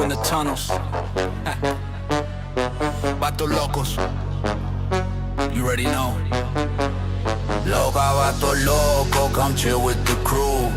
loco in the tunnels. Vatos locos. You already know. Loca, vato loco, come chill with the crew.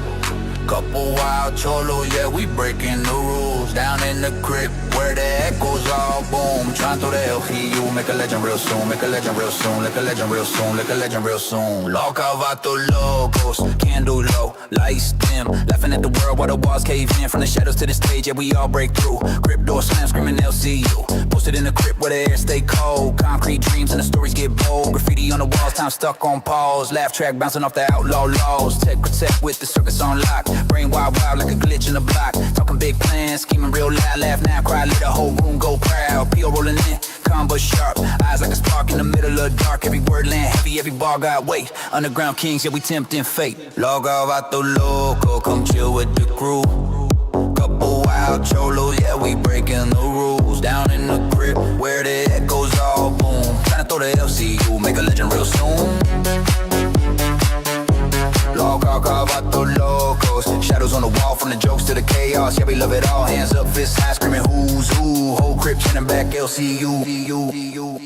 Couple wild cholos, yeah, we breaking the rules. Down in the crypt where the echoes all boom. Trying through the LCU, make a legend real soon. Make a legend real soon, make a legend real soon. Make a legend real soon. Loca, vato locos, candle low, lights dim. Laughing at the world while the walls cave in. From the shadows to the stage, yeah, we all break through. Crypt door slam, screaming LCU. Posted in the crypt where the air stay cold. Concrete dreams and the stories get bold. Graffiti on the walls, time stuck on pause. Laugh track bouncing off the outlaw laws. TechProtect with the circus on lock. Brain wild, wild like a glitch in the block. Talking big plans, scheming real loud. Laugh now, cry, let the whole room go proud. P.O. rolling in, combo sharp. Eyes like a spark in the middle of dark. Every word land heavy, every bar got weight. Underground kings, yeah, we tempting fate. Loca, vato loco, come chill with the crew. Couple wild cholos, yeah, we breaking the rules. Down in the crypt where the echoes all boom. Tryna throw the LCU, make a legend real soon. Loca, vato locos. Shadows on the wall from the jokes to the chaos. Yeah, we love it all. Hands up, fists high, screaming who's who. Whole crypt chanting back LCU.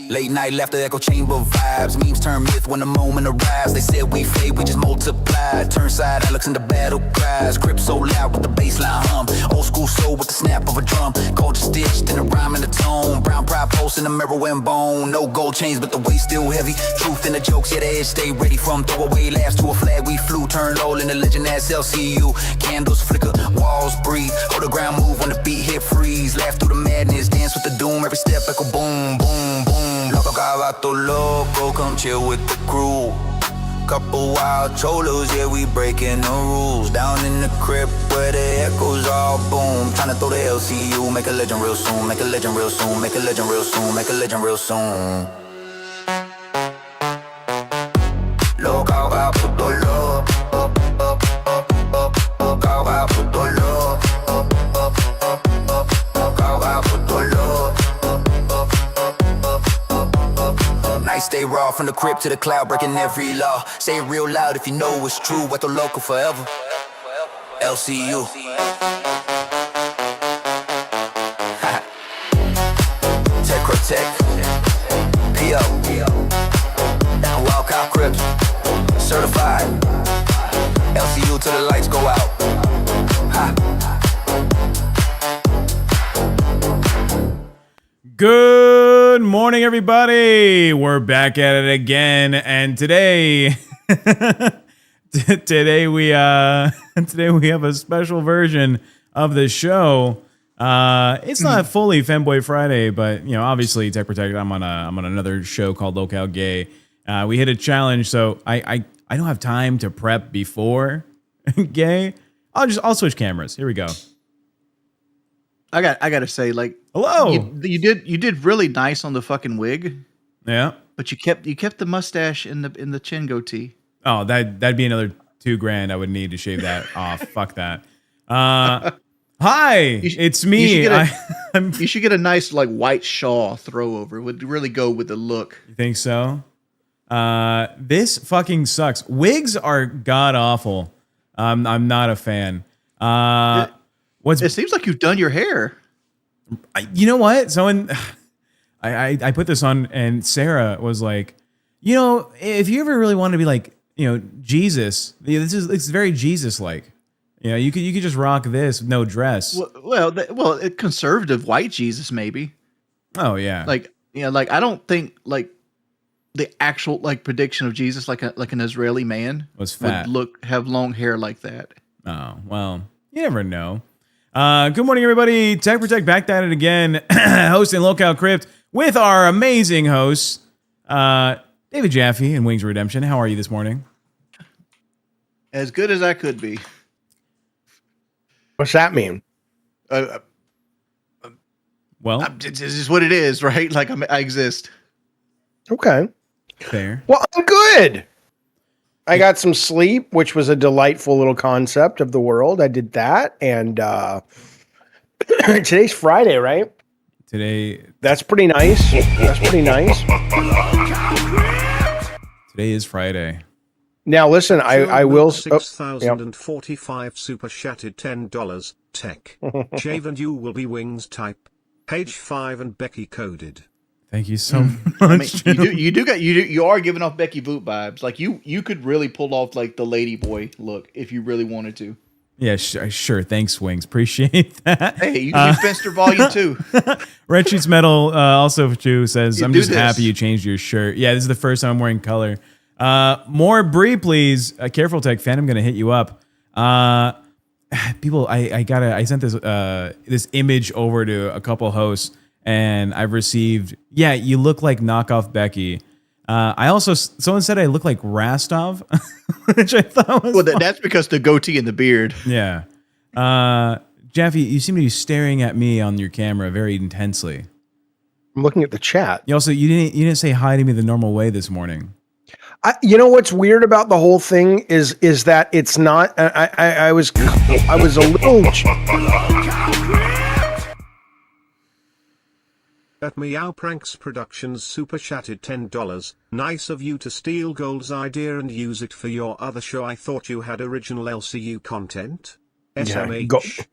Late night laughter, echo chamber vibes. Memes turn myth when the moment arrives. They said we fade, we just multiply. Turn side, Alex into battle cries. Crypt so loud with the bassline hum. Old school soul with the snap of a drum. Culture stitched in a rhyme and a tone. Brown pride pulse in the mirror and bone. No gold chains, but the weight still heavy. Truth in the jokes, yeah, the edge stay ready. From throwaway laughs to a flag we flew. Turn low in the legend that's LCU. Candles flicker, walls breathe. Hold the ground move when the beat hit freeze. Laugh through the madness, dance with the doom. Every step echo boom, boom, boom. Loco, vato loco, come chill with the crew. Couple wild cholos, yeah, we breaking the rules. Down in the crypt where the echoes all boom. Tryna throw the LCU, make a legend real soon. Make a legend real soon, make a legend real soon. Make a legend real soon. Loca, vato loco. Stay raw from the crypt to the cloud, breaking every law. Say it real loud if you know it's true. What the local forever. LCU. TechProtect. P.O. And LolCow Crypt. Certified. LCU till the lights go out. Good morning, everybody. We're back at it again, and today, today we have a special version of the show. It's not fully Femboy Friday, but you know, obviously, TechProtect. I'm on another show called LolCow Gay. We hit a challenge, so I don't have time to prep before Gay. I'll switch cameras. Here we go. I gotta say, like, hello. You did really nice on the fucking wig. Yeah, but you kept the mustache in the chin goatee. Oh, that'd be another $2,000 I would need to shave that off. Fuck that. Hi, it's me. You should get a nice like white shawl throw over. It would really go with the look. You think so? This fucking sucks. Wigs are god awful. I'm not a fan. It seems like you've done your hair. You know what? So I put this on, and Sarah was like, you know, if you ever really want to be like, you know, Jesus, it's very Jesus-like. You know, you could just rock this with no dress. Well, conservative white Jesus maybe. Oh yeah. Like, you know, like I don't think like the actual like prediction of Jesus like an Israeli man was fat. Would have long hair like that. Oh well, you never know. Good morning, everybody. TechProtect back at it again, hosting LolCow Crypt with our amazing hosts, David Jaffe and Wings Redemption. How are you this morning? As good as I could be. What's that mean? Well, this is what it is, right? Like I exist. Okay. Fair. Well, I'm good. I got some sleep, which was a delightful little concept of the world. I did that, and today's Friday, right? That's pretty nice. That's pretty nice. Today is Friday. Now, listen, I will... 6,045 super chatted $10. Tech. Shave and you will be Wings type. Page 5 and Becky coded. Thank you so much. I mean, you are giving off Becky Boot vibes. Like you could really pull off like the lady boy look if you really wanted to. Yeah, sure. Thanks, Wings. Appreciate that. Hey, you can be Fenster Volume 2. Red Sheets Metal also too says, I'm just this. happy you changed your shirt. Yeah, this is the first time I'm wearing color. More Brie, please. Careful, Tech fan. I'm gonna hit you up. People, I sent this image over to a couple hosts, and I've received. Yeah, you look like knockoff Becky. Someone said I look like Rastov, which I thought was. Well, that's because the goatee and the beard. Yeah. Jaffe, you seem to be staring at me on your camera very intensely. I'm looking at the chat. You didn't say hi to me the normal way this morning. You know what's weird about the whole thing is that it's not. I was a little. At Meow Pranks Productions super chatted $10. Nice of you to steal Gold's idea and use it for your other show. I thought you had original LCU content. SMH.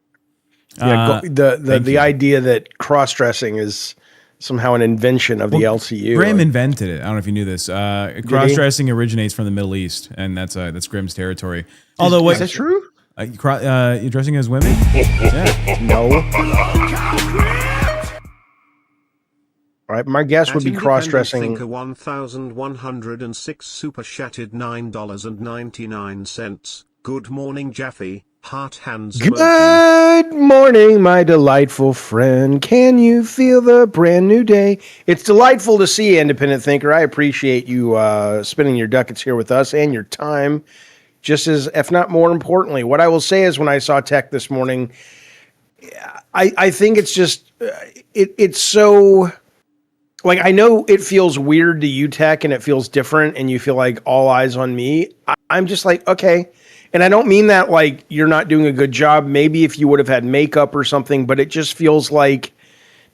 The idea that cross-dressing is somehow an invention of the LCU. Graham invented it. I don't know if you knew this. Cross-dressing originates from the Middle East, and that's Grimm's territory. Although, is that true? You're dressing as women? Yeah. No. All right, my guess would be cross-dressing. Thinker 1106 super chatted $9.99. Good morning, Jaffe. Heart hands. Good morning, my delightful friend. Can you feel the brand new day? It's delightful to see you, independent thinker. I appreciate you spending your ducats here with us and your time. Just as, if not more importantly, what I will say is when I saw Tech this morning, I think it's just it's so. Like, I know it feels weird to you, Tech, and it feels different, and you feel like all eyes on me. I'm just like, okay. And I don't mean that like you're not doing a good job. Maybe if you would have had makeup or something, but it just feels like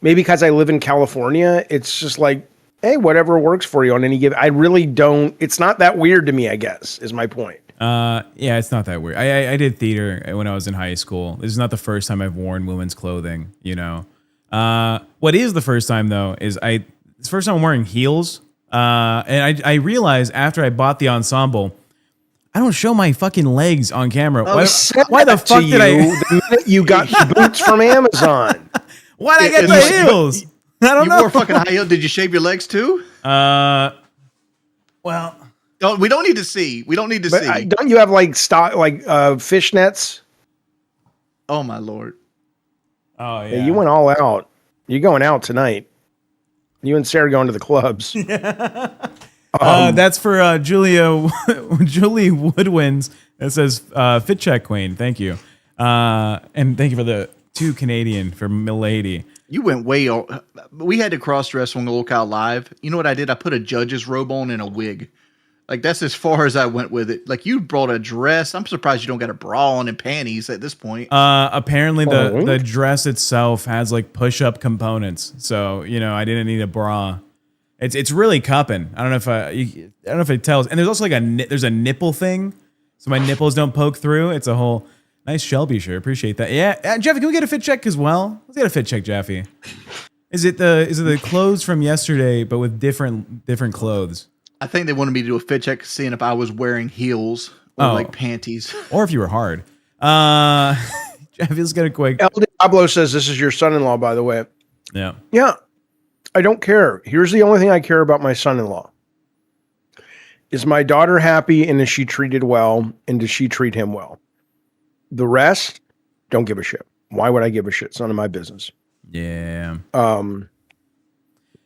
maybe because I live in California, it's just like, hey, whatever works for you on any given. I really don't. It's not that weird to me, I guess, is my point. Yeah, it's not that weird. I did theater when I was in high school. This is not the first time I've worn women's clothing, you know. What is the first time, though, is it's the first time I'm wearing heels. And I realized after I bought the ensemble, I don't show my fucking legs on camera. Why the fuck did I? The minute you got your boots from Amazon. Why'd I get the heels? I don't know. You wore fucking high heel. Did you shave your legs too? Well, we don't need to see. We don't need to see. Don't you have like fishnets? Oh my lord. Oh yeah. You went all out. You're going out tonight. You and Sarah going to the clubs. That's for Julie Woodwinds. It says Fit Check Queen. Thank you. And thank you for the 2 Canadian for Milady. You went way over. We had to cross dress on LolCow Live. You know what I did? I put a judge's robe on and a wig. Like, that's as far as I went with it. Like, you brought a dress. I'm surprised you don't got a bra on and panties at this point. Apparently the dress itself has like push-up components. So, you know, I didn't need a bra. It's really cupping. I don't know if it tells. And there's also like there's a nipple thing. So my nipples don't poke through. It's a whole nice Shelby shirt. Appreciate that. Yeah. Jaffe, can we get a fit check as well? Let's get a fit check, Jaffe. Is it the clothes from yesterday, but with different clothes? I think they wanted me to do a fit check, seeing if I was wearing heels or like panties, or if you were hard. Jeff, let's get a quick. El Diablo says this is your son-in-law, by the way. Yeah. Yeah. I don't care. Here's the only thing I care about my son-in-law. Is my daughter happy, and is she treated well, and does she treat him well? The rest, don't give a shit. Why would I give a shit? It's none of my business. Yeah.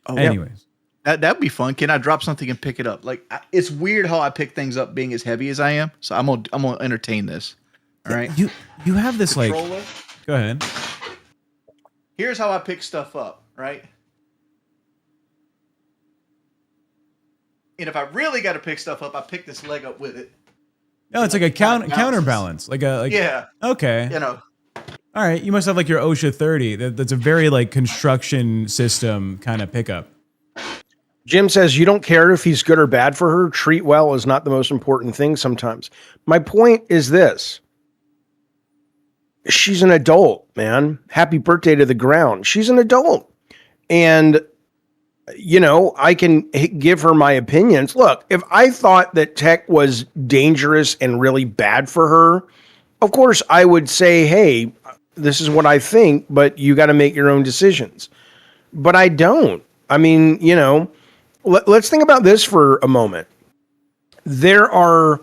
Anyways. That'd be fun. Can I drop something and pick it up? Like, it's weird how I pick things up being as heavy as I am. So I'm gonna entertain this. All right. You have this controller. Like. Go ahead. Here's how I pick stuff up. Right. And if I really got to pick stuff up, I pick this leg up with it. No, it's like a counterbalance. Yeah. Okay. You know. All right. You must have like your OSHA 30. That's a very like construction system kind of pickup. Jim says, you don't care if he's good or bad for her. Treat well is not the most important thing sometimes. My point is this. she's an adult, man. Happy birthday to the ground. She's an adult. And, you know, I can give her my opinions. Look, if I thought that tech was dangerous and really bad for her, of course I would say, hey, this is what I think, but you got to make your own decisions. But I don't. I mean, you know, let's think about this for a moment. There are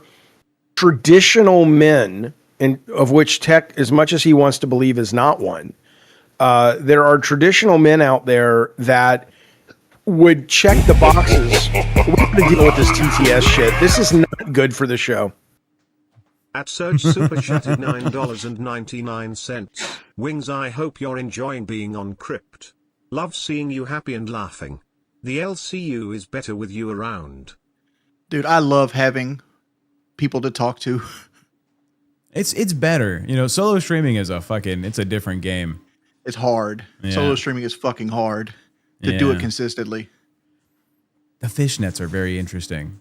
traditional men, and of which tech, as much as he wants to believe, is not one. There are traditional men out there that would check the boxes. We're going to deal with this TTS shit. This is not good for the show. At Surge Super Chatted $9.99. Wings, I hope you're enjoying being on Crypt. Love seeing you happy and laughing. The LCU is better with you around. Dude, I love having people to talk to. It's better. You know, solo streaming is it's a different game. It's hard. Yeah. Solo streaming is fucking hard to do it consistently. The fishnets are very interesting.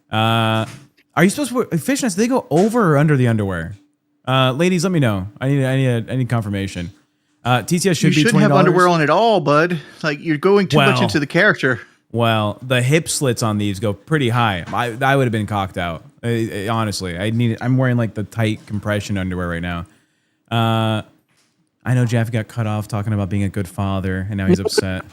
Are you supposed to put fishnets? Do they go over or under the underwear? Ladies, let me know. I need confirmation. TTS should be $20. You shouldn't have underwear on at all, bud. Like, you're going too much into the character. Well, the hip slits on these go pretty high. I would have been cocked out. Honestly, I'm wearing like the tight compression underwear right now. I know Jaffe got cut off talking about being a good father, and now he's upset.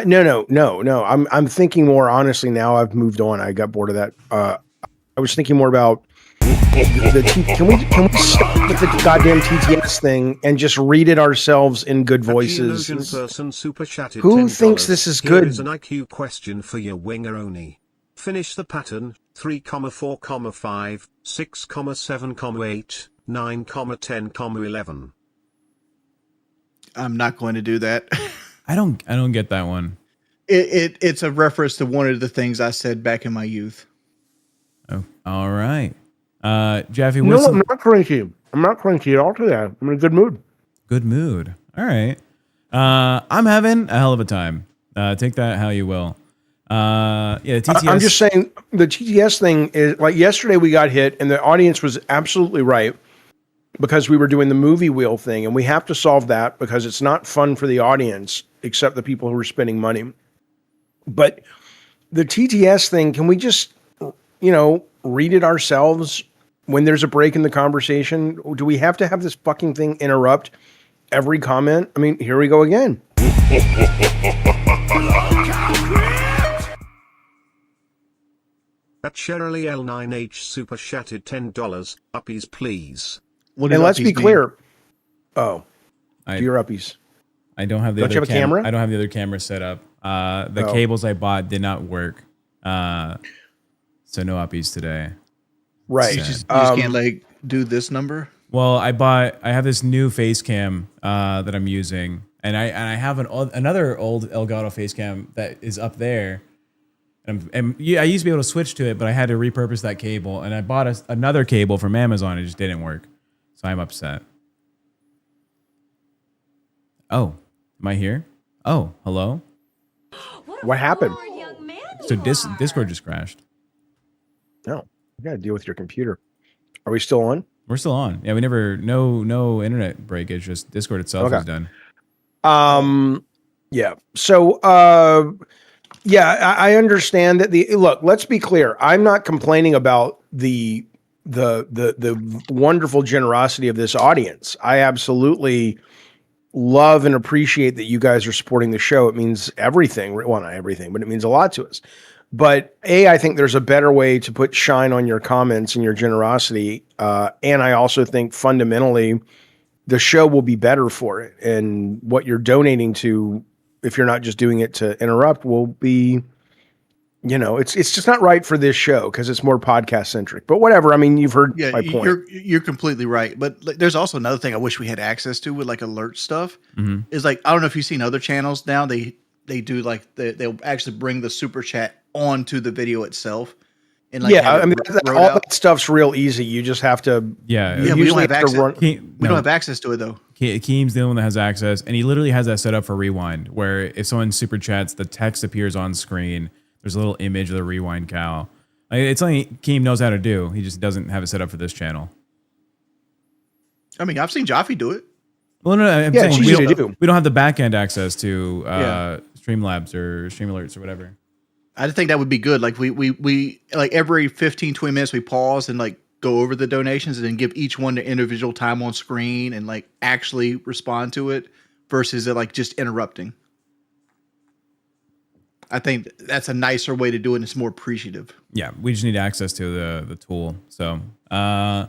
No. I'm thinking more honestly now. I've moved on. I got bored of that. I was thinking more about can we stop with the goddamn TTS thing and just read it ourselves in good voices? Who thinks this is good? Here's an IQ question for your wingeroni. Finish the pattern: 3, 4, 5, 6, 7, 8, 9, 10, 11. I'm not going to do that. I don't get that one. It's a reference to one of the things I said back in my youth. Oh, all right. Jaffe, no, I'm not cranky. I'm not cranky at all today. I'm in a good mood. Good mood. All right. I'm having a hell of a time. Take that how you will. TTS. I'm just saying the TTS thing is like yesterday we got hit and the audience was absolutely right because we were doing the movie wheel thing and we have to solve that because it's not fun for the audience except the people who are spending money. But the TTS thing, can we just, read it ourselves when there's a break in the conversation? Do we have to have this fucking thing interrupt every comment? I mean, here we go again. At Shirley L9H super chatted $10. Uppies, please. And let's be clear. Oh, do your uppies. I don't have the other camera. I don't have the other camera set up. The cables I bought did not work. So no uppies today. Right. You just can't do this number. Well, I have this new face cam that I'm using, and I have another old Elgato face cam that is up there. And I used to be able to switch to it, but I had to repurpose that cable, and I bought another cable from Amazon. It just didn't work, so I'm upset. Oh, am I here? Oh, hello. What happened? So Discord just crashed. No, you got to deal with your computer. Are we still on? We're still on. Yeah, we never no internet breakage. Just Discord itself is done. Yeah. So I understand that look, let's be clear. I'm not complaining about the wonderful generosity of this audience. I absolutely love and appreciate that you guys are supporting the show. It means everything. Well, not everything, but it means a lot to us. But I think there's a better way to put shine on your comments and your generosity. And I also think fundamentally the show will be better for it. And what you're donating to, if you're not just doing it to interrupt, will be, it's just not right for this show because it's more podcast centric. But whatever. I mean, you've heard my point. You're completely right. But there's also another thing I wish we had access to with alert stuff. Mm-hmm. Is I don't know if you've seen other channels now. They do they'll actually bring the super chat onto the video itself. And all that stuff's real easy. You just have to. Yeah. We don't have access. We don't have access to it though. Keem's the one that has access, and he literally has that set up for rewind, where if someone super chats, the text appears on screen. There's a little image of the rewind cow. It's something Keem knows how to do. He just doesn't have it set up for this channel. I mean, I've seen Jaffe do it. Well, no, I'm Yeah, it's saying easy to do. we don't have the back end access to Yeah. Streamlabs or Streamalerts or whatever. I think that would be good. Like we like every 15, 20 minutes we pause and like go over the donations and then give each one the individual time on screen and like actually respond to it versus it like just interrupting. I think that's a nicer way to do it and it's more appreciative. Yeah, we just need access to the tool. So All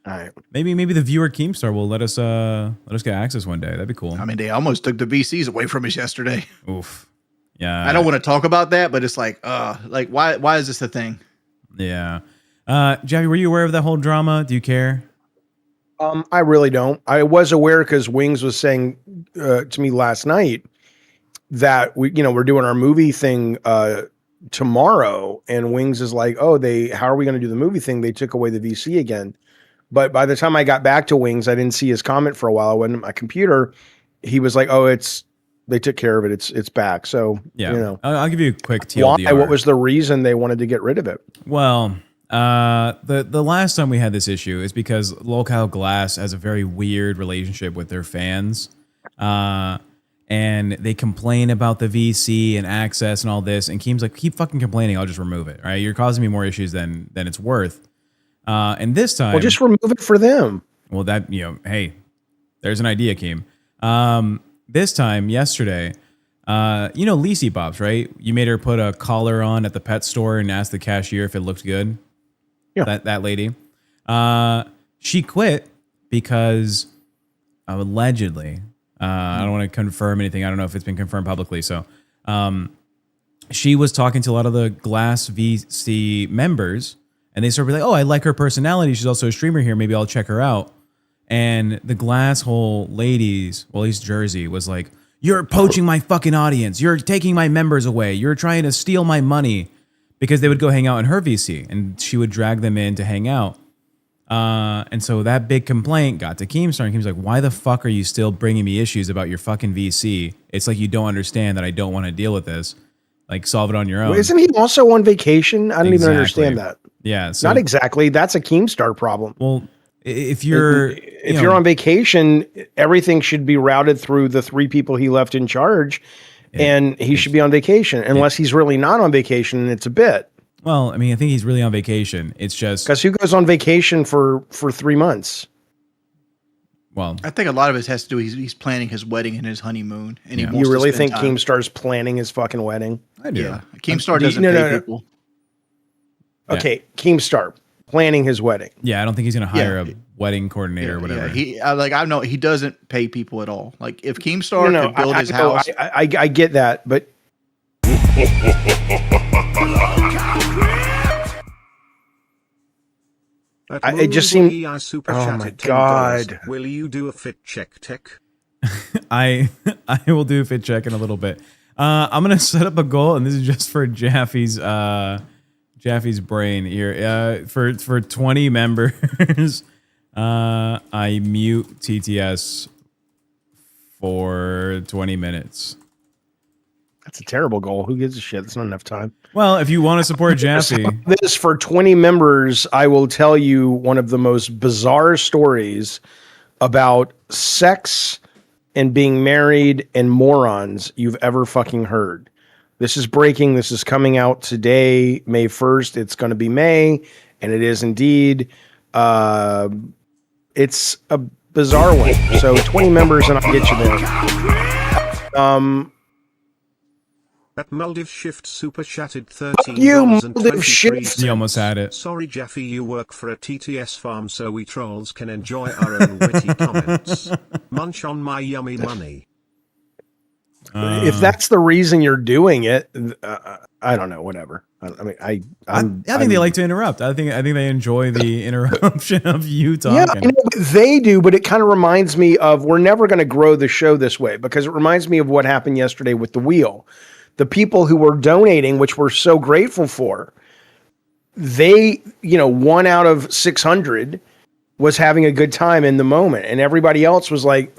right. maybe the viewer Keemstar will let us get access one day. That'd be cool. I mean, they almost took the VCs away from us yesterday. Oof. Yeah. I don't want to talk about that, but it's like why is this a thing? Yeah. Jaffe, were you aware of that whole drama? Do you care? I really don't. I was aware because Wings was saying to me last night that we're doing our movie thing tomorrow, and Wings is like, oh, how are we going to do the movie thing? They took away the VC again. But by the time I got back to Wings, I didn't see his comment for a while. I went to my computer. He was like, oh, they took care of it. It's back. So yeah, I'll give you a quick TLDR. Why? What was the reason they wanted to get rid of it? Well, the last time we had this issue is because LolCow Glass has a very weird relationship with their fans, and they complain about the VC and access and all this. And Keem's like, keep fucking complaining. I'll just remove it. Right? You're causing me more issues than it's worth. And this time, well, just remove it for them. Well, that hey, there's an idea, Keem. This time, yesterday, Lacey Bobs, right? You made her put a collar on at the pet store and ask the cashier if it looked good. Yeah. That lady. She quit because allegedly, I don't want to confirm anything. I don't know if it's been confirmed publicly. So she was talking to a lot of the Glass VC members, and they sort of be like, oh, I like her personality. She's also a streamer here. Maybe I'll check her out. And the Glass hole ladies, well, at least Jersey, was like, you're poaching my fucking audience. You're taking my members away. You're trying to steal my money, because they would go hang out in her VC and she would drag them in to hang out. And so that big complaint got to Keemstar, and Keem's like, why the fuck are you still bringing me issues about your fucking VC? It's like you don't understand that I don't want to deal with this. Like, solve it on your own. Well, isn't he also on vacation? I don't even understand that. Yeah. So, not exactly. That's a Keemstar problem. Well, if you're on vacation, everything should be routed through the 3 people he left in charge, and he should be on vacation, unless he's really not on vacation and it's a bit. Well, I mean, I think he's really on vacation. It's just because who goes on vacation for 3 months? Well, I think a lot of it has to do. He's planning his wedding and his honeymoon, and he wants You really to spend think time. Keemstar's planning his fucking wedding? I do. Yeah, Keemstar doesn't pay people. Okay, Keemstar planning his wedding. Yeah, I don't think he's going to hire a wedding coordinator or whatever. Yeah, I know he doesn't pay people at all. Like if Keemstar could build his house, I get that, but it just seemed. Oh my god! Will you do a fit check, Tech? I will do a fit check in a little bit. I'm gonna set up a goal, and this is just for Jaffe's brain here. For 20 members, I mute TTS for 20 minutes. That's a terrible goal. Who gives a shit? That's not enough time. Well, if you want to support Jaffe, this for 20 members, I will tell you one of the most bizarre stories about sex and being married and morons you've ever fucking heard. This is breaking. This is coming out today, May 1st. It's going to be May, and it is indeed. It's a bizarre one. So 20 members, and I'll get you there. That Maldive Shift super chatted $13. You Maldive Shift. You almost had it. Sorry, Jaffe, you work for a TTS farm, so we trolls can enjoy our own witty comments. Munch on my yummy money. If that's the reason you're doing it, I don't know. Whatever. I mean, I think they like to interrupt. I think they enjoy the interruption of you talking. Yeah, you know, they do, but it kind of reminds me of we're never going to grow the show this way, because it reminds me of what happened yesterday with the wheel. The people who were donating, which we're so grateful for, they, 1 out of 600 was having a good time in the moment, and everybody else was like,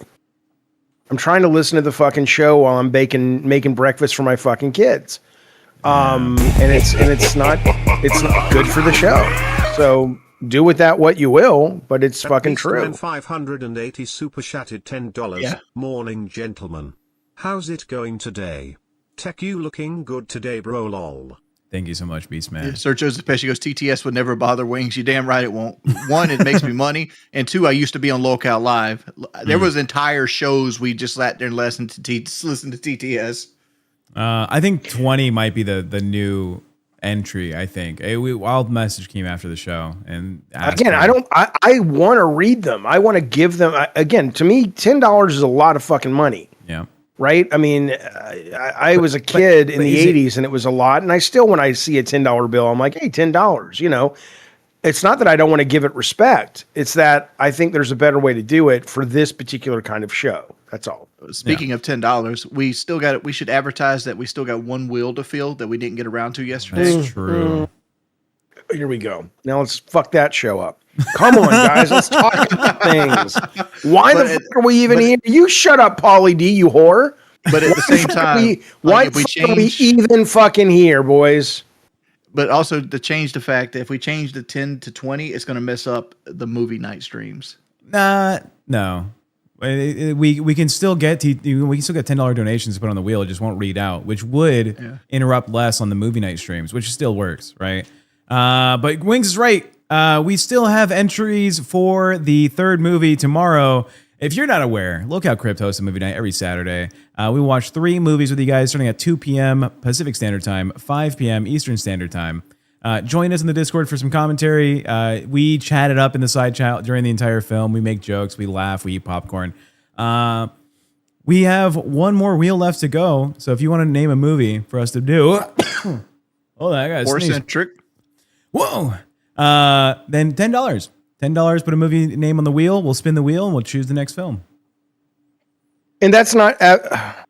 I'm trying to listen to the fucking show while I'm making breakfast for my fucking kids. And it's not good for the show. So do with that what you will, but it's fucking true. 580 super chatted $10. Yeah. Morning, gentlemen. How's it going today? Tech, you looking good today, bro, lol. Thank you so much, Beastman. Sir Joseph Pesci goes, TTS would never bother Wings. You damn right it won't. One, it makes me money. And two, I used to be on LolCow Live. There was entire shows we just sat there and listened to TTS. I think 20 might be the new entry. I think Wild Message came after the show, and again, I want to read them. I want to give them. Again, to me, $10 is a lot of fucking money. Yeah. Right. I mean, I was a kid in the 80s, and it was a lot. And I still, when I see a $10 bill, I'm like, hey, $10. You know, it's not that I don't want to give it respect. It's that I think there's a better way to do it for this particular kind of show. That's all. Speaking of $10, we still got it. We should advertise that we still got one wheel to fill that we didn't get around to yesterday. That's true. Here we go. Now let's fuck that show up. Come on, guys. Let's talk about things. Why the fuck are we even here? You shut up, Pauly D, you whore. But at the same time, why the fuck are we even fucking here, boys? But also to change the fact that if we change the 10 to 20, it's going to mess up the movie night streams. No. We can still get $10 donations to put on the wheel. It just won't read out, which would interrupt less on the movie night streams, which still works, right? But Wings is right. We still have entries for the third movie tomorrow. If you're not aware, LolCow Crypt hosts a movie night every Saturday. We watch 3 movies with you guys starting at 2 p.m. Pacific Standard Time, 5 p.m. Eastern Standard Time. Join us in the Discord for some commentary. We chat it up in the side chat during the entire film. We make jokes, we laugh, we eat popcorn. We have one more wheel left to go. So if you want to name a movie for us to do, oh, that guy's Horse-centric. Whoa! Then $10. $10. Put a movie name on the wheel. We'll spin the wheel and we'll choose the next film. And that's not. At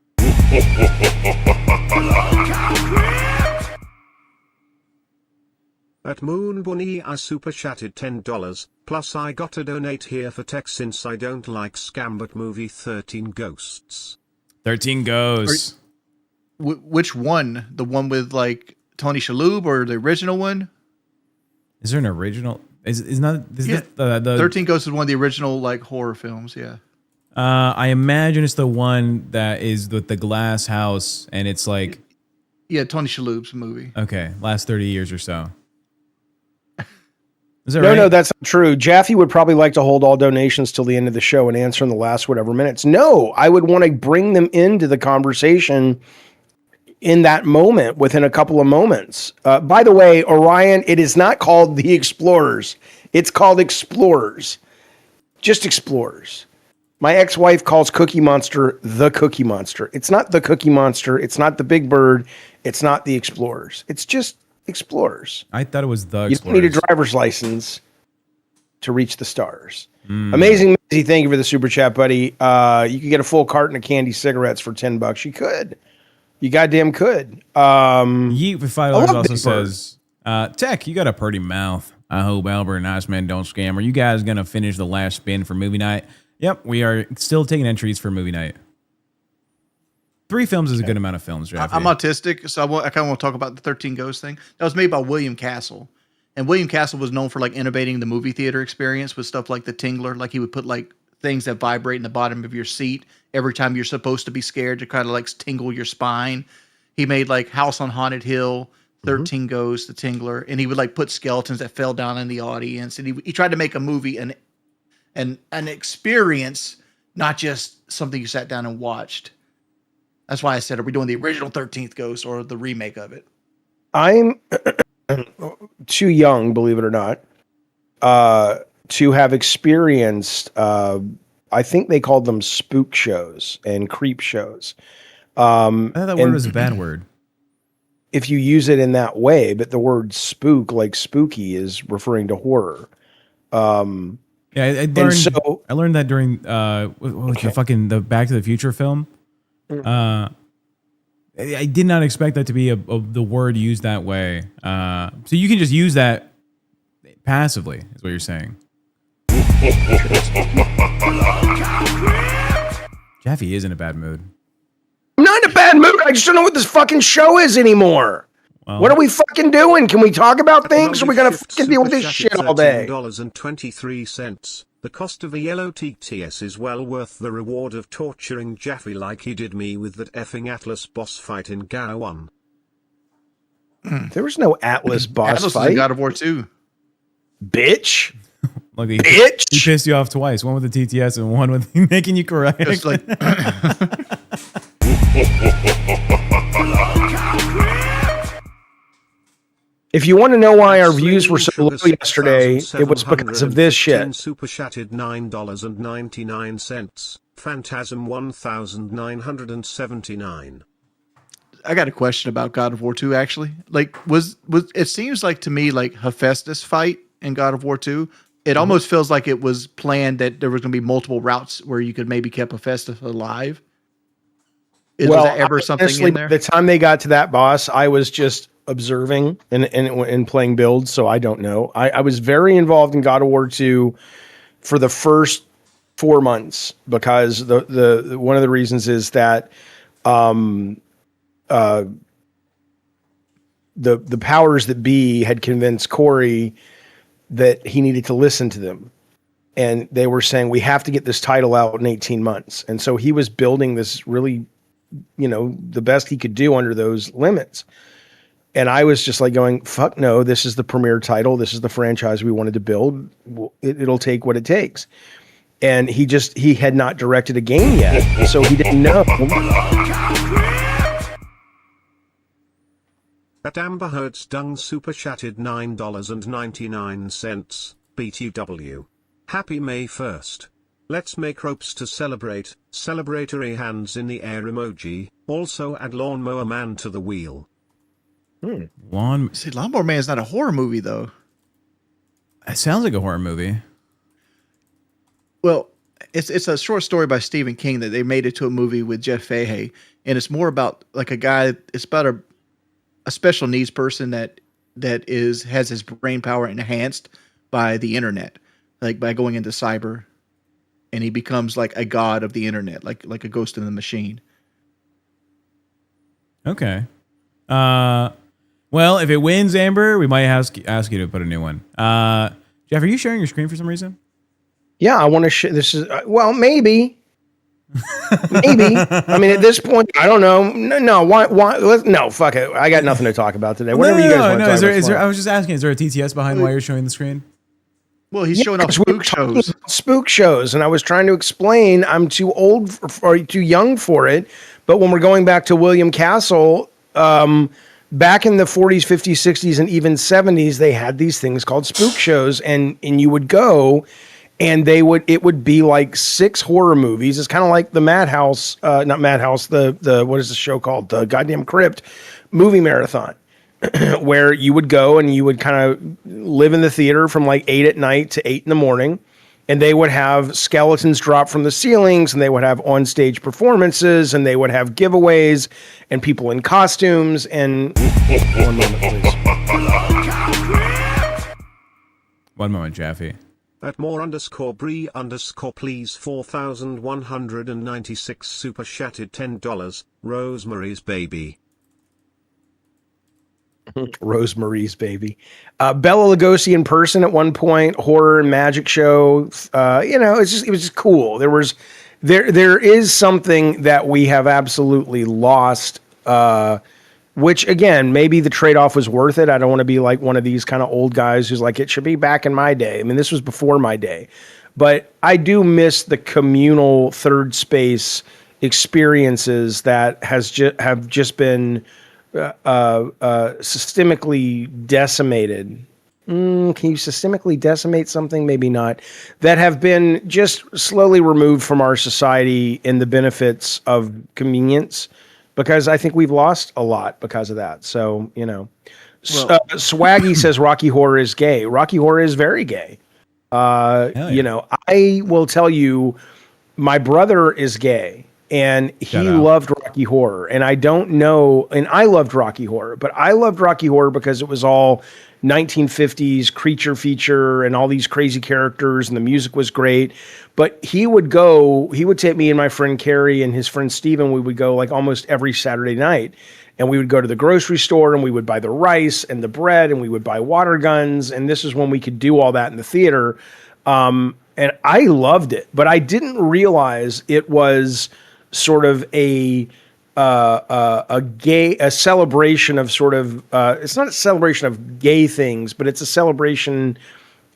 Moon Bunny, I super chatted $10. Plus, I got to donate here for tech since I don't like scam but movie 13 Ghosts. 13 Ghosts. Which one? The one with like Tony Shalhoub or the original one? Is there an original? Is not this the 13 Ghosts is one of the original like horror films, yeah. I imagine it's the one that is with the glass house and it's like Tony Shalhoub's movie. Okay, last 30 years or so. Is that no, right? No, that's not true. Jaffe would probably like to hold all donations till the end of the show and answer in the last whatever minutes. No, I would want to bring them into the conversation in that moment, within a couple of moments. By the way, Orion, it is not called the Explorers. It's called Explorers. Just Explorers. My ex-wife calls Cookie Monster the Cookie Monster. It's not the Cookie Monster. It's not the Big Bird. It's not the Explorers. It's just Explorers. I thought it was the Explorers. You don't need a driver's license to reach the stars. Amazing, Maisie, thank you for the super chat, buddy. You could get a full carton of candy cigarettes for $10. You could. You goddamn could. Yeet for $5 also says, Tech, you got a pretty mouth. I hope Albert and Iceman don't scam. Are you guys going to finish the last spin for movie night? Yep, we are still taking entries for movie night. 3 films is a good amount of films, Jaffe. I'm autistic, so I kind of want to talk about the 13 Ghosts thing. That was made by William Castle. And William Castle was known for like innovating the movie theater experience with stuff like the Tingler. Like he would put like things that vibrate in the bottom of your seat every time you're supposed to be scared to kind of like tingle your spine. He made like House on Haunted Hill, 13 Ghosts, the Tingler, and he would like put skeletons that fell down in the audience. And he tried to make a movie an experience, not just something you sat down and watched. That's why I said, are we doing the original 13th Ghost or the remake of it? I'm too young, believe it or not, to have experienced, I think they called them spook shows and creep shows. I thought that word was a bad word. If you use it in that way, but the word spook, like spooky, is referring to horror. Yeah, I learned that during the Back to the Future film. I did not expect that to be the word used that way. So you can just use that passively, is what you're saying. Jaffe is in a bad mood. I'm not in a bad mood. I just don't know what this fucking show is anymore. Well, What are we fucking doing? Can we talk about things, or are we gonna Shift fucking deal with this Super shit Chatted all day? $13.23. The cost of the yellow TTS is well worth the reward of torturing Jaffe like he did me with that effing Atlas boss fight in GAO 1. There was no Atlas boss Atlas is fight. in God of War 2. Bitch. look, Bitch. he pissed you off twice. One with the TTS and one with making you correct. Just like If you want to know why our views were so low yesterday, it was because of this shit. Super Chatted $9.99. Phantasm 1979. I got a question about God of War 2 actually. Like was it seems like to me like Hephaestus fight in God of War 2, it almost feels like it was planned that there was going to be multiple routes where you could maybe keep Hephaestus alive. Was that ever something in there? By the time they got to that boss, I was just observing and playing builds, so I don't know. I was very involved in God of War 2 for the first 4 months because the one of the reasons is that the powers that be had convinced Corey that he needed to listen to them. And they were saying, we have to get this title out in 18 months. And so he was building this really, the best he could do under those limits. And I was just like going, fuck no, this is the premier title. This is the franchise we wanted to build. It'll take what it takes. And he had not directed a game yet. So he didn't know. At Amber Heard's Dung Super Chatted $9.99. BTW. Happy May 1st. Let's make ropes to celebrate. Celebratory hands in the air emoji. Also add Lawnmower Man to the wheel. See, Lawnmower Man is not a horror movie though. It sounds like a horror movie. Well, it's a short story by Stephen King that they made it to a movie with Jeff Fahey, and it's more about like a guy. It's about a special needs person that has his brain power enhanced by the internet, like by going into cyber, and he becomes like a god of the internet, like a ghost in the machine. Okay. Well, if it wins, Amber, we might ask you to put a new one. Jeff, are you sharing your screen for some reason? Yeah, I want to share. This is, well, maybe. Maybe. I mean, at this point, I don't know. No, why? No, fuck it. I got nothing to talk about today. Whatever you guys want to talk about. I was just asking, is there a TTS behind why you're showing the screen? Well, he's showing off spook shows. Spook shows, and I was trying to explain I'm too old or too young for it. But when we're going back to William Castle, back in the 40s, 50s, 60s, and even 70s, they had these things called spook shows, and you would go, and it would be like 6 horror movies. It's kind of like the Madhouse, not Madhouse, the what is the show called? The goddamn Crypt movie marathon, where you would go and you would kind of live in the theater from like 8 at night to 8 in the morning. And they would have skeletons drop from the ceilings, and they would have on-stage performances, and they would have giveaways, and people in costumes. And one moment, please. 1 moment, Jaffe. At more_Bree_please 4,196 super chatted $10. Rosemary's Baby. Rosemary's Baby. Bela Lugosi in person at one point, horror and magic show. It was just cool. There is something that we have absolutely lost, which again, maybe the trade-off was worth it. I don't want to be like one of these kind of old guys who's like, it should be back in my day. I mean, this was before my day, but I do miss the communal third space experiences that have just been systemically decimated. Can you systemically decimate something? Maybe not. That have been just slowly removed from our society in the benefits of convenience, because I think we've lost a lot because of that. So, Swaggy says Rocky Horror is gay. Rocky Horror is very gay. I will tell you, my brother is gay. and he Shout out. loved Rocky Horror. And I don't know, and I loved Rocky Horror, but I loved Rocky Horror because it was all 1950s creature feature and all these crazy characters, and the music was great. But he would take me and my friend Carrie and his friend Steven, we would go like almost every Saturday night. And we would go to the grocery store and we would buy the rice and the bread and we would buy water guns. And this is when we could do all that in the theater. And I loved it, but I didn't realize it was sort of a celebration of sort of, it's not a celebration of gay things, but it's a celebration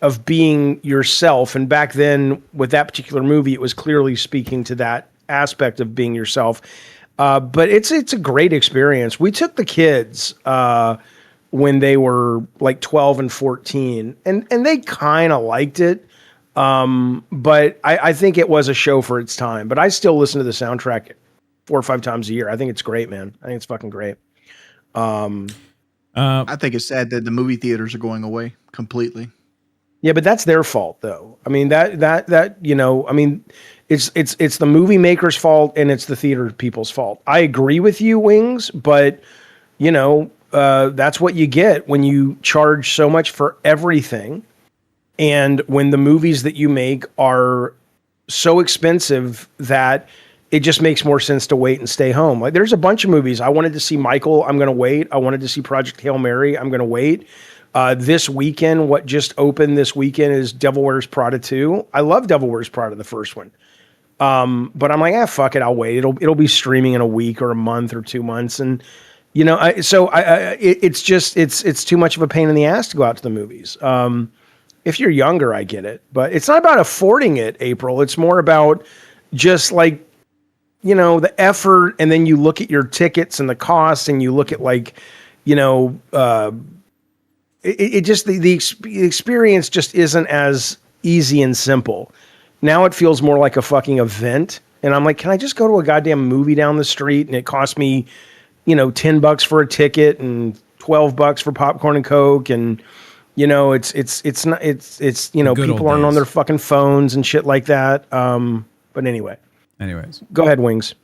of being yourself. And back then with that particular movie, it was clearly speaking to that aspect of being yourself. But it's a great experience. We took the kids when they were like 12 and 14, and they kind of liked it. But I think it was a show for its time. But I still listen to the soundtrack 4 or 5 times a year. I think it's great, man. I think it's fucking great. I think it's sad that the movie theaters are going away completely. Yeah, but that's their fault, though. I mean, that you know, I mean, it's the movie maker's fault and it's the theater people's fault. I agree with you, Wings, but you know, that's what you get when you charge so much for everything, and when the movies that you make are so expensive that it just makes more sense to wait and stay home. Like, there's a bunch of movies I wanted to see. Michael, I'm going to wait. I wanted to see Project Hail Mary. I'm going to wait. This weekend, what just opened this weekend is Devil Wears Prada 2. I love Devil Wears Prada, the first one. But I'm like, fuck it, I'll wait. It'll be streaming in a week or a month or 2 months. And, you know, it's too much of a pain in the ass to go out to the movies. If you're younger, I get it. But it's not about affording it, April. It's more about just like, you know, the effort. And then you look at your tickets and the costs and you look at like, you know, it just the experience just isn't as easy and simple. Now it feels more like a fucking event, and I'm like, can I just go to a goddamn movie down the street and it costs me, you know, $10 for a ticket and $12 for popcorn and Coke, and you know, it's you know, people aren't on their fucking phones and shit like that. But anyways, go ahead, Wings.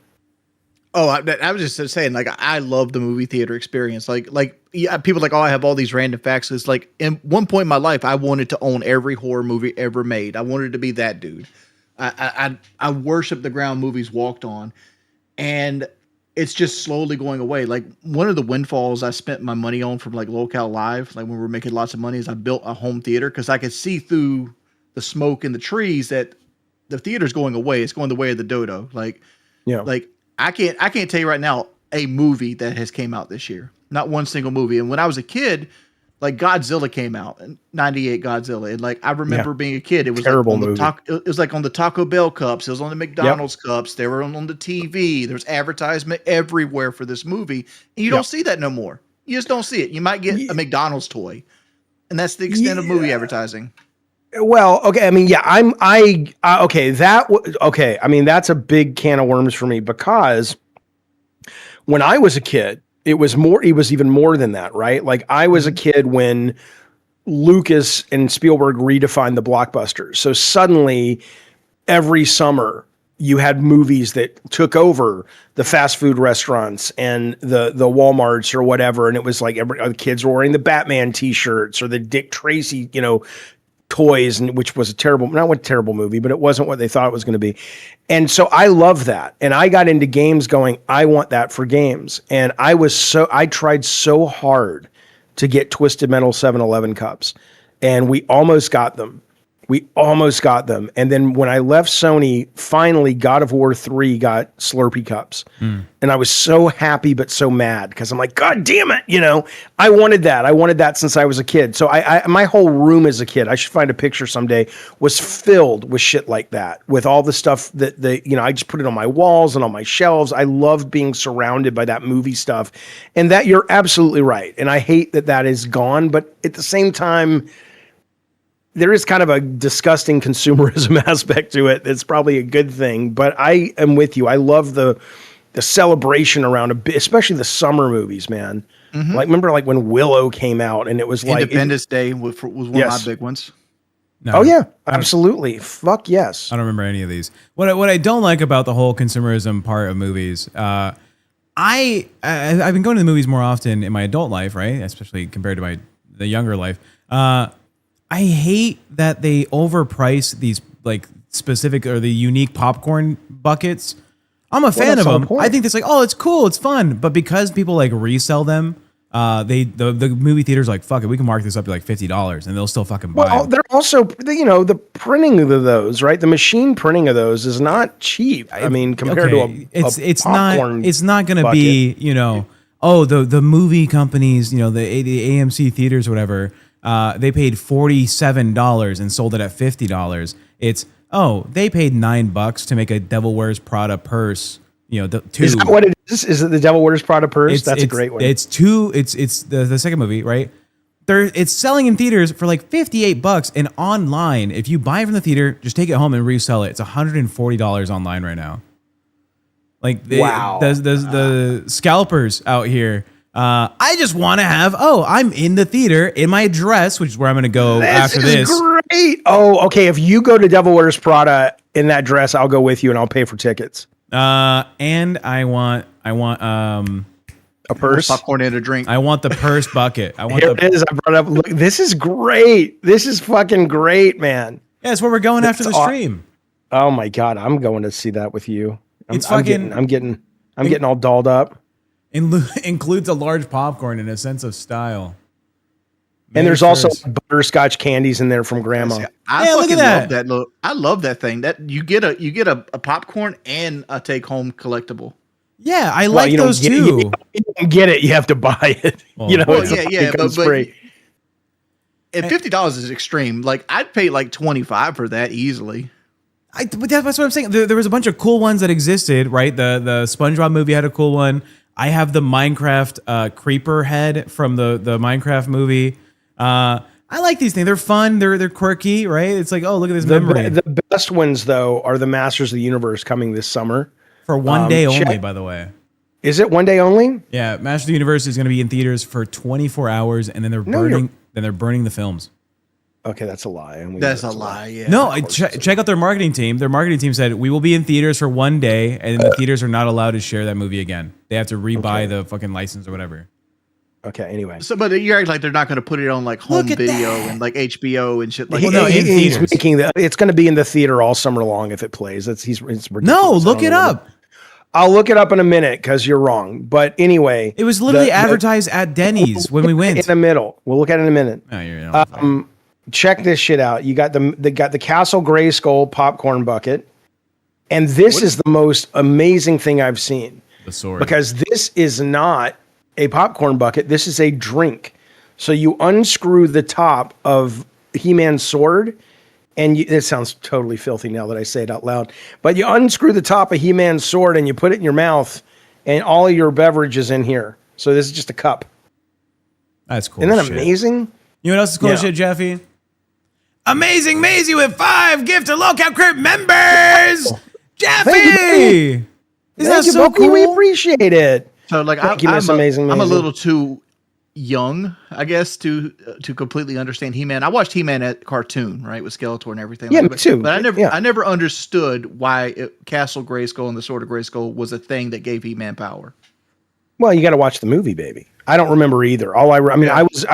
Oh, I was just saying, like, I love the movie theater experience. Like, yeah, people are like, oh, I have all these random facts. It's like, in one point in my life, I wanted to own every horror movie ever made. I wanted to be that dude. I worship the ground movies walked on, and it's just slowly going away. Like, one of the windfalls I spent my money on from like LolCow Live, like when we were making lots of money, is I built a home theater because I could see through the smoke and the trees that the theater's going away. It's going the way of the dodo. Like, yeah, like. I can't tell you right now a movie that has came out this year. Not one single movie. And when I was a kid, like Godzilla came out in '98. Godzilla, and like I remember being a kid, it was terrible like on movie. It was like on the Taco Bell cups. It was on the McDonald's cups. They were on the TV. There's advertisement everywhere for this movie, and you don't see that no more. You just don't see it. You might get a McDonald's toy, and that's the extent of movie advertising. Well, okay. I mean, yeah, okay. I mean, that's a big can of worms for me because when I was a kid, it was even more than that, right? Like I was a kid when Lucas and Spielberg redefined the blockbusters. So suddenly every summer you had movies that took over the fast food restaurants and the Walmarts or whatever. And it was like the kids were wearing the Batman t-shirts or the Dick Tracy, you know, toys, and which was not a terrible movie, but it wasn't what they thought it was going to be. And so I love that. And I got into games going, I want that for games. And I tried so hard to get Twisted Metal 7-Eleven cups, and we almost got them. And then when I left Sony, finally God of War 3 got Slurpee cups. And I was so happy, but so mad because I'm like, God damn it. You know, I wanted that since I was a kid. So my whole room as a kid, I should find a picture someday, was filled with shit like that, with all the stuff that I just put it on my walls and on my shelves. I loved being surrounded by that movie stuff, and that you're absolutely right. And I hate that is gone, but at the same time, there is kind of a disgusting consumerism aspect to it. It's probably a good thing, but I am with you. I love the celebration around especially the summer movies, man. Mm-hmm. Like remember like when Willow came out and it was like Independence Day was one of my big ones. No, Oh yeah, absolutely. Fuck yes. I don't remember any of these. What I don't like about the whole consumerism part of movies, I've been going to the movies more often in my adult life, right? Especially compared to the younger life. I hate that they overprice these like specific or the unique popcorn buckets. I'm a fan of them. I think it's like, oh, it's cool, it's fun, but because people like resell them. The movie theater's like, fuck it, we can mark this up to like $50 and they'll still fucking buy Well, it. they're also, the printing of those, right? The machine printing of those is not cheap. I mean, compared to a popcorn it's not going to be, the movie companies, the AMC theaters or whatever, they paid $47 and sold it at $50. It's, they paid $9 to make a Devil Wears Prada purse. Two. Is that what it is? Is it the Devil Wears Prada purse? That's a great one. It's the second movie, right? It's selling in theaters for like $58, and online, if you buy it from the theater, just take it home and resell it. It's $140 online right now. Like, wow. The scalpers out here. I just want to have. I'm in the theater in my dress, which is where I'm going to go after this. Great. Oh, okay. If you go to Devil Wears Prada in that dress, I'll go with you and I'll pay for tickets. And I want a purse, popcorn, and a drink. I want the purse bucket. Here it is. I brought it up. Look, this is great. This is fucking great, man. Yeah, that's where we're going after the stream. Oh my god, I'm going to see that with you. I'm getting all dolled up. Includes a large popcorn and a sense of style. And there's also butterscotch candies in there from Grandma. Look at that. I love that thing. That you get a popcorn and a take home collectible. Yeah, I like those too. You don't get it. You have to buy it. But and $50 is extreme. Like I'd pay like $25 for that easily. But that's what I'm saying. There was a bunch of cool ones that existed, right? The SpongeBob movie had a cool one. I have the Minecraft creeper head from the Minecraft movie. I like these things. They're fun. They're quirky, right? It's like, look at this memory. The best ones, though, are the Masters of the Universe coming this summer. For one day only, by the way. Is it one day only? Yeah, Masters of the Universe is going to be in theaters for 24 hours, and then they're burning the films. Okay, that's a lie. That's a lie, yeah. No, check out their marketing team. Their marketing team said, we will be in theaters for one day, and the theaters are not allowed to share that movie again. They have to rebuy the fucking license or whatever. Okay, anyway. So, but you're like they're not going to put it on like home video and like HBO and shit like that. He's making it's going to be in the theater all summer long if it plays. It's ridiculous. No, look it up. I'll look it up in a minute because you're wrong. But anyway, it was literally advertised at Denny's when we went. In the middle, we'll look at it in a minute. Oh, you're check this shit out. You got the Castle Grayskull popcorn bucket, and this is the most amazing thing I've seen. The sword, because this is not a popcorn bucket. This is a drink. So you unscrew the top of He-Man's sword, and it sounds totally filthy now that I say it out loud, but you unscrew the top of He-Man's sword and you put it in your mouth, and all of your beverage is in here. So this is just a cup. That's cool. Isn't that amazing? You know what else is cool shit, Jaffe? Amazing Maisie with 5 gift to LolCow Crypt members! Jaffe! Isn't that so cool? We appreciate it. So like I'm a little too young, I guess, to completely understand He-Man. I watched He-Man at cartoon, right, with Skeletor and everything. Yeah, me too. But I never understood why Castle Grayskull and the Sword of Grayskull was a thing that gave He-Man power. Well, you got to watch the movie, baby. I don't remember either. I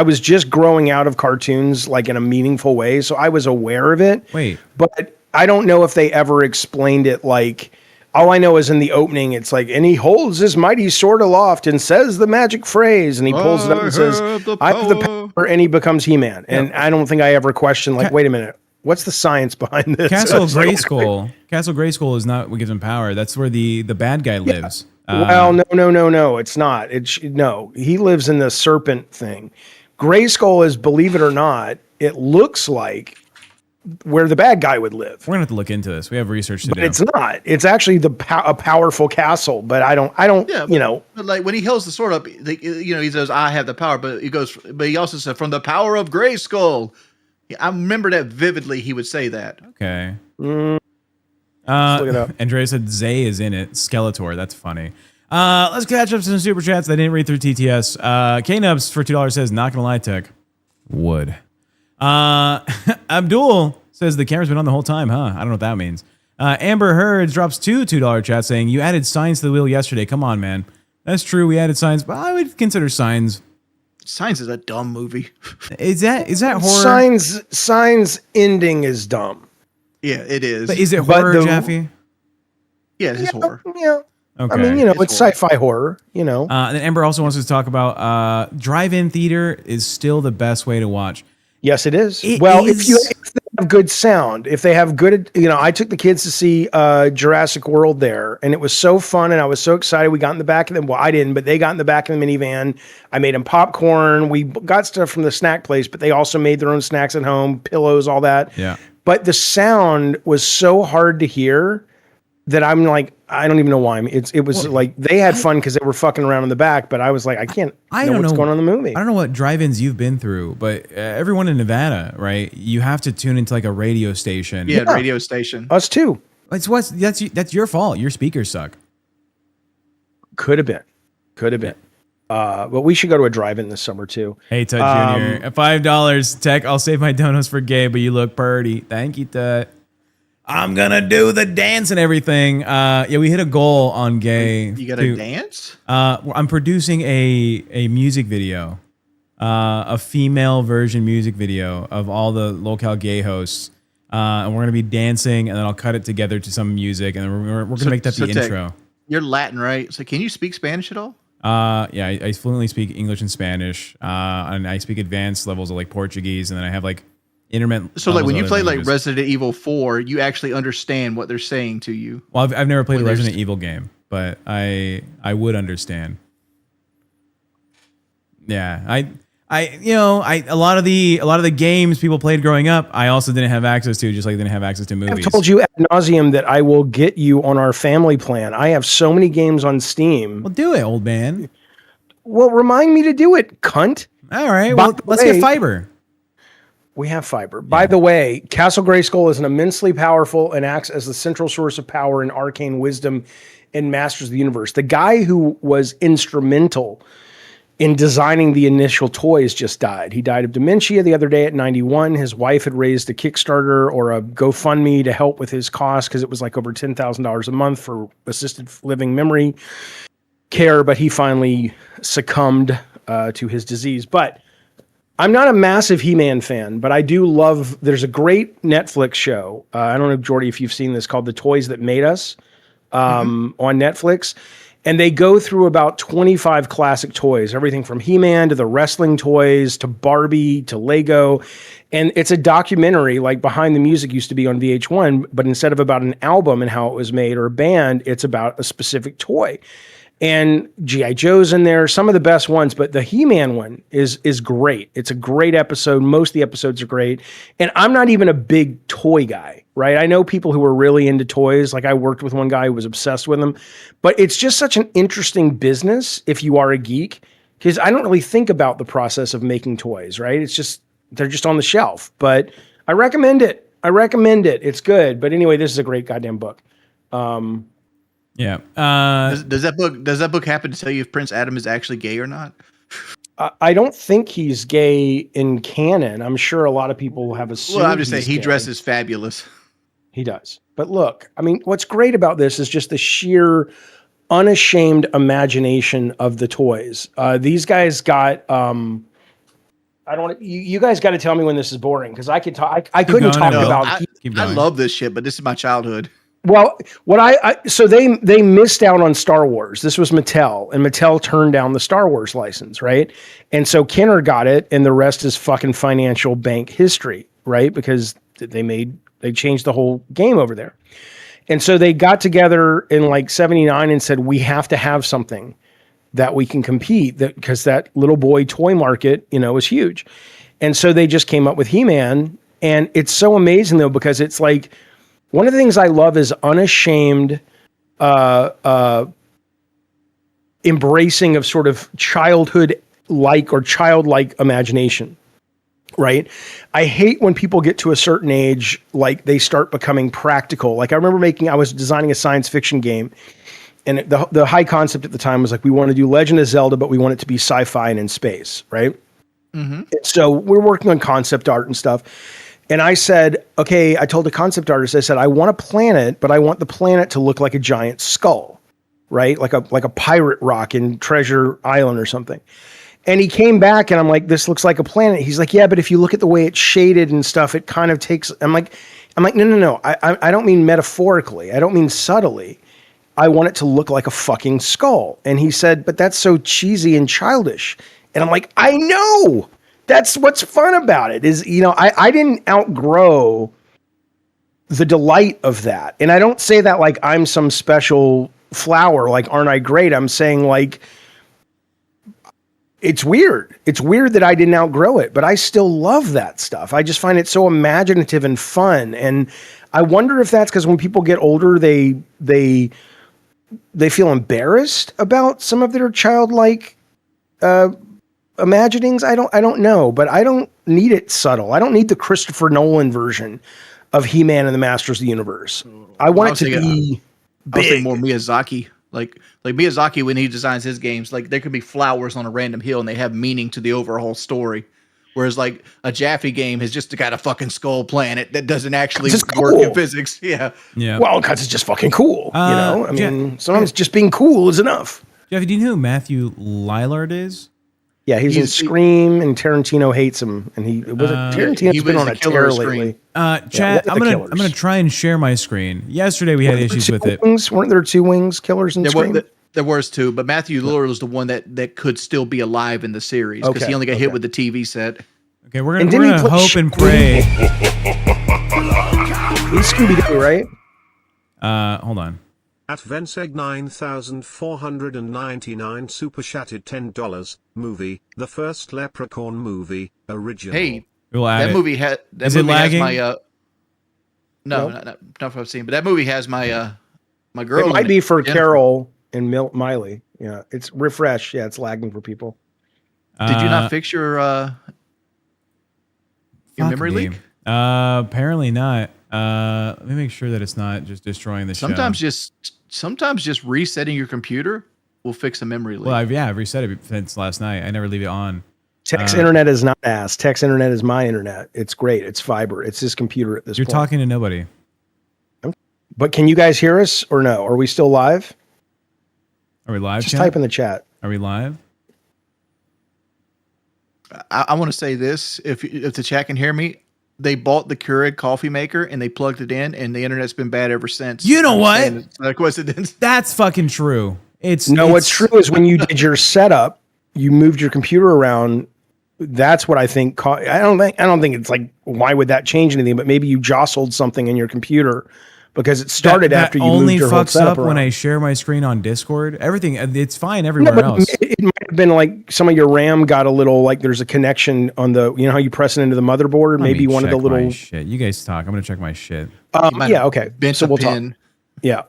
was just growing out of cartoons like in a meaningful way, so I was aware of it. Wait, but I don't know if they ever explained it like. All I know is in the opening, it's like, and he holds his mighty sword aloft and says the magic phrase, and he pulls it up and says, I have the power, and he becomes He-Man. And I don't think I ever questioned, like, wait a minute, what's the science behind this? Castle Grayskull is not what gives him power. That's where the bad guy lives. Well, no, it's not. He lives in the serpent thing. Grayskull is, believe it or not, it looks like where the bad guy would live. We're gonna have to look into this. We have research to do. But it's not. It's actually a powerful castle. But I don't. But like when he holds the sword up, he says, "I have the power." But he also said, "From the power of Grayskull." I remember that vividly. He would say that. Okay. Let's look it up. Andrea said Zay is in it. Skeletor. That's funny. Let's catch up to some super chats. I didn't read through TTS. K-Nubs for $2 says, "Not gonna lie, Tech would." Abdul Says the camera's been on the whole time, huh? I don't know what that means. Amber Heard drops two $2 chat saying, you added Signs to the Wheel yesterday. Come on, man. That's true. We added Signs, but I would consider Signs. Signs is a dumb movie. Is that horror? Signs ending is dumb. Yeah, it is. But is it horror, Jaffe? Yeah, it's horror. Yeah. Okay. I mean, it's sci-fi horror, And then Amber also wants us to talk about drive-in theater is still the best way to watch. Yes, it is. If they have good sound, if they have good, I took the kids to see Jurassic World there, and it was so fun, and I was so excited. We got in the back of them. Well, I didn't, but they got in the back of the minivan. I made them popcorn. We got stuff from the snack place, but they also made their own snacks at home, pillows, all that. Yeah. But the sound was so hard to hear that I'm like, I don't even know why. It was like they had fun because they were fucking around in the back, but I was like, I don't know what's going on in the movie. I don't know what drive-ins you've been through, but everyone in Nevada, right? You have to tune into like a radio station. Yeah, radio station. Us too. That's your fault. Your speakers suck. Could have been. But we should go to a drive-in this summer too. Hey, Tut Jr. At $5, Tech, I'll save my donuts for Gabe, but you look purty. Thank you, Tut. I'm gonna do the dance and everything. We hit a goal on Gay. You gotta dance? I'm producing a music video, a female version music video of all the LolCow Gay hosts, and we're gonna be dancing, and then I'll cut it together to some music, and then we're gonna make that the intro. You're Latin, right? So can you speak Spanish at all? I fluently speak English and Spanish, and I speak advanced levels of like Portuguese, and then I have like intermittent. So like when you play like Resident Evil 4, you actually understand what they're saying to you. Well, I've never played a Resident Evil game, but I would understand. Yeah, a lot of the games people played growing up, I also didn't have access to, just like I didn't have access to movies. I've told you ad nauseum that I will get you on our family plan. I have so many games on Steam. Well, do it, old man. Well, remind me to do it, cunt. All right, well, let's get fiber. We have fiber. Yeah. By the way, Castle Grayskull is an immensely powerful and acts as the central source of power and arcane wisdom in Masters of the Universe. The guy who was instrumental in designing the initial toys just died. He died of dementia the other day at 91. His wife had raised a Kickstarter or a GoFundMe to help with his costs because it was like over $10,000 a month for assisted living memory care, but he finally succumbed to his disease. But I'm not a massive He-Man fan, but I do love, there's a great Netflix show. I don't know, Jordy, if you've seen this, called The Toys That Made Us on Netflix. And they go through about 25 classic toys, everything from He-Man to the wrestling toys to Barbie to Lego. And it's a documentary like Behind the Music used to be on VH1, but instead of about an album and how it was made or a band, it's about a specific toy. And G.I. Joe's in there, some of the best ones, but the He-Man one is great. It's a great episode. Most of the episodes are great. And I'm not even a big toy guy, right? I know people who are really into toys. Like I worked with one guy who was obsessed with them. But it's just such an interesting business if you are a geek, because I don't really think about the process of making toys, right? It's just, they're just on the shelf. But I recommend it. It's good. But anyway, this is a great goddamn book. Yeah. Does that book happen to tell you if Prince Adam is actually gay or not? I don't think he's gay in canon. I'm sure a lot of people have assumed. Well, I'm just saying he dresses fabulous. He does. But look, I mean, what's great about this is just the sheer unashamed imagination of the toys. These guys got you guys got to tell me when this is boring, because I could talk. I couldn't talk about. I love this shit, but this is my childhood. Well, so they missed out on Star Wars. This was Mattel, and Mattel turned down the Star Wars license, right? And so Kenner got it, and the rest is fucking financial bank history, right? Because they changed the whole game over there. And so they got together in like 79 and said, we have to have something that we can compete, because that little boy toy market, is huge. And so they just came up with He-Man, and it's so amazing though, because it's like, one of the things I love is unashamed embracing of sort of childhood-like or childlike imagination, right? I hate when people get to a certain age, like they start becoming practical. Like I was designing a science fiction game, and the high concept at the time was like, we want to do Legend of Zelda, but we want it to be sci-fi and in space, right? Mm-hmm. So we're working on concept art and stuff. And I said, okay, I told the concept artist, I said, I want a planet, but I want the planet to look like a giant skull, right? Like a pirate rock in Treasure Island or something. And he came back and I'm like, this looks like a planet. He's like, yeah, but if you look at the way it's shaded and stuff, it kind of takes, I'm like, no. I don't mean metaphorically. I don't mean subtly. I want it to look like a fucking skull. And he said, but that's so cheesy and childish. And I'm like, I know. That's what's fun about it is, I didn't outgrow the delight of that. And I don't say that like I'm some special flower, like, aren't I great? I'm saying like, it's weird. It's weird that I didn't outgrow it, but I still love that stuff. I just find it so imaginative and fun. And I wonder if that's because when people get older, they feel embarrassed about some of their childlike, imaginings. I don't know, but I don't need it subtle. I don't need the Christopher Nolan version of He-Man and the Masters of the Universe. I want it to be big. I was thinking more Miyazaki. Like Miyazaki, when he designs his games, like there could be flowers on a random hill and they have meaning to the overall story. Whereas like a Jaffe game has just got a fucking skull planet that doesn't actually work in physics. Yeah. Well, because it's just fucking cool. I mean, sometimes just being cool is enough. Jaffe, do you know who Matthew Lillard is? Yeah, he's in Scream, and Tarantino hates him. And Tarantino's been on a tear lately. Chat, I'm gonna try and share my screen. Yesterday we had issues with it. Weren't there 2 wings killers in Scream? There was 2, but Matthew Lillard was the one that could still be alive in the series because he only got hit with the TV set. Okay, we're gonna hope and pray. He's Scooby-Doo, right? Hold on. At Venseg 9499 super chatted $10 movie, the first Leprechaun movie, original. Hey, that movie has my not what I've seen, but that movie has my my girl. It might be for Jennifer. Carol and Miley. Yeah, it's refresh. Yeah, it's lagging for people. Did you not fix your memory leak? Apparently not. Let me make sure that it's not just destroying the show. Sometimes just resetting your computer will fix a memory leak. Well, I've reset it since last night. I never leave it on. Tech's internet is not ass. Tech's internet is my internet. It's great. It's fiber. It's his computer at this point. You're talking to nobody. But can you guys hear us or no? Are we still live? Are we live? Just type in the chat. Are we live? I want to say this. If the chat can hear me, they bought the Keurig coffee maker and they plugged it in, and the internet's been bad ever since. You know what? It's not a coincidence. That's fucking true. What's true is when you did your setup, you moved your computer around. That's what I think. I don't think it's like, why would that change anything? But maybe you jostled something in your computer because it started after you moved your whole setup around. When I share my screen on Discord. Everything, it's fine everywhere else. It might have been like some of your RAM got a little, like there's a connection on the, how you press it into the motherboard. Maybe one of the little shit. You guys talk. I'm gonna check my shit. Yeah. Okay. So we'll talk. Yeah.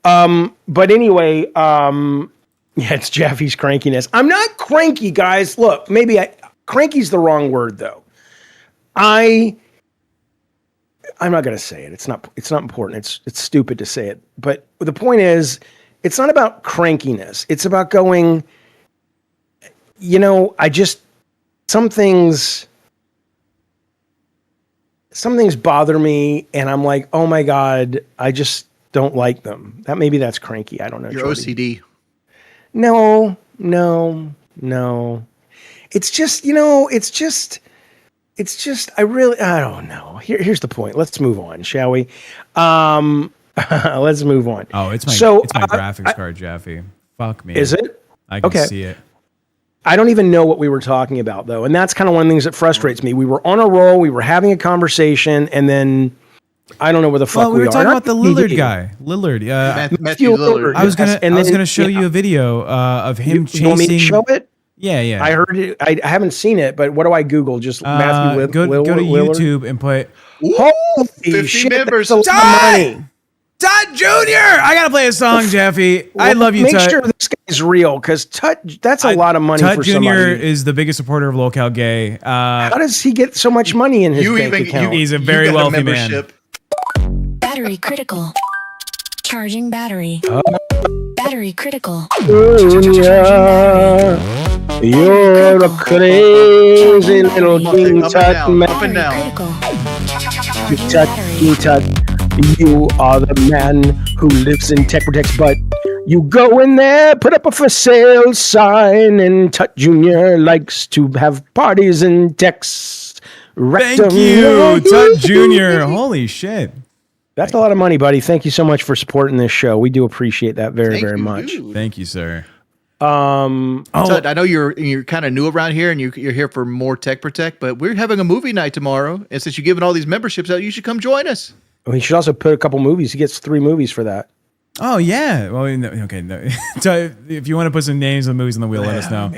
But anyway, it's Jaffe's crankiness. I'm not cranky, guys. Look, cranky's the wrong word though. I'm not going to say it. It's not important. It's stupid to say it. But the point is, it's not about crankiness. It's about going, some things bother me and I'm like, oh my God, I just don't like them. Maybe that's cranky. I don't know. Your OCD. No. It's just, I don't know. Here's the point. Let's move on, shall we? Let's move on. Oh, it's my graphics card, Jaffe. Fuck me. Is it? I can see it. I don't even know what we were talking about though. And that's kind of one of the things that frustrates me. We were on a roll, we were having a conversation, and then I don't know where the fuck we were are. talking about the Lillard guy. Lillard. Matthew Lillard. I was gonna show you a video of him chasing. You want me to show it? Yeah. I heard it. I haven't seen it, but what do I Google? Just Matthew Go to YouTube and put. Holy 50 shit! members. That's a lot of money. Tut Jr. I gotta play a song, Jaffe. I love you, Tut. Make sure this guy's real, because Tut. That's a lot of money Tut for Jr. somebody. is the biggest supporter of LolCow Gay. How does he get so much money in his bank account? He's a very wealthy man. Battery critical. Charging battery. Battery critical. You're a crazy little king, Tut man. Up and down. Critical. Charging battery. You are the man who lives in TechProtect's butt. You go in there, put up a for sale sign, and Tut Jr. likes to have parties in Tech's rectum. Thank you, Tut Jr. Holy shit. That's a lot of money, buddy. Thank you so much for supporting this show. We do appreciate that very, very much. Thank you, sir. Tut, I know you're kind of new around here and you're here for more TechProtect, but we're having a movie night tomorrow. And since you're giving all these memberships out, you should come join us. He should also put a couple movies. He gets 3 movies for that. Oh, yeah. Well, okay. No. So if you want to put some names of movies on the wheel, let us know.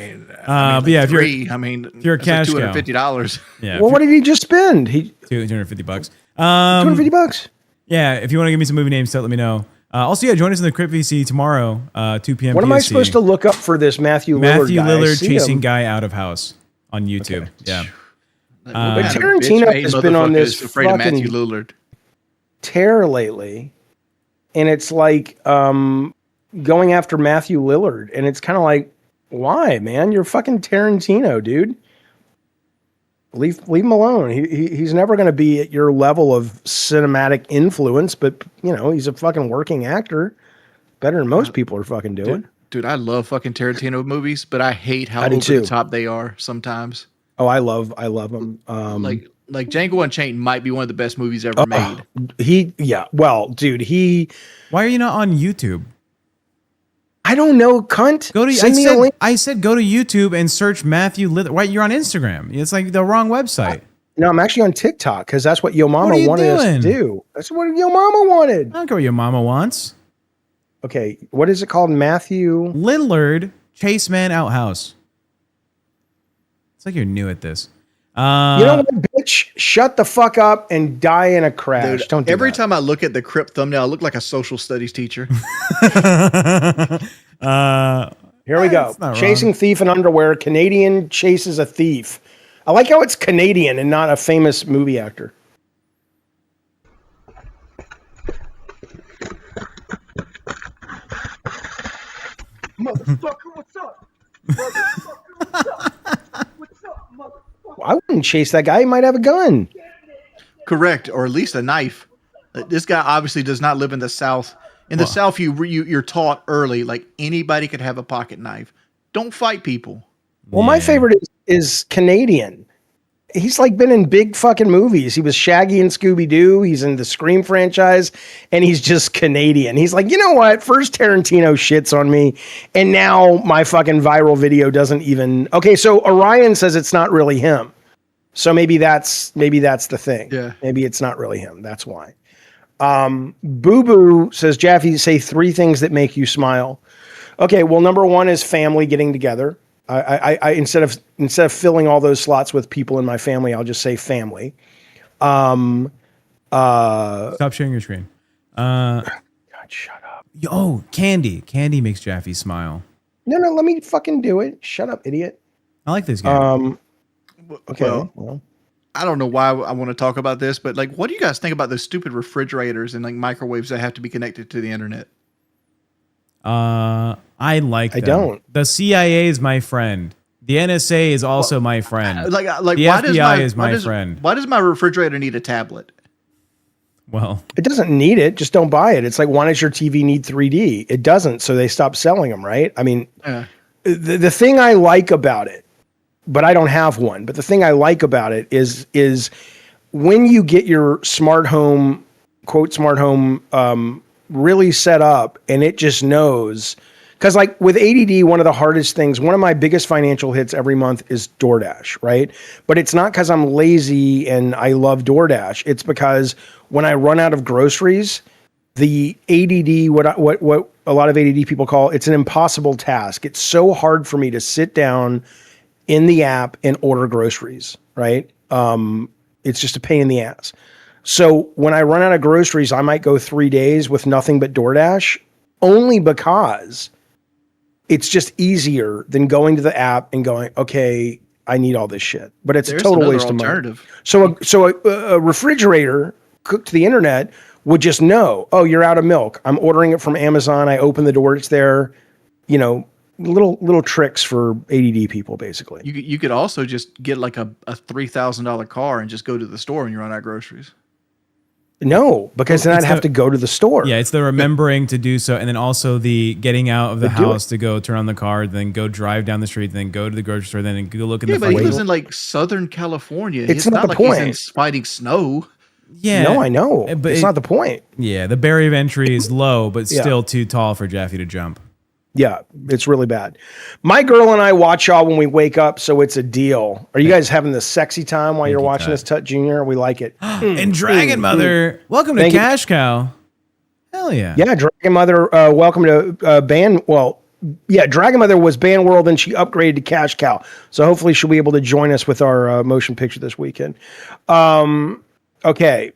But yeah, if you're a cash cow. $250. Yeah. Well, what did he just spend? $250. $250. Yeah, if you want to give me some movie names, let me know. Also, yeah, join us in the Crypt VC tomorrow, 2 p.m. What am I PST. supposed to look up for this Matthew Lillard Matthew guy? Lillard chasing guy out of house on YouTube. Okay. Yeah. But Tarantino has been on this afraid of Matthew fucking Lillard tear lately, and it's like going after Matthew Lillard, and it's kind of like, why, man? You're fucking Tarantino, dude. Leave him alone. He's never going to be at your level of cinematic influence, but he's a fucking working actor, better than most people are fucking doing. Dude, I love fucking Tarantino movies, but I hate how over the top they are sometimes. Oh, I love them. Like Django Unchained might be one of the best movies ever made. Well, dude, Why are you not on YouTube? I don't know, cunt. Send me a link. I said go to YouTube and search Matthew Lillard. Why you're on Instagram? It's like the wrong website. No, I'm actually on TikTok because that's what Yo Mama wanted us to do. That's what Yo Mama wanted. I don't care what your mama wants. Okay, what is it called? Matthew Lillard Chase Man Outhouse. It's like you're new at this. You know what, bitch? Shut the fuck up and die in a crash. Dude, don't do every that. time I look at the Crypt thumbnail, I look like a social studies teacher. Here we go. Chasing thief in underwear. Canadian chases a thief. I like how it's Canadian and not a famous movie actor. Motherfucker, what's up? Motherfucker, what's up? What's up, motherfucker? I wouldn't chase that guy. He might have a gun. Correct, or at least a knife. This guy obviously does not live in the South. In the South, you're taught early, like anybody could have a pocket knife. Don't fight people. Well, my favorite is Canadian. He's like been in big fucking movies. He was Shaggy in Scooby-Doo. He's in the Scream franchise, and he's just Canadian. He's like, you know what? First Tarantino shits on me, and now my fucking viral video doesn't even. Okay, so Orion says it's not really him. So maybe that's the thing. Yeah. Maybe it's not really him. That's why. Boo Boo says, Jaffe, say 3 things that make you smile. Okay, well, number 1 is family getting together. I instead of filling all those slots with people in my family, I'll just say family. Stop sharing your screen. God, shut up. Oh, candy. Candy makes Jaffe smile. No, let me fucking do it. Shut up, idiot. I like this game. Okay. Well, I don't know why I want to talk about this, but like, what do you guys think about those stupid refrigerators and like microwaves that have to be connected to the internet? I like them. I don't. The CIA is my friend. The NSA is also my friend. Like the why FBI is my friend. Why does my refrigerator need a tablet? Well, it doesn't need it. Just don't buy it. It's like, why does your TV need 3D? It doesn't. So they stopped selling them, right? I mean, the thing I like about it, but I don't have one. But the thing I like about it is when you get your smart home, quote, smart home, really set up and it just knows. Because like with ADD, one of the hardest things, one of my biggest financial hits every month is DoorDash, right? But it's not because I'm lazy and I love DoorDash. It's because when I run out of groceries, the ADD, what a lot of ADD people call, it's an impossible task. It's so hard for me to sit down in the app and order groceries, right? It's just a pain in the ass. So when I run out of groceries, I might go 3 days with nothing but DoorDash, only because it's just easier than going to the app and going, okay, I need all this shit. But it's a total waste of money. So a refrigerator cooked to the internet would just know, oh, you're out of milk. I'm ordering it from Amazon. I open the door, it's there. You know, little tricks for ADD people, basically. You could also just get like a $3,000 car and just go to the store when you run out of groceries. No, because then I'd have to go to the store. Yeah, it's the remembering to do so, and then also the getting out of the house to go turn on the car, then go drive down the street, then go to the grocery store, then go look in the. Yeah, but he lives in like Southern California. It's not the like point. He's fighting snow. Yeah, no, I know, but it's not the point. Yeah, the barrier of entry is low, but still too tall for Jaffe to jump. Yeah, it's really bad. My girl and I watch y'all when we wake up, so it's a deal. Are you guys having the sexy time while you're watching this, Tut Junior? We like it. And Dragon Mother, welcome to Cash Cow. Hell yeah. Yeah, Dragon Mother, welcome to Band. Well, yeah, Dragon Mother was Band World, and she upgraded to Cash Cow. So hopefully she'll be able to join us with our motion picture this weekend. Okay.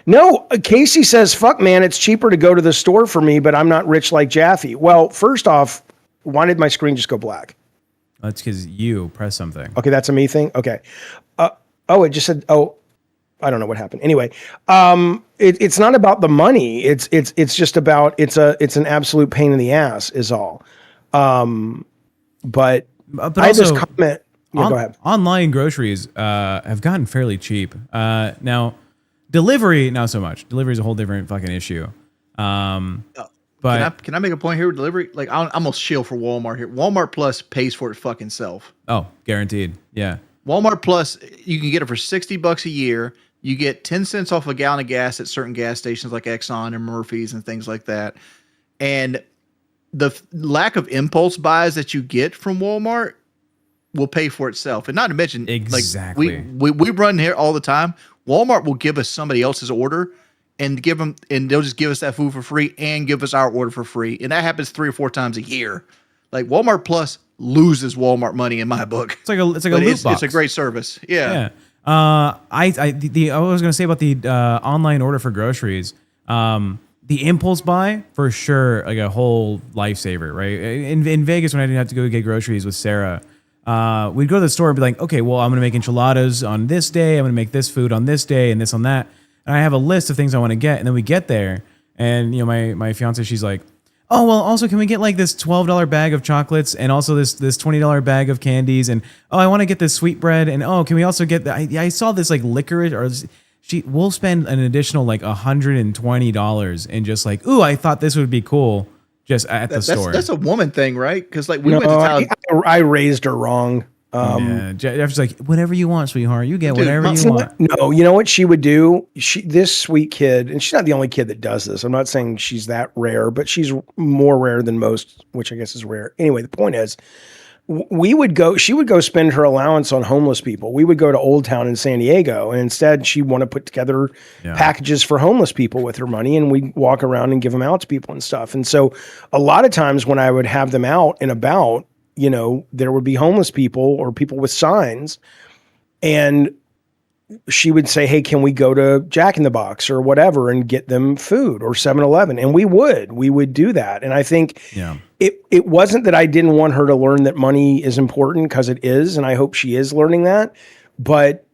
No, Casey says, fuck, man, it's cheaper to go to the store for me, but I'm not rich like Jaffe. Well, first off, why did my screen just go black? That's because you pressed something. Okay, that's a me thing? Okay. It just said, I don't know what happened. Anyway, it's not about the money. It's just about, it's an absolute pain in the ass is all. But I had this comment. Yeah, go ahead. Online groceries have gotten fairly cheap. Now, delivery, not so much. Delivery is a whole different fucking issue. But can I make a point here with delivery? Like I'm almost shill for Walmart here. Walmart Plus pays for its fucking self. Oh, guaranteed. Yeah. Walmart Plus, you can get it for $60 a year. You get 10 cents off a gallon of gas at certain gas stations like Exxon and Murphy's and things like that. And the lack of impulse buys that you get from Walmart will pay for itself. And not to mention, exactly. Like we run here all the time. Walmart will give us somebody else's order and they'll just give us that food for free and give us our order for free. And that happens 3 or 4 times a year. Like Walmart Plus loses Walmart money in my book. It's like a loot box. It's a great service. Yeah. I was going to say about the online order for groceries. The impulse buy for sure, like a whole lifesaver, right? In Vegas, when I didn't have to go get groceries with Sarah, we'd go to the store and be like, okay, well, I'm going to make enchiladas on this day. I'm going to make this food on this day and this on that. And I have a list of things I want to get. And then we get there and, you know, my fiance, she's like, oh, well, also, can we get like this $12 bag of chocolates and also this $20 bag of candies? And, oh, I want to get this sweetbread. And, oh, can we also get I saw this like licorice or we'll spend an additional like $120 and just like, ooh, I thought this would be cool just at the store. That's a woman thing, right? Because like we went to town. I raised her wrong. Jeff's like, whatever you want, sweetheart. You get whatever you want. No, you know what she would do? This sweet kid, and she's not the only kid that does this. I'm not saying she's that rare, but she's more rare than most, which I guess is rare. Anyway, the point is, she would go spend her allowance on homeless people. We would go to Old Town in San Diego, and instead she'd want to put together packages for homeless people with her money, and we'd walk around and give them out to people and stuff. And so a lot of times when I would have them out and about, you know, there would be homeless people or people with signs, and she would say, hey, can we go to Jack in the Box or whatever and get them food or 7-Eleven? And we would do that. And I think it wasn't that I didn't want her to learn that money is important, because it is. And I hope she is learning that, but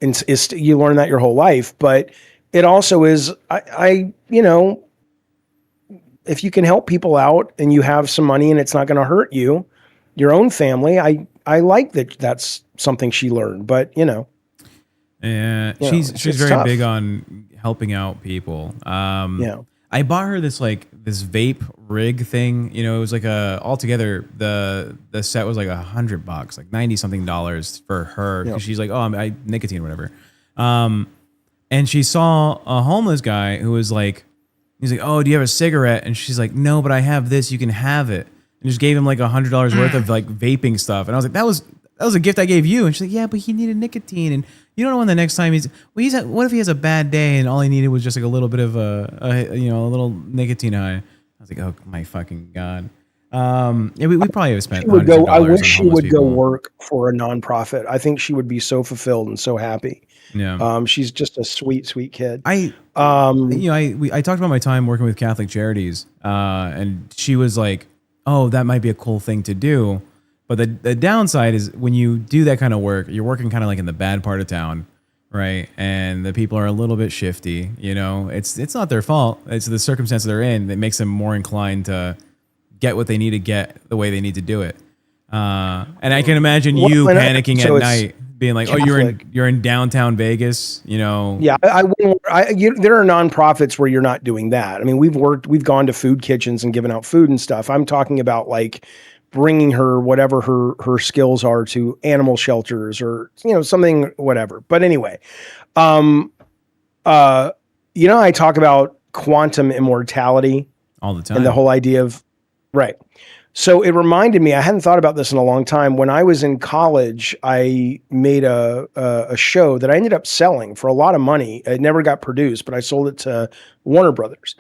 you learn that your whole life. But it also is, I you know, if you can help people out and you have some money and it's not going to hurt you, your own family, I like that. That's something she learned, but you know. Yeah, she's very tough. Big on helping out people. I bought her this vape rig thing. You know, it was like altogether the set was like $100, like $90 something for her, because she's like, oh, I nicotine or whatever. And she saw a homeless guy who was like, he's like, oh, do you have a cigarette? And she's like, no, but I have this. You can have it. And just gave him like $100 worth of like vaping stuff. And I was like, that was a gift I gave you. And she's like, yeah, but he needed nicotine. And you don't know when the next time what if he has a bad day and all he needed was just like a little bit of a little nicotine high. I was like, oh my fucking God. We probably have spent I wish she would go work for a nonprofit. I think she would be so fulfilled and so happy. Yeah. She's just a sweet, sweet kid. I talked about my time working with Catholic Charities, and she was like, oh, that might be a cool thing to do. But the downside is when you do that kind of work, you're working kind of like in the bad part of town, right? And the people are a little bit shifty, you know? It's not their fault. It's the circumstance they're in that makes them more inclined to get what they need to get the way they need to do it. And I can imagine you panicking at night being like, Catholic. you're in downtown Vegas, you know. Yeah, there are nonprofits where you're not doing that. I mean, we've gone to food kitchens and given out food and stuff. I'm talking about like bringing her whatever her skills are to animal shelters or, you know, something, whatever. But anyway, you know, I talk about quantum immortality all the time. And the whole idea of, right. So it reminded me, I hadn't thought about this in a long time. When I was in college, I made a show that I ended up selling for a lot of money. It never got produced, but I sold it to Warner Brothers.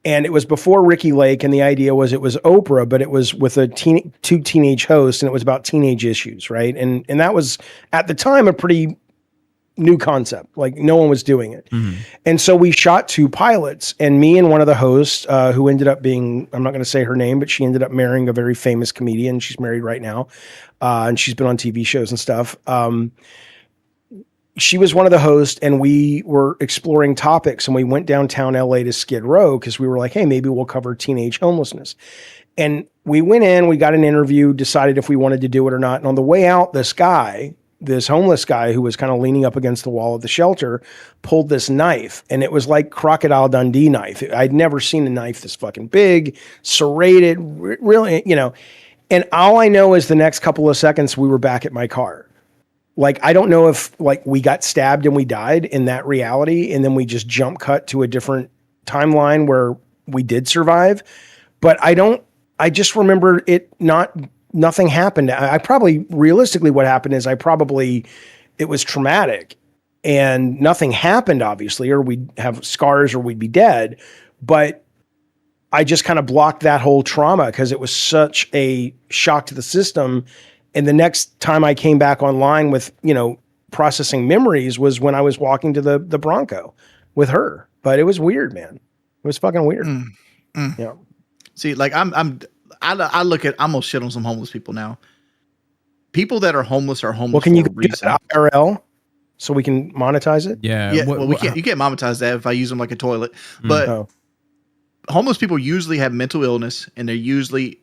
And it was before Ricky Lake, and the idea was it was Oprah, but it was with two teenage hosts, and it was about teenage issues, right? And that was, at the time, a pretty new concept. Like, no one was doing it. Mm-hmm. And so we shot 2 pilots, and me and one of the hosts, who ended up being, I'm not going to say her name, but she ended up marrying a very famous comedian. She's married right now. And she's been on TV shows and stuff. She was one of the hosts, and we were exploring topics, and we went downtown LA to Skid Row because we were like, hey, maybe we'll cover teenage homelessness. And we went in, we got an interview, decided if we wanted to do it or not. And on the way out, this homeless guy who was kind of leaning up against the wall of the shelter pulled this knife, and it was like Crocodile Dundee knife. I'd never seen a knife this fucking big, serrated, really, you know. And all I know is the next couple of seconds we were back at my car. Like, I don't know if like we got stabbed and we died in that reality, and then we just jump cut to a different timeline where we did survive. But I just remember nothing happened. I probably, realistically, what happened is it was traumatic and nothing happened, obviously, or we'd have scars or we'd be dead. But I just kind of blocked that whole trauma because it was such a shock to the system. And the next time I came back online with, you know, processing memories was when I was walking to the Bronco with her. But it was weird, man. It was fucking weird. Yeah. See, like I look at, I'm gonna shit on some homeless people now. People that are homeless are homeless. Well, can you for a do reason. that IRL so we can monetize it? Yeah. Well, we can't. You can't monetize that if I use them like a toilet. But homeless people usually have mental illness, and they've usually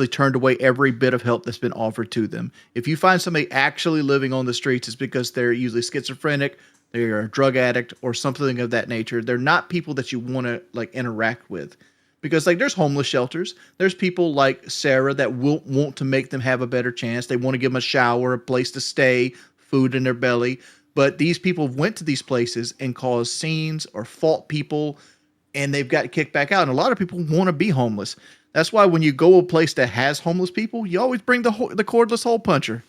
turned away every bit of help that's been offered to them. If you find somebody actually living on the streets, it's because they're usually schizophrenic, they're a drug addict, or something of that nature. They're not people that you want to like interact with. Because like there's homeless shelters. There's people like Sarah that will want to make them have a better chance. They want to give them a shower, a place to stay, food in their belly. But these people went to these places and caused scenes or fought people, and they've got kicked back out. And a lot of people want to be homeless. That's why when you go to a place that has homeless people, you always bring the cordless hole puncher.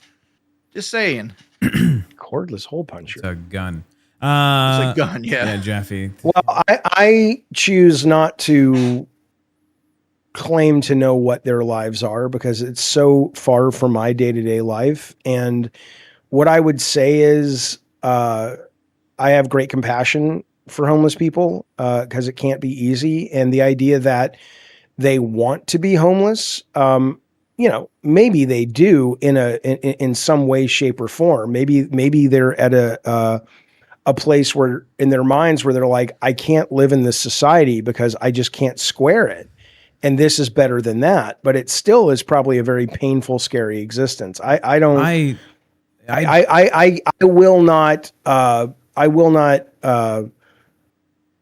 Just saying. Cordless hole puncher. It's a gun. It's a gun, yeah. Yeah, Jaffe. Well, I choose not to claim to know what their lives are because it's so far from my day-to-day life. And what I would say is I have great compassion for homeless people because it can't be easy. And the idea that they want to be homeless, you know, maybe they do in some way, shape, or form. Maybe they're at a place where in their minds where they're like, I can't live in this society because I just can't square it. And this is better than that, but it still is probably a very painful, scary existence. I will not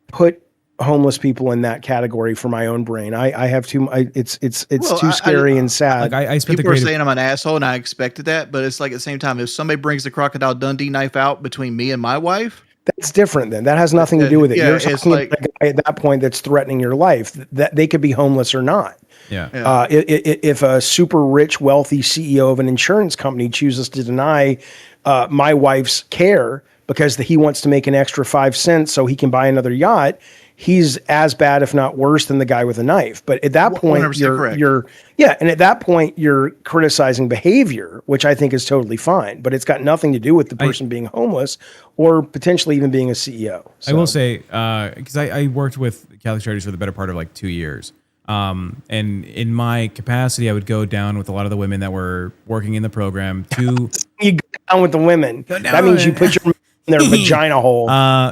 put homeless people in that category for my own brain. I have too. It's too scary and sad. Like I spent people are saying I'm an asshole, and I expected that, but it's like at the same time, if somebody brings the Crocodile Dundee knife out between me and my wife, that's different. Then that has nothing to do with it. Yeah, You're talking like, about a guy at that point that's threatening your life. That they could be homeless or not. Yeah. If a super rich, wealthy CEO of an insurance company chooses to deny my wife's care because he wants to make an extra 5 cents so he can buy another yacht, he's as bad, if not worse, than the guy with a knife. But at that point, and at that point, you're criticizing behavior, which I think is totally fine. But it's got nothing to do with the person being homeless or potentially even being a CEO. So. I will say, because I worked with Catholic Charities for the better part of like 2 years. And in my capacity, I would go down with a lot of the women that were working in the program to you go down with the women. That means you put your in their vagina hole.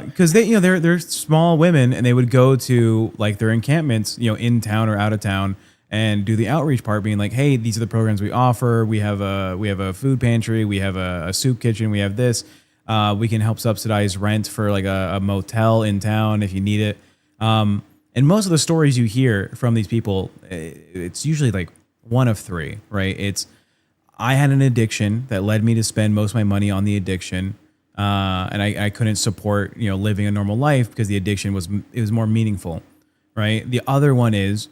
Because they're small women, and they would go to like their encampments, in town or out of town, and do the outreach part, being like, hey, these are the programs we offer. We have a food pantry, we have a soup kitchen, we have this. We can help subsidize rent for like a motel in town if you need it. And most of the stories you hear from these people, it's usually like one of three, right? It's, I had an addiction that led me to spend most of my money on the addiction. And I couldn't support, living a normal life because the addiction was more meaningful, right? The other one is,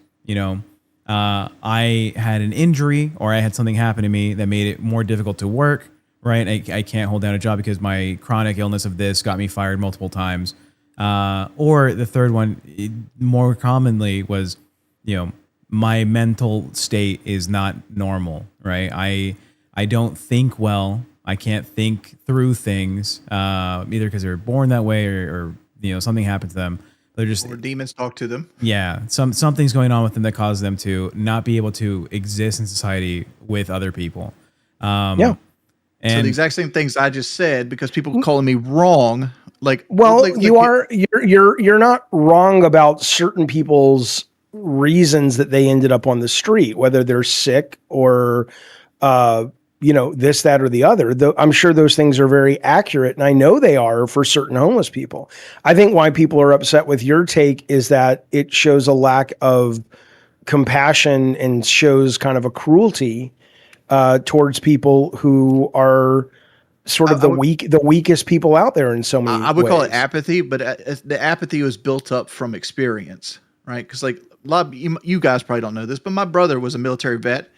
I had an injury or I had something happen to me that made it more difficult to work, right? I can't hold down a job because my chronic illness of this got me fired multiple times. Or the third one, more commonly, was, my mental state is not normal, right? I don't think well. I can't think through things, either because they're born that way or something happened to them. They're just, or demons talk to them. yeah, something's going on with them that causes them to not be able to exist in society with other people. Yeah. So the exact same things I just said, because people calling me wrong. You're not wrong about certain people's reasons that they ended up on the street, whether they're sick or, this, that, or the other. Though I'm sure those things are very accurate, and I know they are for certain homeless people. I think why people are upset with your take is that it shows a lack of compassion and shows kind of a cruelty towards people who are sort of the weakest people out there in so many I would ways. call it apathy, but the apathy was built up from experience, right? Because like a lot of you guys probably don't know this, but my brother was a military vet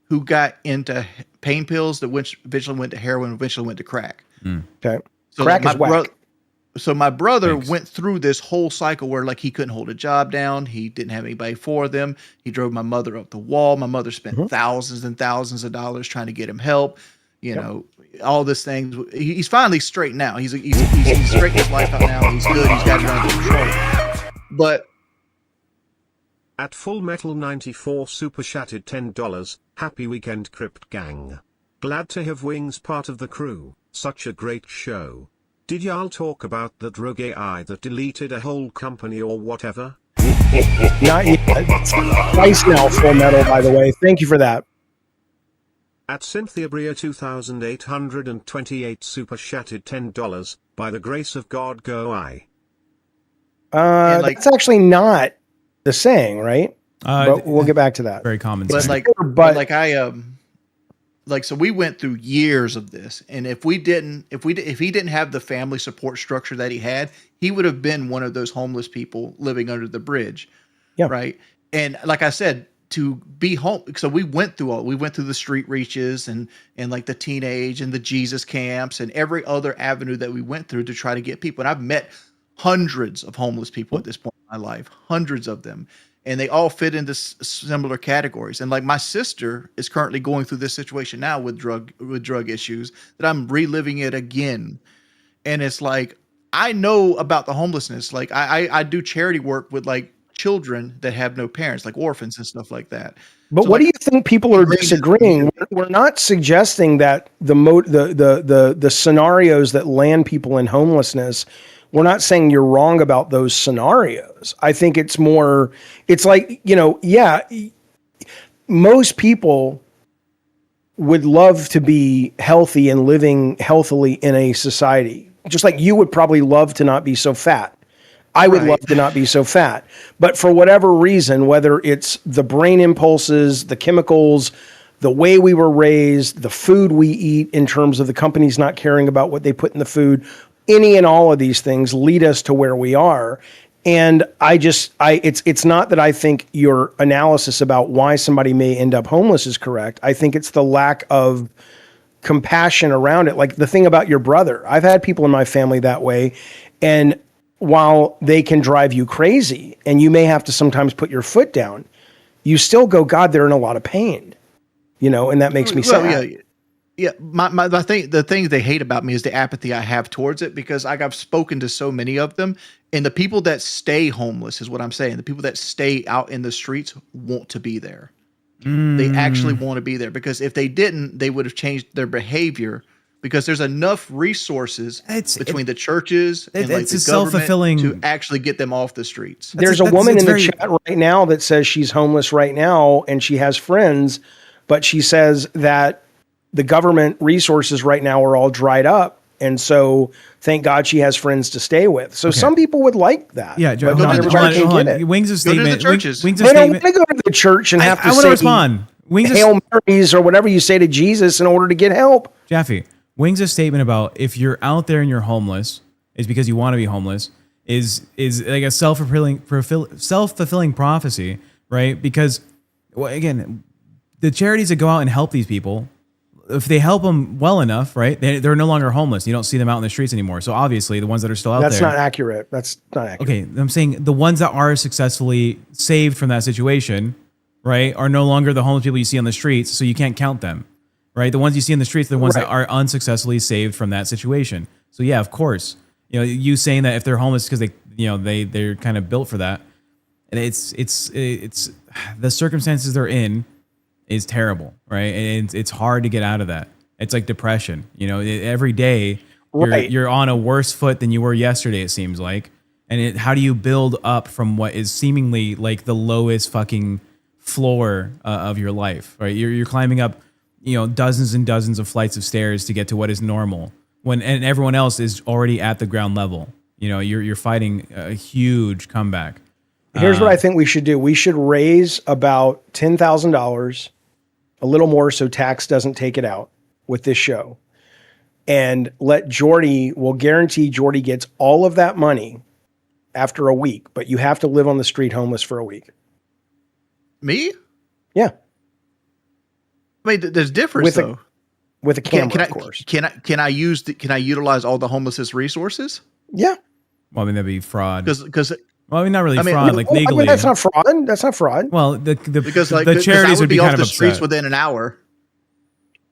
who got into pain pills that eventually went to heroin, eventually went to crack. Okay. So Crack is whack. So my brother went through this whole cycle where like he couldn't hold a job down. He didn't have anybody for them. He drove my mother up the wall. My mother spent thousands and thousands of dollars trying to get him help. All this things. He's finally straight now. He's straightened his life out now. He's good. He's got it under control. But at Full Metal 94 super chatted $10. Happy weekend, Crypt gang. Glad to have Wings part of the crew. Such a great show. Did y'all talk about that rogue AI that deleted a whole company or whatever? Not yet. Twice now, Full Metal, by the way. Thank you for that. At Cynthia Bria 2828 super chatted $10. By the grace of God go I. That's actually not the saying, right? But we'll get back to that. Very common. So we went through years of this, and if he didn't have the family support structure that he had, he would have been one of those homeless people living under the bridge. Yeah. Right. And like I said, to be home. So we went through the street reaches and like the teenage and the Jesus camps and every other avenue that we went through to try to get people. And I've met hundreds of homeless people at this point in my life, hundreds of them. And they all fit into similar categories. And like my sister is currently going through this situation now with drug issues that I'm reliving it again. And it's like, I know about the homelessness. Like I do charity work with like children that have no parents, like orphans and stuff like that. But so what do you think people are disagreeing? We're not suggesting that the scenarios that land people in homelessness, we're not saying you're wrong about those scenarios. I think it's like, most people would love to be healthy and living healthily in a society. Just like you would probably love to not be so fat. I would love to not be so fat. But for whatever reason, whether it's the brain impulses, the chemicals, the way we were raised, the food we eat in terms of the companies not caring about what they put in the food, any and all of these things lead us to where we are. And it's not that I think your analysis about why somebody may end up homeless is correct. I think it's the lack of compassion around it. Like the thing about your brother, I've had people in my family that way. And while they can drive you crazy and you may have to sometimes put your foot down, you still go, God, they're in a lot of pain, and that makes me sad. Yeah. The thing they hate about me is the apathy I have towards it, because I've spoken to so many of them, and the people that stay homeless is what I'm saying. The people that stay out in the streets want to be there. They actually want to be there, because if they didn't, they would have changed their behavior because there's enough resources between the churches and like it's the a government self-fulfilling to actually get them off the streets. There's a woman in the chat right now that says she's homeless right now and she has friends, but she says that the government resources right now are all dried up. And so thank God she has friends to stay with. So some people would like that. Yeah, but hold not on, everybody can hold get on. it. Wings' Go to the statement. churches. Wings' They don't statement. want to go to the church and have to I want say to respond. Wings' Hail Marys or whatever you say to Jesus in order to get help. Jaffe, Wings' statement about if you're out there and you're homeless is because you want to be homeless is like a self-fulfilling prophecy, right? Because, well, again, the charities that go out and help these people, if they help them well enough, right, they're no longer homeless. You don't see them out in the streets anymore. So obviously, the ones that are still out That's there. not accurate. That's not accurate. Okay, I'm saying the ones that are successfully saved from that situation, right, are no longer the homeless people you see on the streets, so you can't count them, right? The ones you see in the streets are the ones that are unsuccessfully saved from that situation. So yeah, of course, you know, you saying that if they're homeless because they're kind of built for that, and it's the circumstances they're in is terrible, right? And it's hard to get out of that. It's like depression, you know. Every day you're on a worse foot than you were yesterday. It seems like, and how do you build up from what is seemingly like the lowest fucking floor of your life, right? You're climbing up, you know, dozens and dozens of flights of stairs to get to what is normal and everyone else is already at the ground level. You know, you're fighting a huge comeback. Here's what I think we should do. We should raise about $10,000, a little more so tax doesn't take it out with this show. And let Jordy, we'll guarantee Jordy gets all of that money after a week, but you have to live on the street homeless for a week. Me? Yeah. I mean, there's difference though. With a camera, of course. Can I utilize all the homelessness resources? Yeah. Well, I mean, that'd be fraud. Because well, I mean, not really fraud, like legally. That's not fraud. That's not fraud. Well, because like, the charities would be kind off of the upset. streets within an hour.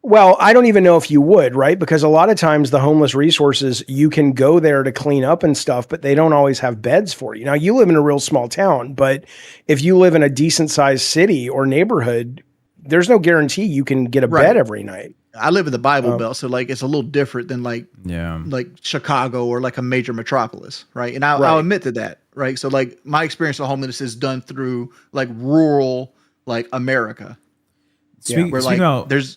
Well, I don't even know if you would, right? Because a lot of times the homeless resources, you can go there to clean up and stuff, but they don't always have beds for you. Now, you live in a real small town, but if you live in a decent sized city or neighborhood, there's no guarantee you can get a bed every night. I live in the Bible Belt, so like it's a little different than like Chicago or like a major metropolis, right? And I'll admit to that, right? So like my experience of homelessness is done through like rural like America, where like there's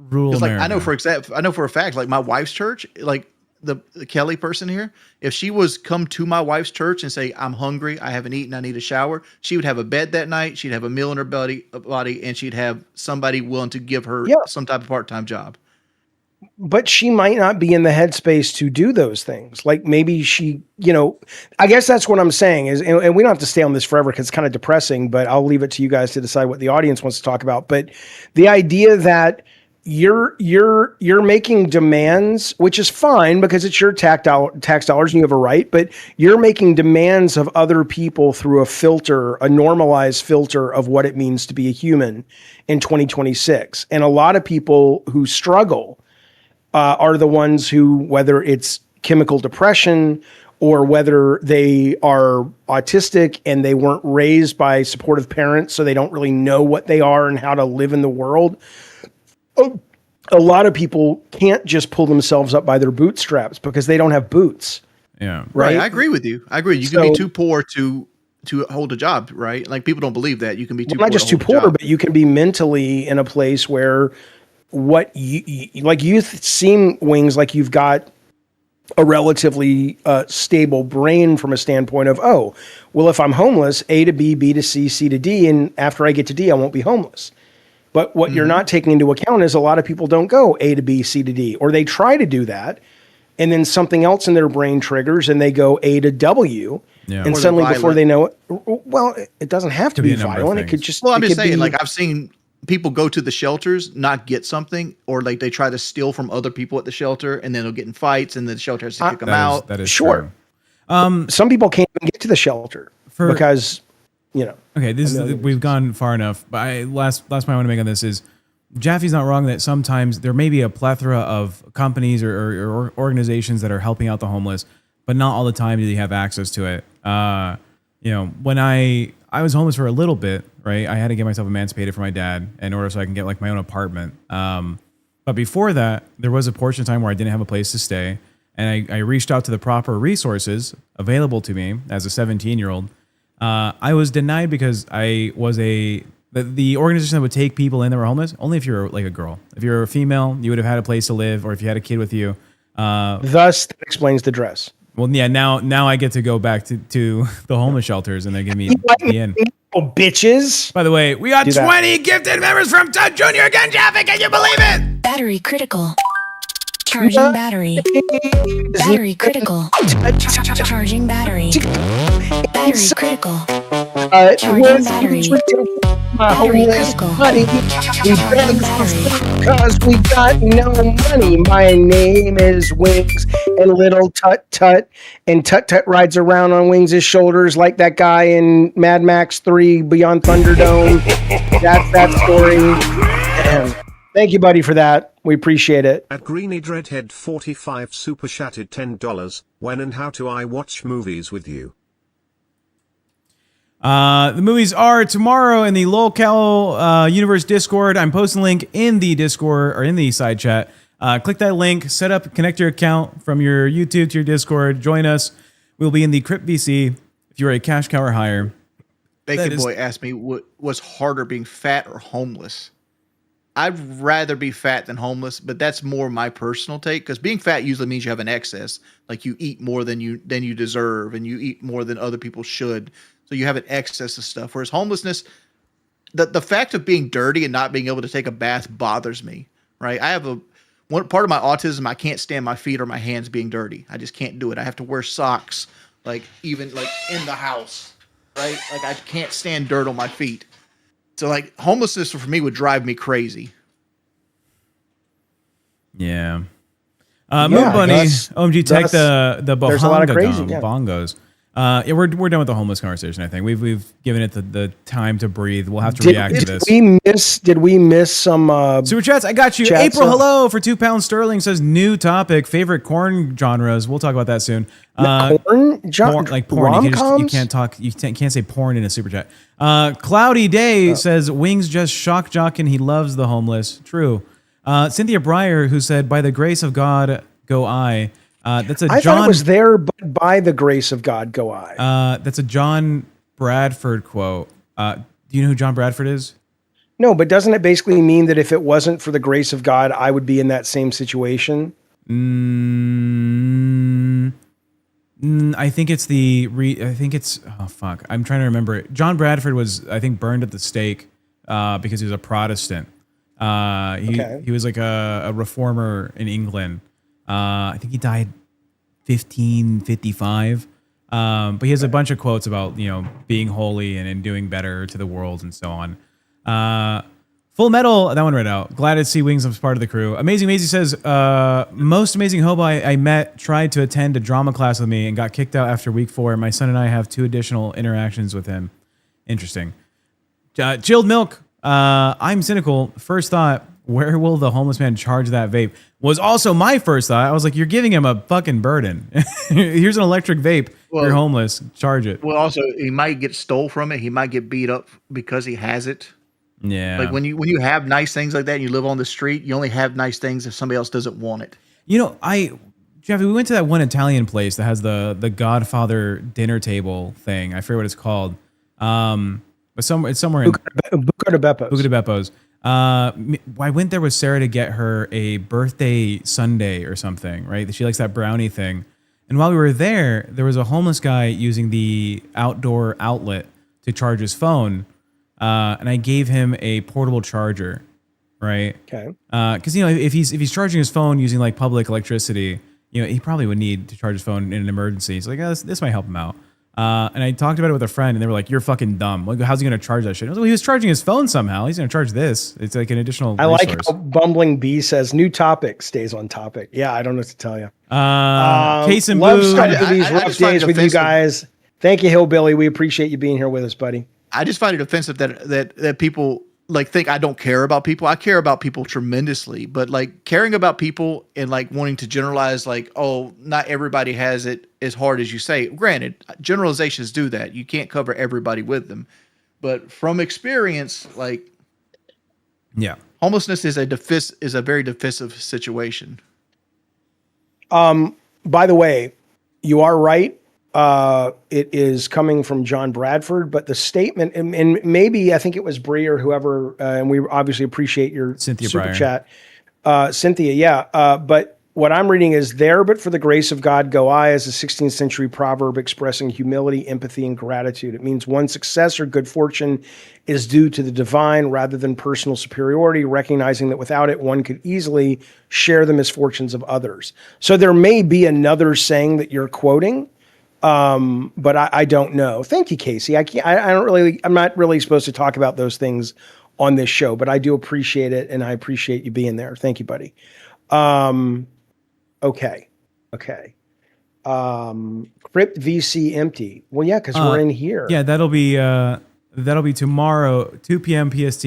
rural like America. I know for a fact, like my wife's church, like the Kelly person here, if she was come to my wife's church and say, I'm hungry, I haven't eaten, I need a shower, she would have a bed that night, she'd have a meal in her body, and she'd have somebody willing to give her some type of part-time job. But she might not be in the headspace to do those things. Like maybe she, you know, I guess that's what I'm saying is, and we don't have to stay on this forever because it's kind of depressing, but I'll leave it to you guys to decide what the audience wants to talk about. But the idea that you're making demands, which is fine because it's your tax dollars and you have a right, but you're making demands of other people through a filter, a normalized filter of what it means to be a human in 2026. And a lot of people who struggle are the ones who, whether it's chemical depression or whether they are autistic and they weren't raised by supportive parents, so they don't really know what they are and how to live in the world. A lot of people can't just pull themselves up by their bootstraps because they don't have boots. Yeah. Right. I agree with you. You can be too poor to hold a job, right? Like people don't believe that you can be too poor. Not just too poor, but you can be mentally in a place where what you seem, Wings, like you've got a relatively stable brain from a standpoint of, oh, well, if I'm homeless, A to B, B to C, C to D, and after I get to D, I won't be homeless. But what you're not taking into account is a lot of people don't go A to B, C to D, or they try to do that, and then something else in their brain triggers, and they go A to W, and suddenly before they know it, well, it doesn't have to be violent. It could just I'm just saying, like I've seen people go to the shelters, not get something, or like they try to steal from other people at the shelter, and then they'll get in fights, and then the shelter has to kick them out. That is sure. True. Some people can't even get to the shelter because. You know. Okay, we've gone far enough. But last point I want to make on this is, Jaffe's not wrong that sometimes there may be a plethora of companies or organizations that are helping out the homeless, but not all the time do they have access to it. You know, when I was homeless for a little bit, right? I had to get myself emancipated from my dad in order so I can get like my own apartment. But But before that, there was a portion of time where I didn't have a place to stay. And I reached out to the proper resources available to me as a 17-year-old. I was denied because I was the organization that would take people in that were homeless, only if you're like a girl. If you're a female, you would have had a place to live, or if you had a kid with you. Thus, that explains the dress. Well, yeah, now I get to go back to the homeless shelters, and they're giving me the in. Oh, bitches. By the way, we got 20 gifted members from Todd Jr. again, Jaffe. Can you believe it? Battery critical. Charging battery. Battery critical. Charging battery. Battery critical. Charging battery. Battery critical. Money. We beg because we got no money. My name is Wings, and little Tut Tut, and Tut Tut rides around on Wings' shoulders like that guy in Mad Max 3 Beyond Thunderdome. That's that story. Damn. Thank you, buddy, for that. We appreciate it. At Greeny Dreadhead 45 super chatted $10. When and how do I watch movies with you? The movies are tomorrow in the LolCow Universe Discord. I'm posting a link in the Discord or in the side chat. Click that link, set up, connect your account from your YouTube to your Discord. Join us. We'll be in the Crypt VC if you're a cash cow or higher. Bacon Boy asked me what was harder, being fat or homeless. I'd rather be fat than homeless, but that's more my personal take, because being fat usually means you have an excess, like you eat more than you deserve, and you eat more than other people should, so you have an excess of stuff. Whereas homelessness, the fact of being dirty and not being able to take a bath bothers me. Right? I have one part of my autism. I can't stand my feet or my hands being dirty. I just can't do it. I have to wear socks, even in the house. Right? Like I can't stand dirt on my feet. So like homelessness for me would drive me crazy. Yeah. Moon Bunny, OMG Tech, the there's a lot of crazy bongos. Yeah, we're done with the homeless conversation. I think we've given it the time to breathe. We'll have to react to this. Did we miss some super chats? I got you. April, hello for £2 sterling. Says new topic, favorite corn genres. We'll talk about that soon. Porn, like porn. You can't talk. You can't say porn in a super chat. Cloudy Day says Wings just shock jock and he loves the homeless. True. Cynthia Breyer, who said, "By the grace of God, go I." That's a I John. thought it was there, but by the grace of God, go I. That's a John Bradford quote. Do you know who John Bradford is? No, but doesn't it basically mean that if it wasn't for the grace of God, I would be in that same situation? I think it's I think it's. Oh fuck! I'm trying to remember it. John Bradford was, I think, burned at the stake because he was a Protestant. He was like a reformer in England. I think he died 1555. But he has a bunch of quotes about, being holy and doing better to the world and so on. Full Metal, that one right out. Glad to see Wings as part of the crew. Amazing Maisie says, most amazing hobo I met tried to attend a drama class with me and got kicked out after week 4. My son and I have 2 additional interactions with him. Interesting. Chilled Milk, I'm cynical. First thought, where will the homeless man charge that vape? Was also my first thought. I was like, you're giving him a fucking burden. Here's an electric vape. Well, you're homeless. Charge it. Well, also, he might get stole from it. He might get beat up because he has it. Yeah. Like when you have nice things like that and you live on the street, you only have nice things if somebody else doesn't want it. Jeffy, we went to that one Italian place that has the Godfather dinner table thing. I forget what it's called. But it's somewhere in Buca di Beppo's. I went there with Sarah to get her a birthday sundae or something, right? She likes that brownie thing. And while we were there was a homeless guy using the outdoor outlet to charge his phone. And I gave him a portable charger, right? Okay. Because if he's charging his phone using like public electricity, he probably would need to charge his phone in an emergency. So like, this might help him out. And I talked about it with a friend, and they were like, "You're fucking dumb. Like, how's he going to charge that shit?" I was like, "Well, he was charging his phone somehow. He's going to charge this. It's like an additional resource." I like how Bumbling Bee says, "New topic stays on topic." Yeah, I don't know what to tell you. Case and love Boo. starting these rough days with you guys. Thank you, Hillbilly. We appreciate you being here with us, buddy. I just find it offensive that people like think I don't care about people. I care about people tremendously, but like caring about people and like wanting to generalize, like, oh, not everybody has it as hard as you say. Granted, generalizations do that. You can't cover everybody with them, but from experience, like, yeah, Homelessness is a very divisive situation. By the way, you are right. It is coming from John Bradford, but the statement, and maybe I think it was Bree or whoever, and we obviously appreciate your Cynthia super Breyer. chat. Cynthia, yeah. But what I'm reading is there, but for the grace of God go I, as a 16th century proverb expressing humility, empathy, and gratitude. It means one's success or good fortune is due to the divine rather than personal superiority, recognizing that without it, one could easily share the misfortunes of others. So there may be another saying that you're quoting, but I don't know. Thank you, Casey. I'm not really supposed to talk about those things on this show, but I do appreciate it, and I appreciate you being there. Thank you, buddy. Okay. Crypt VC empty. Well, yeah, because we're in here. Yeah, that'll be tomorrow, 2 p.m. PST,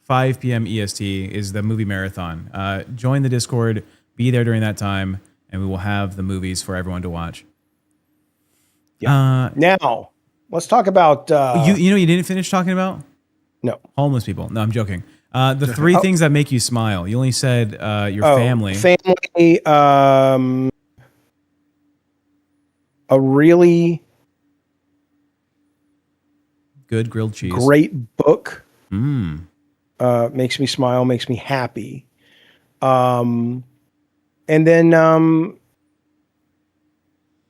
5 p.m. EST is the movie marathon. Join the Discord, be there during that time, and we will have the movies for everyone to watch. Yeah. Now, let's talk about you didn't finish talking about? No. Homeless people. No, I'm joking. The three things that make you smile. You only said your family. Family, a really good grilled cheese. Great book. Makes me smile, makes me happy. And then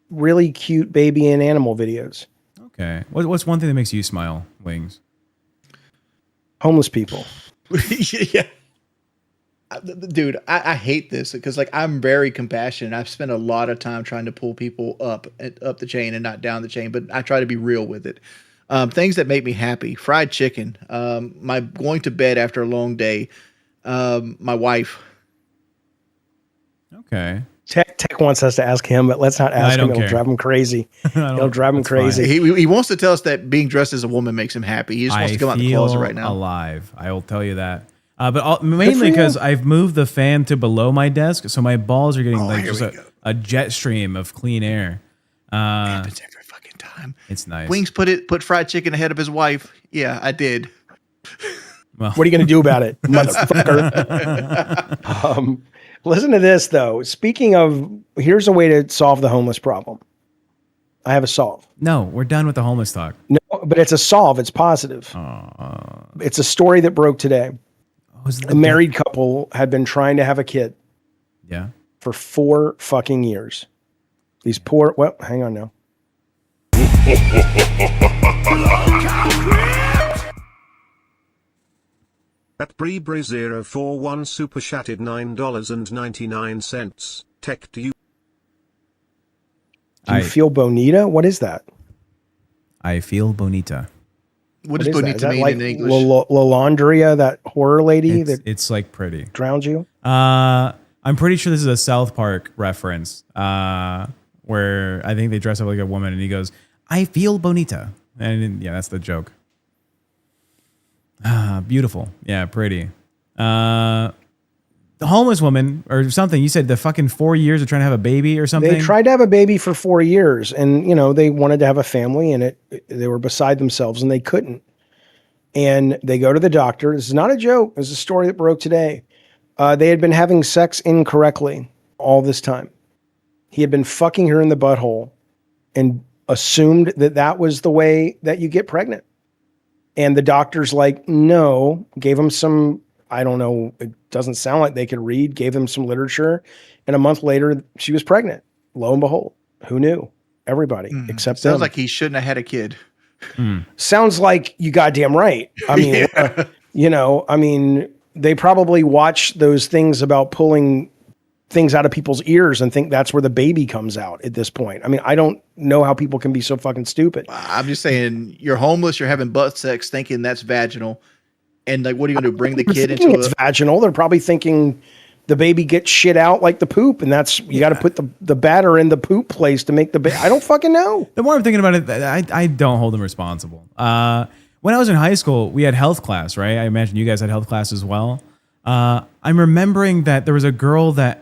really cute baby and animal videos. Okay. What's one thing that makes you smile, Wings? Homeless people. Yeah. Dude, I hate this because like I'm very compassionate. I've spent a lot of time trying to pull people up the chain and not down the chain, but I try to be real with it. Things that make me happy: fried chicken, my going to bed after a long day, my wife. Okay. Tech wants us to ask him, but let's not ask him. It'll drive him crazy. It'll drive him crazy. He wants to tell us that being dressed as a woman makes him happy. He just wants to come out the closet right now. Alive. I will tell you that. But mainly because I've moved the fan to below my desk, so my balls are getting just a jet stream of clean air. Happens every fucking time. It's nice. Wings put fried chicken ahead of his wife. Yeah, I did. Well, what are you going to do about it, motherfucker? Listen to this, though. Speaking of, here's a way to solve the homeless problem. I have a solve. No, we're done with the homeless talk. No, but it's a solve. It's positive. It's a story that broke today. A married couple had been trying to have a kid. Yeah. For 4 fucking years. These poor, well, hang on now. At Bree041 super chatted $9.99. Tech, do you feel bonita? What is that? I feel bonita. What does bonita mean in English? Lalandria, that horror lady it's like pretty. Drowned you? I'm pretty sure this is a South Park reference where I think they dress up like a woman and he goes, I feel bonita. And yeah, that's the joke. Beautiful. Yeah, pretty. The homeless woman or something, you said the fucking 4 years of trying to have a baby or something? They tried to have a baby for 4 years and, they wanted to have a family and they were beside themselves and they couldn't. And they go to the doctor. This is not a joke. This is a story that broke today. They had been having sex incorrectly all this time. He had been fucking her in the butthole and assumed that was the way that you get pregnant. And the doctor's like, no, gave him some, I don't know, it doesn't sound like they could read, gave them some literature. And a month later, she was pregnant. Lo and behold, who knew? Everybody except them. Sounds like he shouldn't have had a kid. Sounds like you goddamn right. I mean, they probably watch those things about pulling things out of people's ears and think that's where the baby comes out at this point. I mean, I don't know how people can be so fucking stupid. I'm just saying, you're homeless, you're having butt sex, thinking that's vaginal. And like, what are you going to bring the kid into? It's vaginal. They're probably thinking the baby gets shit out like the poop. And that's, you got to put the batter in the poop place to make the baby. I don't fucking know. The more I'm thinking about it, I don't hold them responsible. When I was in high school, we had health class, right? I imagine you guys had health class as well. I'm remembering that there was a girl that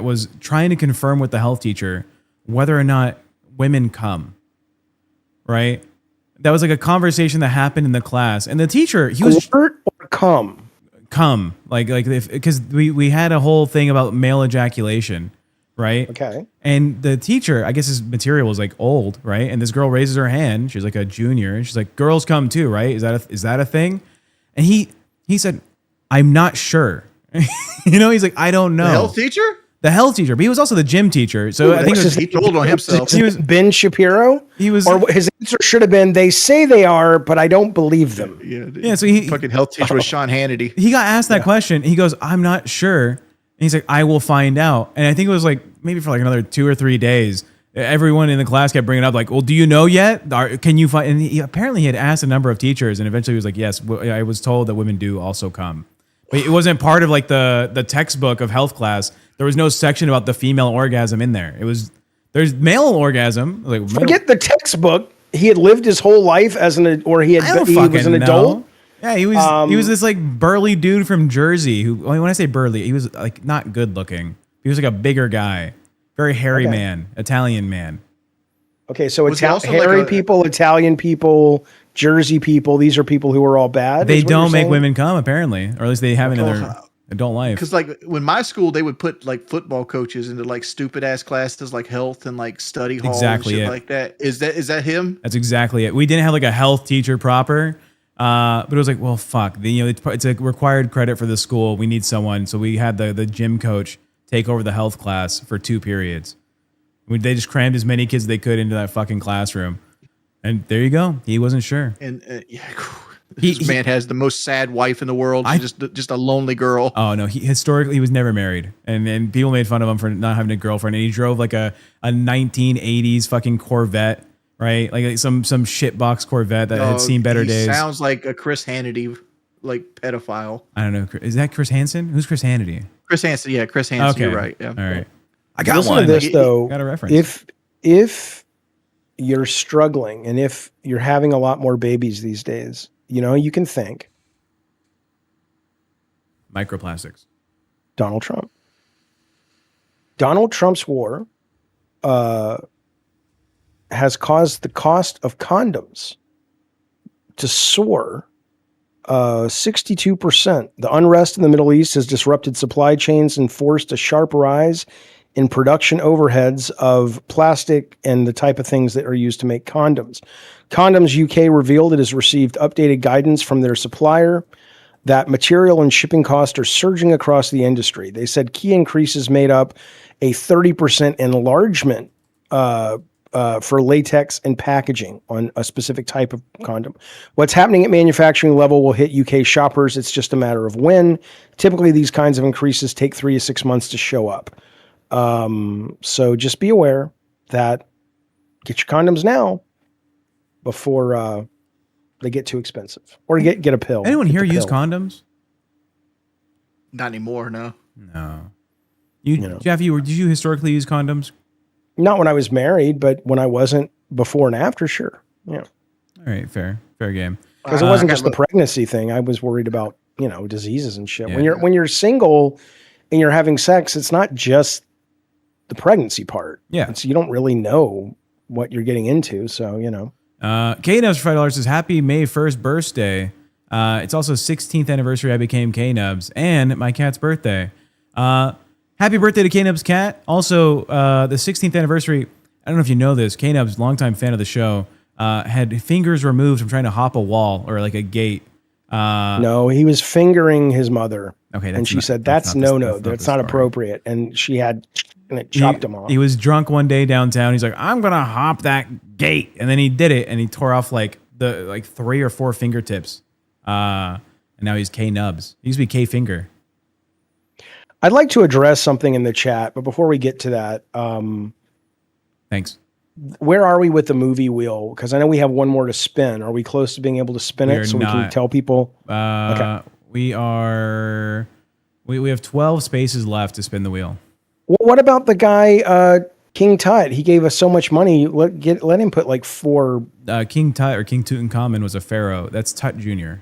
was trying to confirm with the health teacher whether or not women come, right? That was like a conversation that happened in the class. And the teacher, he was... Flirt or come? come, like if because we had a whole thing about male ejaculation, right? Okay. And the teacher, I guess his material was like old, right? And this girl raises her hand. She's like a junior, and she's like, "Girls come too, right? Is that a thing?" And he said, "I'm not sure." He's like, "I don't know." The health teacher? The health teacher, but he was also the gym teacher. So I think he told on himself. He was Ben Shapiro. He was, or his answer should have been, "They say they are, but I don't believe them." Yeah. So he fucking health teacher was Sean Hannity. He got asked that question. He goes, "I'm not sure." And he's like, "I will find out." And I think it was like maybe for like another 2 or 3 days, everyone in the class kept bringing up like, "Well, do you know yet? Can you find?" And apparently he had asked a number of teachers, and eventually he was like, "Yes, I was told that women do also come." But it wasn't part of like the textbook of health class. There was no section about the female orgasm in there. There's male orgasm. Like forget the textbook. He had lived his whole life as he was an adult. Yeah, he was this like burly dude from Jersey who, when I say burly, he was like not good looking. He was like a bigger guy, very hairy man, Italian man. Okay, so Was he also hairy like people, Italian people, Jersey people, these are people who are all bad. They don't make women come, apparently, or at least they haven't in their adult life. Because like when my school, they would put like football coaches into like stupid ass classes like health and like study hall Exactly and shit it. like that. Is that him? That's exactly it. We didn't have like a health teacher proper, but it was like, well, fuck. It's a required credit for the school. We need someone, so we had the gym coach take over the health class for 2 periods. They just crammed as many kids as they could into that fucking classroom. And there you go. He wasn't sure. And this man has the most sad wife in the world. She's just a lonely girl. Oh no, historically he was never married, and people made fun of him for not having a girlfriend. And he drove like a 1980s fucking Corvette, right? Like some shitbox Corvette that had seen better days. Sounds like a Chris Hannity like pedophile. I don't know. Is that Chris Hansen? Who's Chris Hannity? Chris Hansen. Yeah, Chris Hansen. Okay, You're right. Yeah. All right. I got Listen one. To this though. Got a reference. If you're struggling and if you're having a lot more babies these days, you can think microplastics. Donald Trump. Donald Trump's war has caused the cost of condoms to soar 62%. The unrest in the Middle East has disrupted supply chains and forced a sharp rise in production overheads of plastic and the type of things that are used to make condoms. Condoms UK revealed it has received updated guidance from their supplier that material and shipping costs are surging across the industry. They said key increases made up a 30% enlargement for latex and packaging on a specific type of condom. What's happening at manufacturing level will hit UK shoppers. It's just a matter of when. Typically, these kinds of increases take 3 to 6 months to show up. So just be aware that get your condoms now before they get too expensive, or get a pill. Anyone here use condoms? Not anymore. No. Jaffe, did you historically use condoms? Not when I was married, but when I wasn't, before and after, sure. Yeah. All right. Fair game. Because it wasn't just the pregnancy thing. I was worried about, diseases and shit. Yeah. When you're single and you're having sex, it's not just the pregnancy part. Yeah. You don't really know what you're getting into. So, K-Nubs for $5 says, happy May 1st birthday. It's also 16th anniversary I became K-Nubs and my cat's birthday. Happy birthday to K-Nubs cat. Also, the 16th anniversary, I don't know if you know this, K-Nubs, longtime fan of the show, had fingers removed from trying to hop a wall or like a gate. No, he was fingering his mother. Okay. And she said, that's not appropriate. And she had... and it chopped him off. He was drunk one day downtown. He's like, I'm going to hop that gate. And then he did it, and he tore off like 3 or 4 fingertips. And now he's K-Nubs. He used to be K-Finger. I'd like to address something in the chat, but before we get to that... Thanks. Where are we with the movie wheel? Because I know we have one more to spin. Are we close to being able to spin it so we can tell people? Okay. We are... We have 12 spaces left to spin the wheel. Well, what about the guy, King Tut? He gave us so much money. Let him put like 4. King Tut or King Tutankhamun was a pharaoh. That's Tut Jr.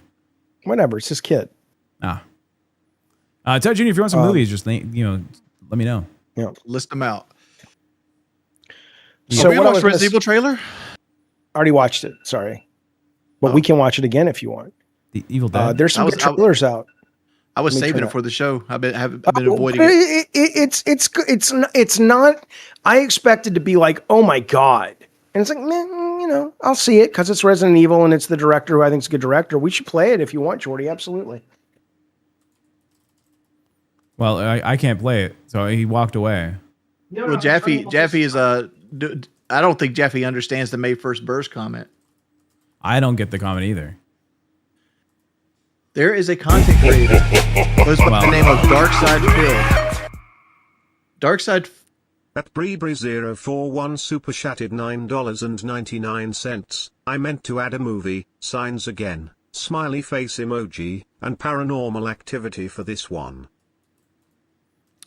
Whatever. It's his kid. Tut Jr., if you want some movies, just let me know. Yeah. List them out. So we watched Resident Evil trailer? I already watched it. Sorry. But we can watch it again if you want. The Evil Dead? There's some good trailers out. I was Let me saving turn it for the show. I've been avoiding but it. It's not. I expected to be like, oh my god, and it's like, man, I'll see it because it's Resident Evil and it's the director who I think is a good director. We should play it if you want, Jordy. Absolutely. Well, I can't play it, so he walked away. Well, Jaffe is I don't think Jaffe understands the May 1st burst comment. I don't get the comment either. There is a content creator goes by the name of Darkside Phil. Darkside. At Breebry041 super chatted $9.99. I meant to add a movie, signs again, smiley face emoji, and paranormal activity for this one.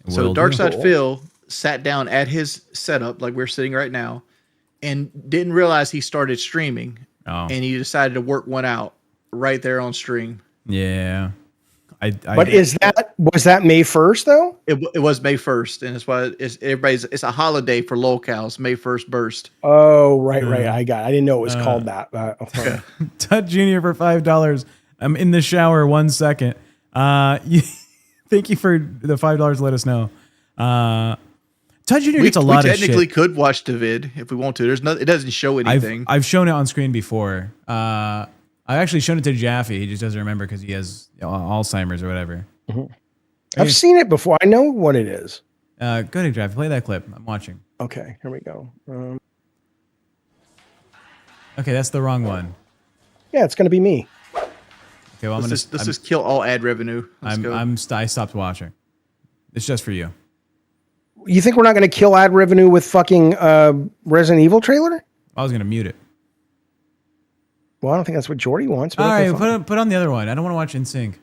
So Darkside Phil sat down at his setup, like we're sitting right now, and didn't realize he started streaming. Oh. And he decided to work one out right there on stream. Yeah. But was that May 1st though? It was May 1st, and it's why it's a holiday for LolCows, May 1st burst. Oh, right. I didn't know it was called that. Tut Junior for $5. I'm in the shower 1 second. Thank you for the $5. Let us know. Tut Junior gets a lot of shit. We technically could watch the vid if we want to. It doesn't show anything. I've shown it on screen before. I've actually shown it to Jaffe. He just doesn't remember because he has Alzheimer's or whatever. Mm-hmm. I've seen it before. I know what it is. Go ahead, Jaffe. Play that clip. I'm watching. Okay, here we go. Okay, that's the wrong one. Yeah, it's going to be me. Okay, well, let's just kill all ad revenue. I stopped watching. It's just for you. You think we're not going to kill ad revenue with fucking Resident Evil trailer? I was going to mute it. Well, I don't think that's what Jordy wants. But all right, put on the other one. I don't want to watch NSYNC.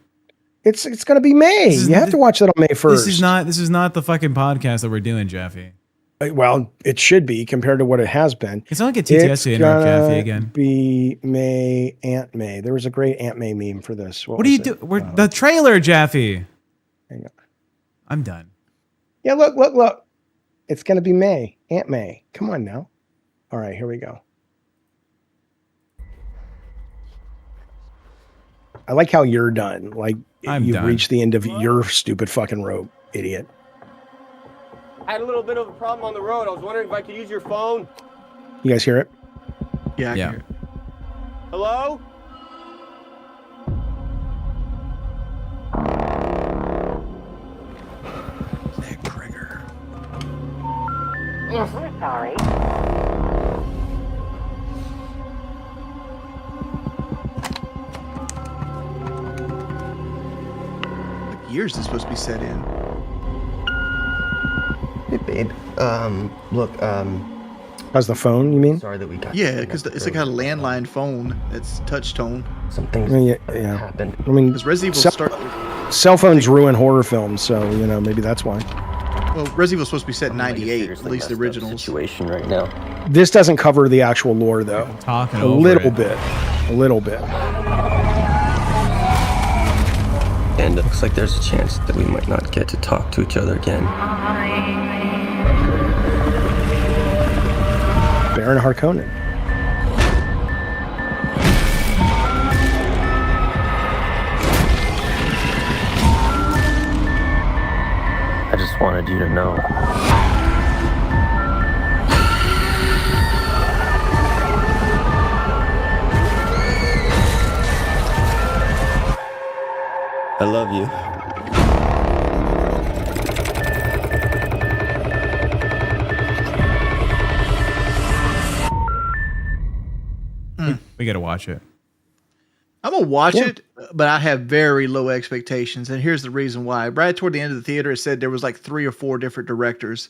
It's going to be May. You have to watch that on May 1st. This is not the fucking podcast that we're doing, Jaffe. Well, it should be compared to what it has been. It's not like a TTS to interrupt Jaffe again. Be May, Aunt May. There was a great Aunt May meme for this. What do you do? The trailer, Jaffe. Hang on. I'm done. Yeah, look. It's going to be May. Aunt May. Come on now. All right, here we go. I like how you're done. Like, you've reached the end of your stupid fucking rope, idiot. I had a little bit of a problem on the road. I was wondering if I could use your phone. You guys hear it? Yeah, I can hear it. Hello? Zach Krieger. Yes, we're sorry. What year is this supposed to be set in? Hey, babe. Look, How's the phone, you mean? Sorry that we got... Yeah, because it's like a landline phone that's touch tone. Some things happened. I mean, because Resident Evil cell phones ruin horror films, so, maybe that's why. Well, Resident Evil's supposed to be set in 98, at least the original situation right now. This doesn't cover the actual lore, though. Talking a little bit. And it looks like there's a chance that we might not get to talk to each other again. Baron Harkonnen. I just wanted you to know. I love you. We gotta watch it. I'm gonna watch it, but I have very low expectations, and here's the reason why. Right toward the end of the theater, it said there was like 3 or 4 different directors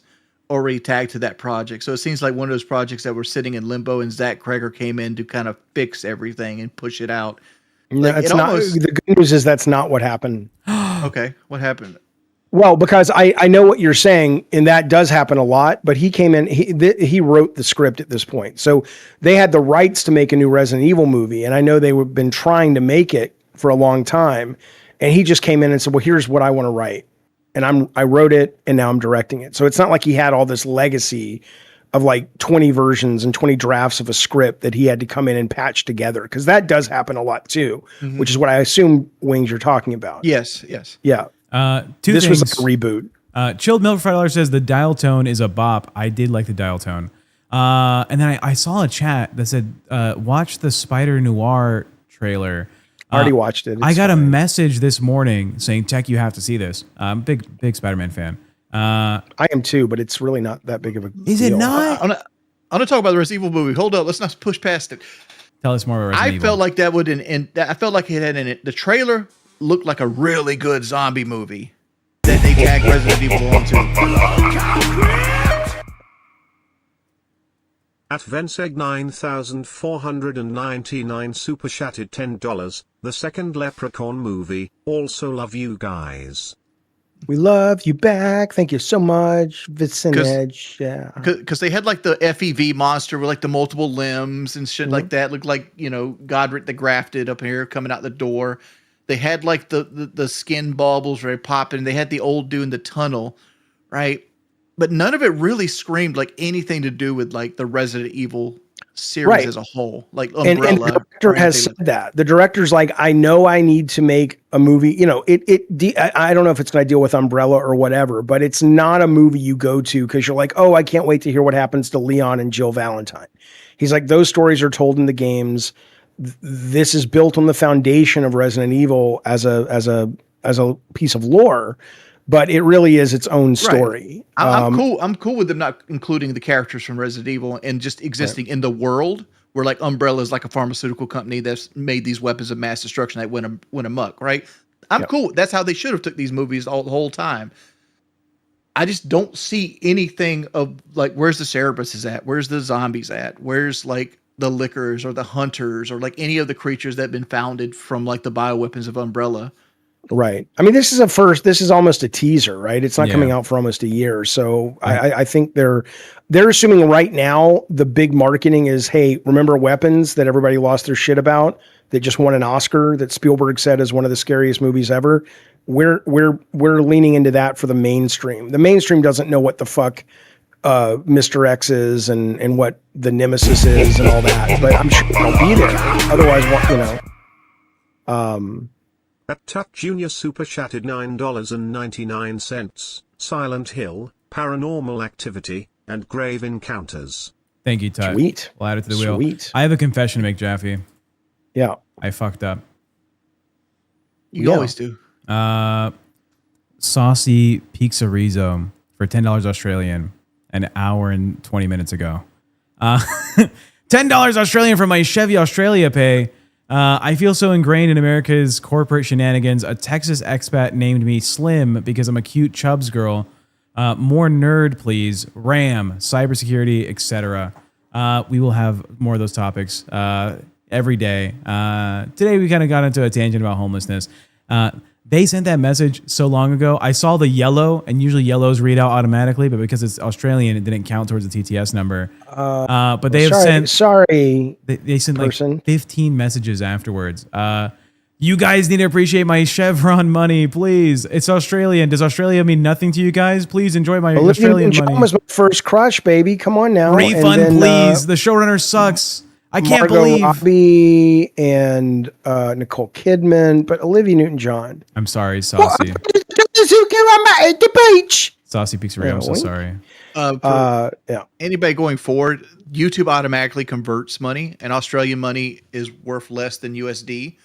already tagged to that project. So it seems like one of those projects that were sitting in limbo, and Zach Krieger came in to kind of fix everything and push it out. No, it's not. The good news is that's not what happened. Okay, what happened? Well, because I know what you're saying, and that does happen a lot, but he came in, he wrote the script at this point. So they had the rights to make a new Resident Evil movie, and I know they've been trying to make it for a long time, and he just came in and said, well, here's what I want to write. And I wrote it, and now I'm directing it. So it's not like he had all this legacy of like 20 versions and 20 drafts of a script that he had to come in and patch together, because that does happen a lot too, which is what I assume, Wings, you're talking about. Yes. Yeah. This was like a reboot. Chilled Milk for $5 says the dial tone is a bop. I did like the dial tone. And then I saw a chat that said, watch the Spider Noir trailer. I already watched it. I got a message this morning saying, Tech, you have to see this. I'm a big Spider-Man fan. I am too, but it's really not that big of a Is deal. it not? I'm gonna talk about the Resident Evil movie. Hold up, let's not push past it. Tell us more about Resident Evil. I felt like that would, I felt like it had in it. The trailer looked like a really good zombie movie that they tagged Resident Evil onto. At Venseg 9499 super chatted $10. The second Leprechaun movie. Also love you guys. We love you back. Thank you so much, Vicinage. Yeah, because they had like the FEV monster with like the multiple limbs and shit like that. Looked like, you know, Godric the Grafted up here coming out the door. They had like the skin baubles very popping. They had the old dude in the tunnel, right? But none of it really screamed like anything to do with like the Resident Evil series as a whole, like Umbrella. And the director has said that. The director's like, I know I need to make a movie. You know, I don't know if it's going to deal with Umbrella or whatever, but it's not a movie you go to because you're like, oh, I can't wait to hear what happens to Leon and Jill Valentine. He's like, those stories are told in the games. This is built on the foundation of Resident Evil as a piece of lore. But it really is its own story. Right. I'm cool with them not including the characters from Resident Evil and just existing in the world where like Umbrella is like a pharmaceutical company that's made these weapons of mass destruction that went amok, right? I'm cool. That's how they should have took these movies the whole time. I just don't see anything of like, where's the Cerebuses at? Where's the zombies at? Where's like the Lickers or the Hunters or like any of the creatures that have been founded from like the bioweapons of Umbrella? Right. I mean, this is almost a teaser, right? It's not coming out for almost a year. So I think they're assuming right now the big marketing is, hey, remember Weapons that everybody lost their shit about, that just won an Oscar, that Spielberg said is one of the scariest movies ever. We're leaning into that for the mainstream. The mainstream doesn't know what the fuck Mr. X is and what the Nemesis is and all that, but I'm sure they'll be there. Otherwise, you know. At Tuck Jr. super chatted $9.99. Silent Hill, Paranormal Activity, and Grave Encounters. Thank you, Tuck. Sweet. We'll add it to the wheel. Sweet. I have a confession to make, Jaffe. Yeah. I fucked up. You always do. Saucy Pizzerizzo for $10 Australian an hour and 20 minutes ago. $10 Australian for my Chevy Australia pay. I feel so ingrained in America's corporate shenanigans. A Texas expat named me Slim because I'm a cute Chubbs girl. More nerd, please. RAM, cybersecurity, etc. We will have more of those topics every day. Today we kind of got into a tangent about homelessness. They sent that message so long ago. I saw the yellow, and usually yellows read out automatically, but because it's Australian, it didn't count towards the TTS number. But they have sent. Sorry, they sent like 15 messages afterwards. You guys need to appreciate my Chevron money, please. It's Australian. Does Australia mean nothing to you guys? Please enjoy my Australian money. Was my first crush, baby. Come on now. Refund, then, please. The showrunner sucks. I can't believe Robbie and Nicole Kidman, but Olivia Newton-John. I'm sorry, Saucy. The beach. Saucy Pizzeria. I'm so sorry. Anybody going forward, YouTube automatically converts money, and Australian money is worth less than USD.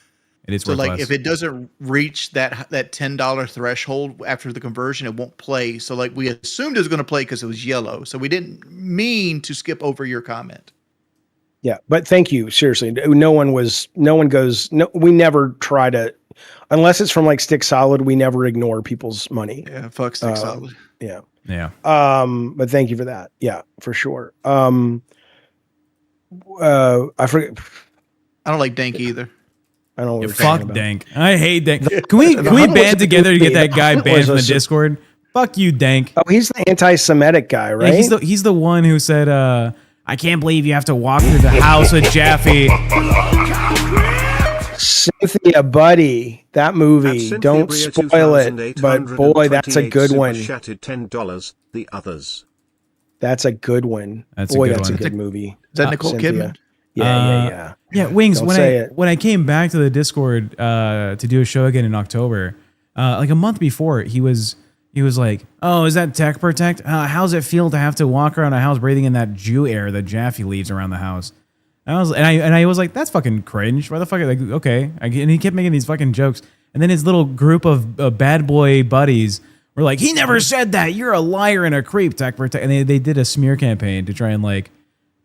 It is so worth like less. If it doesn't reach that $10 threshold after the conversion, it won't play. So like we assumed it was going to play because it was yellow. So we didn't mean to skip over your comment. Yeah, but thank you. Seriously, we never try to, unless it's from like Stick Solid, we never ignore people's money. Yeah, fuck Stick Solid. Yeah. Yeah. But thank you for that. Yeah, for sure. I forget. I don't like Dank either. I don't know. Fuck Dank. I hate Dank. Can we band together to get that guy banned from the Discord? Fuck you, Dank. Oh, he's the anti-Semitic guy, right? Yeah, he's the one who said, I can't believe you have to walk through the house with Jaffe. Cynthia, buddy, that movie. Don't spoil it. But boy, that's a good one. Chatted $10. The others. That's a good one. That's Boy, a good that's one. a good movie. Is that Nicole Cynthia. Kidman? Yeah. Yeah, Wings. Don't say it. When I came back to the Discord to do a show again in October, like a month before, he was like, "Oh, is that TechProtect? How's it feel to have to walk around a house breathing in that Jew air that Jaffe leaves around the house?" And I was like, "That's fucking cringe. Why the fuck?" Like, okay. And he kept making these fucking jokes, and then his little group of bad boy buddies were like, "He never said that. You're a liar and a creep, TechProtect." And they did a smear campaign to try and like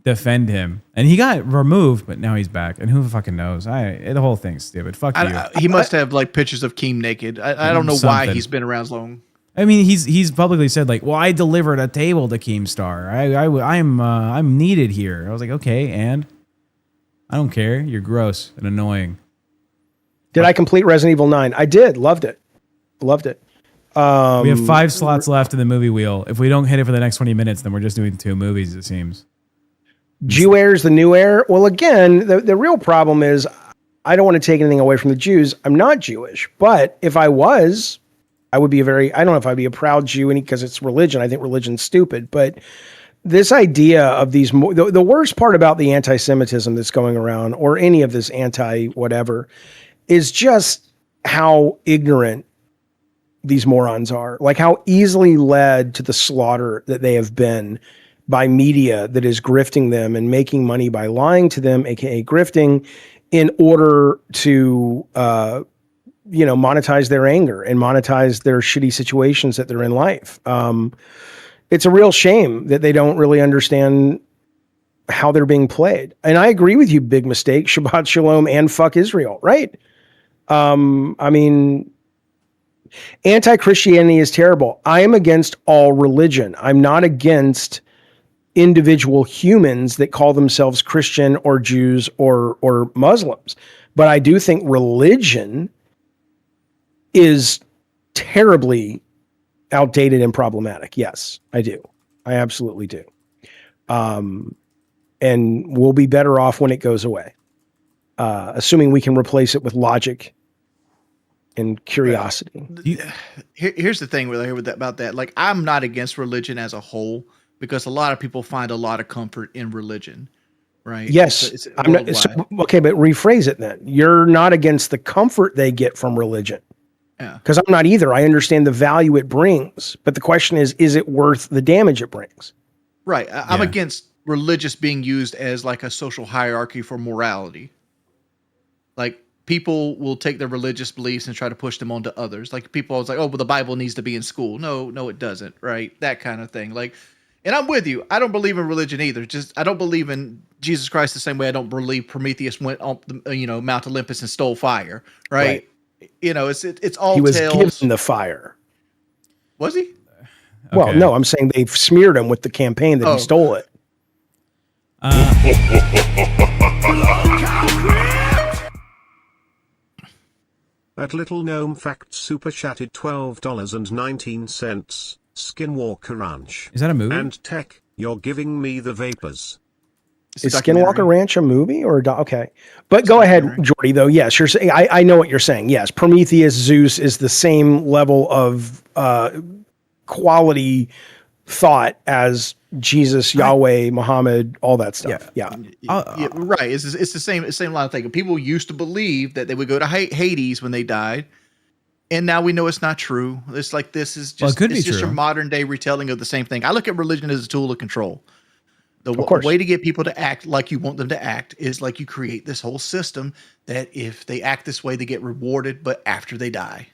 defend him, and he got removed, but now he's back, and who fucking knows? The whole thing's stupid. Fuck you. He must have like pictures of Keem naked. I don't know why Something. he's been around as long. I mean, he's publicly said like, "Well, I delivered a table to Keemstar. I'm needed here." I was like, "Okay, and I don't care. You're gross and annoying." Did I complete Resident Evil 9? I did. Loved it. Loved it. We have 5 slots left in the movie wheel. If we don't hit it for the next 20 minutes, then we're just doing 2 movies. It seems. Jew air is the new air. Well, again, the real problem is I don't want to take anything away from the Jews. I'm not Jewish, but if I was, I would be I don't know if I'd be a proud Jew because it's religion. I think religion's stupid, but this idea of these, the worst part about the anti-Semitism that's going around or any of this anti-whatever is just how ignorant these morons are, like how easily led to the slaughter that they have been by media that is grifting them and making money by lying to them, aka grifting, in order to monetize their anger and monetize their shitty situations that they're in life. It's a real shame that they don't really understand how they're being played. And I agree with you, big mistake, Shabbat Shalom and fuck Israel, right? I mean, anti-Christianity is terrible. I am against all religion. I'm not against individual humans that call themselves Christian or Jews or Muslims. But I do think religion is terribly outdated and problematic. Yes, I do. I absolutely do. And we'll be better off when it goes away, assuming we can replace it with logic and curiosity. Here's the thing about that. Like, I'm not against religion as a whole because a lot of people find a lot of comfort in religion, right? Yes. I'm not, okay, but rephrase it then. You're not against the comfort they get from religion. Yeah. Because I'm not either. I understand the value it brings, but the question is it worth the damage it brings? Right. I'm against religious being used as like a social hierarchy for morality. Like, people will take their religious beliefs and try to push them onto others. Like, people always like, oh, well, the Bible needs to be in school. No, it doesn't. Right. That kind of thing. Like, and I'm with you. I don't believe in religion either. Just, I don't believe in Jesus Christ the same way I don't believe Prometheus went on the, Mount Olympus and stole fire. Right. It's all he was tales. given the fire. Was he? Well, no, I'm saying they've smeared him with the campaign that he stole it. That little gnome fact super chatted $12.19. Skinwalker Ranch. Is that a movie? And Tech, you're giving me the vapors. Is Skinwalker Ranch a movie or okay? But go ahead, Jordy. Though, yes, you're saying I know what you're saying. Yes, Prometheus, Zeus is the same level of quality thought as Jesus, Yahweh, Muhammad, all that stuff. Yeah. Right. It's the same line of thinking. People used to believe that they would go to Hades when they died, and now we know it's not true. It's like this is just it's just your modern day retelling of the same thing. I look at religion as a tool of control. The way to get people to act like you want them to act is like you create this whole system that if they act this way, they get rewarded, but after they die.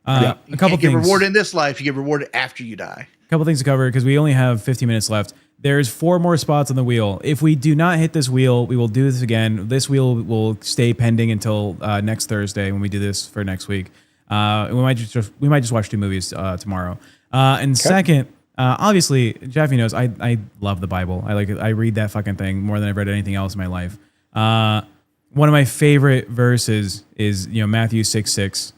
A couple things. You get rewarded in this life, you get rewarded after you die. A couple things to cover because we only have 15 minutes left. There's 4 more spots on the wheel. If we do not hit this wheel, we will do this again. This wheel will stay pending until next Thursday when we do this for next week. We might just watch 2 movies tomorrow. Second, obviously, Jaffe knows I love the Bible. I read that fucking thing more than I've read anything else in my life. One of my favorite verses is Matthew 6:6.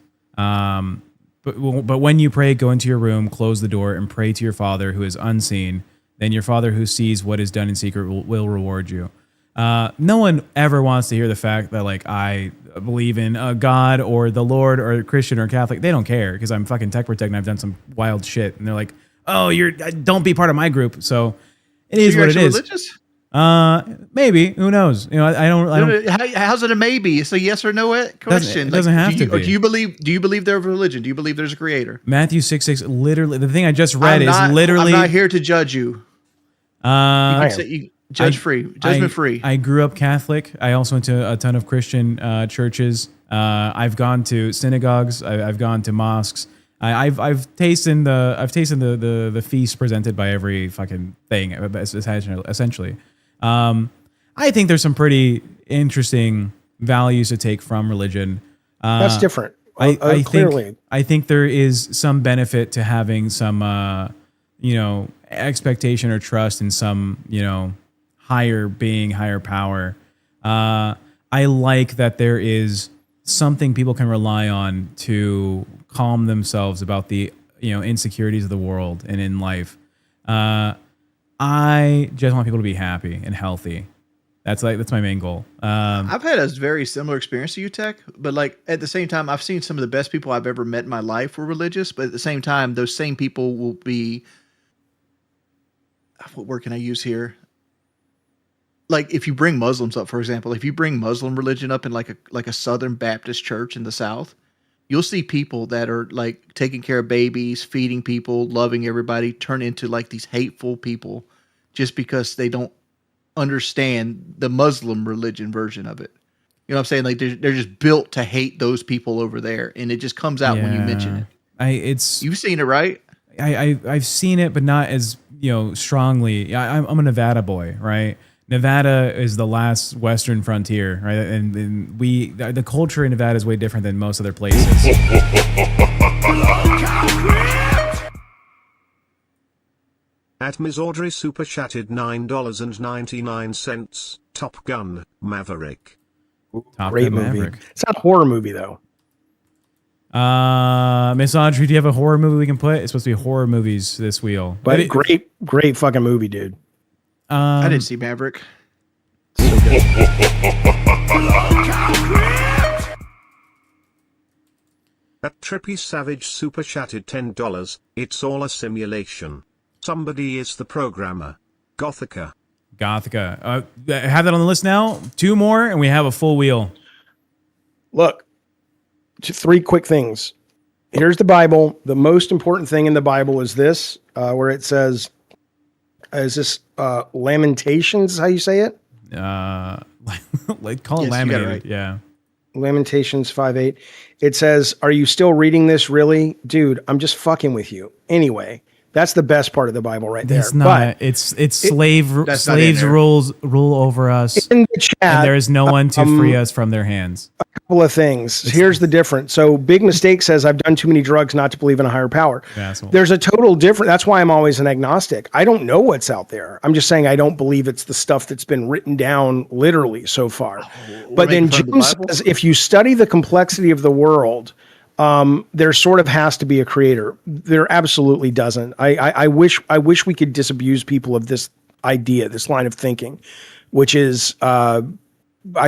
But when you pray, go into your room, close the door, and pray to your Father who is unseen. Then your Father who sees what is done in secret will reward you. No one ever wants to hear the fact that I believe in God or the Lord or Christian or Catholic. They don't care because I'm fucking TechProtect and I've done some wild shit. And they're like, oh, don't be part of my group. So It is what it is. Religious? Maybe. Who knows? You know, I don't. How's it a maybe? It's a yes or no question. It doesn't have to be. Do you believe there's a religion? Do you believe there's a creator? Matthew 6:6. Literally, the thing I just read is literally. I'm not here to judge you. Judgment free. I grew up Catholic. I also went to a ton of Christian churches. I've gone to synagogues. I've gone to mosques. I've tasted the feast presented by every fucking thing, essentially. I think there's some pretty interesting values to take from religion. That's different. I think there is some benefit to having some, expectation or trust in some, higher being, higher power. I like that there is something people can rely on to calm themselves about the, insecurities of the world and in life. I just want people to be happy and healthy. That's my main goal. I've had a very similar experience to you, Tech, but like at the same time, I've seen some of the best people I've ever met in my life were religious, but at the same time, those same people will be, what word can I use here? Like if you bring Muslims up, for example, if you bring Muslim religion up in like a Southern Baptist church in the South, you'll see people that are like taking care of babies, feeding people, loving everybody, turn into like these hateful people just because they don't understand the Muslim religion version of it. You know what I'm saying? Like they're just built to hate those people over there, and it just comes out when you mention it. You've seen it, right? I've seen it, but not as strongly. I'm a Nevada boy, right? Nevada is the last Western frontier, right? And the culture in Nevada is way different than most other places. At Ms. Audrey super chatted $9.99. Top Gun Maverick. Great movie. Maverick. It's not a horror movie though. Miss Audrey, do you have a horror movie we can put? It's supposed to be horror movies this wheel. But great fucking movie, dude. I didn't see Maverick. So good. At Trippy Savage super chatted $10. It's all a simulation. Somebody is the programmer. Gothica. Have that on the list now. 2 more, and we have a full wheel. Look, 3 quick things. Here's the Bible. The most important thing in the Bible is this, where it says, is this Lamentations, is how you say it? Call it Laminated. Right. Yeah. Lamentations 5:8. It says, are you still reading this? Really? Dude, I'm just fucking with you. Anyway, that's the best part of the Bible right there. It's not. It's slaves rule over us. In the chat, and there is no one to free us from their hands. A couple of things. Here's the difference. So Big Mistake says, I've done too many drugs not to believe in a higher power. Asshole. There's a total difference. That's why I'm always an agnostic. I don't know what's out there. I'm just saying I don't believe it's the stuff that's been written down literally so far. But then James says, if you study the complexity of the world, there sort of has to be a creator. There absolutely doesn't. I wish we could disabuse people of this idea, this line of thinking, which is, I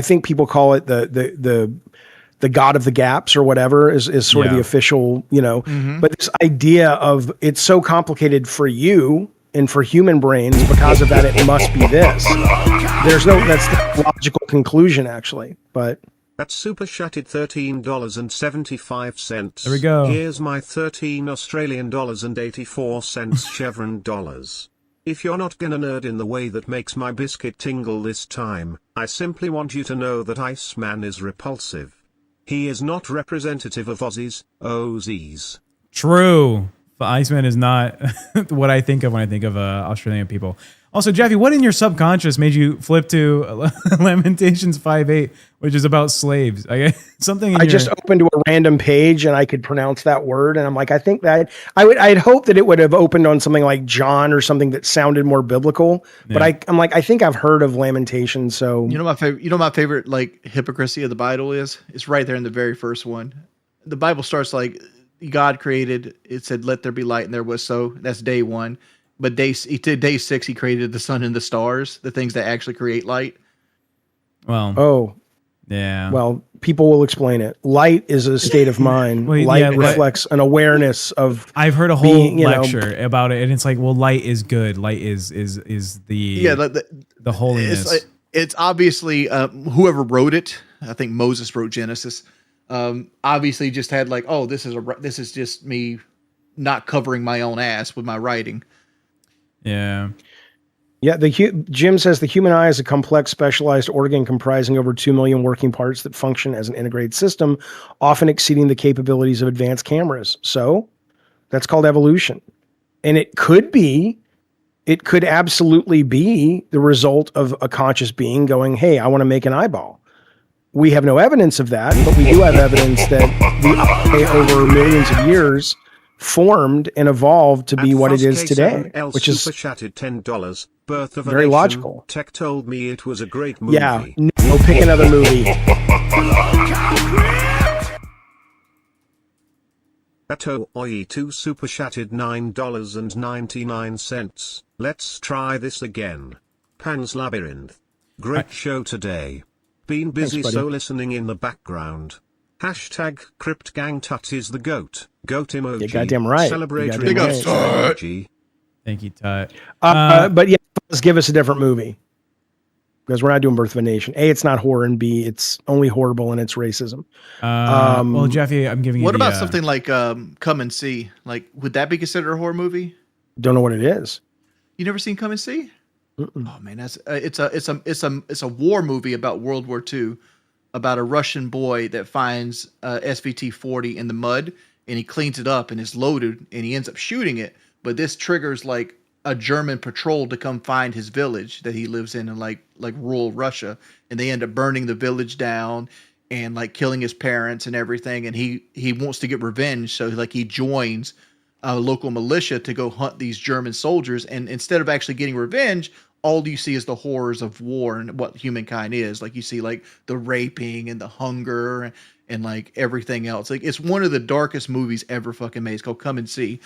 think people call it the God of the gaps or whatever is sort of the official, but this idea of it's so complicated for you and for human brains because of that, it must be this. That's the logical conclusion actually, but. That's super chatted $13.75. There we go. Here's my 13 Australian dollars and 84 cents Chevron dollars. If you're not gonna nerd in the way that makes my biscuit tingle this time, I simply want you to know that Iceman is repulsive. He is not representative of Aussies, OZs. True. The Iceman is not what I think of when I think of Australian people. Also, Jaffe, what in your subconscious made you flip to Lamentations 5:8, which is about slaves? I just opened to a random page and I could pronounce that word, and I'm like, I think that I'd hope that it would have opened on something like John or something that sounded more biblical. But I'm like, I think I've heard of Lamentations. So my favorite like hypocrisy of the Bible is? It's right there in the very first one. The Bible starts like God created. It said, "Let there be light," and there was so. That's day 1. But day 6, he created the sun and the stars, the things that actually create light. Well, Yeah. Well, people will explain it. Light is a state of mind. Well, light yeah, reflects an awareness of. I've heard a whole being, lecture about it, and it's like, well, light is good. Light is the holiness. It's obviously whoever wrote it. I think Moses wrote Genesis. Obviously, just had like, oh, this is just me not covering my own ass with my writing. Yeah. Yeah, Jim says the human eye is a complex, specialized organ comprising over 2 million working parts that function as an integrated system, often exceeding the capabilities of advanced cameras. So that's called evolution. And it could absolutely be the result of a conscious being going, hey, I want to make an eyeball. We have no evidence of that, but we do have evidence that the eye over millions of years formed and evolved to be what it is today, which is $10. Birth of very logical. Tech told me it was a great movie. Yeah, no, pick another movie. Ato Oi2 super chatted $9.99. Let's try this again. Pan's Labyrinth. Great show today. Been busy, Thanks, so listening in the background. Hashtag Crypt Gang Tut is the GOAT. GOAT emoji. You're goddamn right. Celebratory emoji. Thank you, Tut. But yeah, let's give us a different movie. Because we're not doing Birth of a Nation. A, it's not horror, and B, it's only horrible in its racism. Well, Jaffe, I'm giving you What about something like Come and See? Like, would that be considered a horror movie? Don't know what it is. You never seen Come and See? Oh man, that's it's a war movie about World War II, about a Russian boy that finds SVT-40 in the mud, and he cleans it up and it's loaded, and he ends up shooting it. But this triggers like a German patrol to come find his village that he lives in like rural Russia, and they end up burning the village down and like killing his parents and everything. And he wants to get revenge, so like he joins a local militia to go hunt these German soldiers. And instead of actually getting revenge, all you see is the horrors of war and what humankind is. Like you see like the raping and the hunger and like everything else. Like it's one of the darkest movies ever fucking made. It's called Come and See.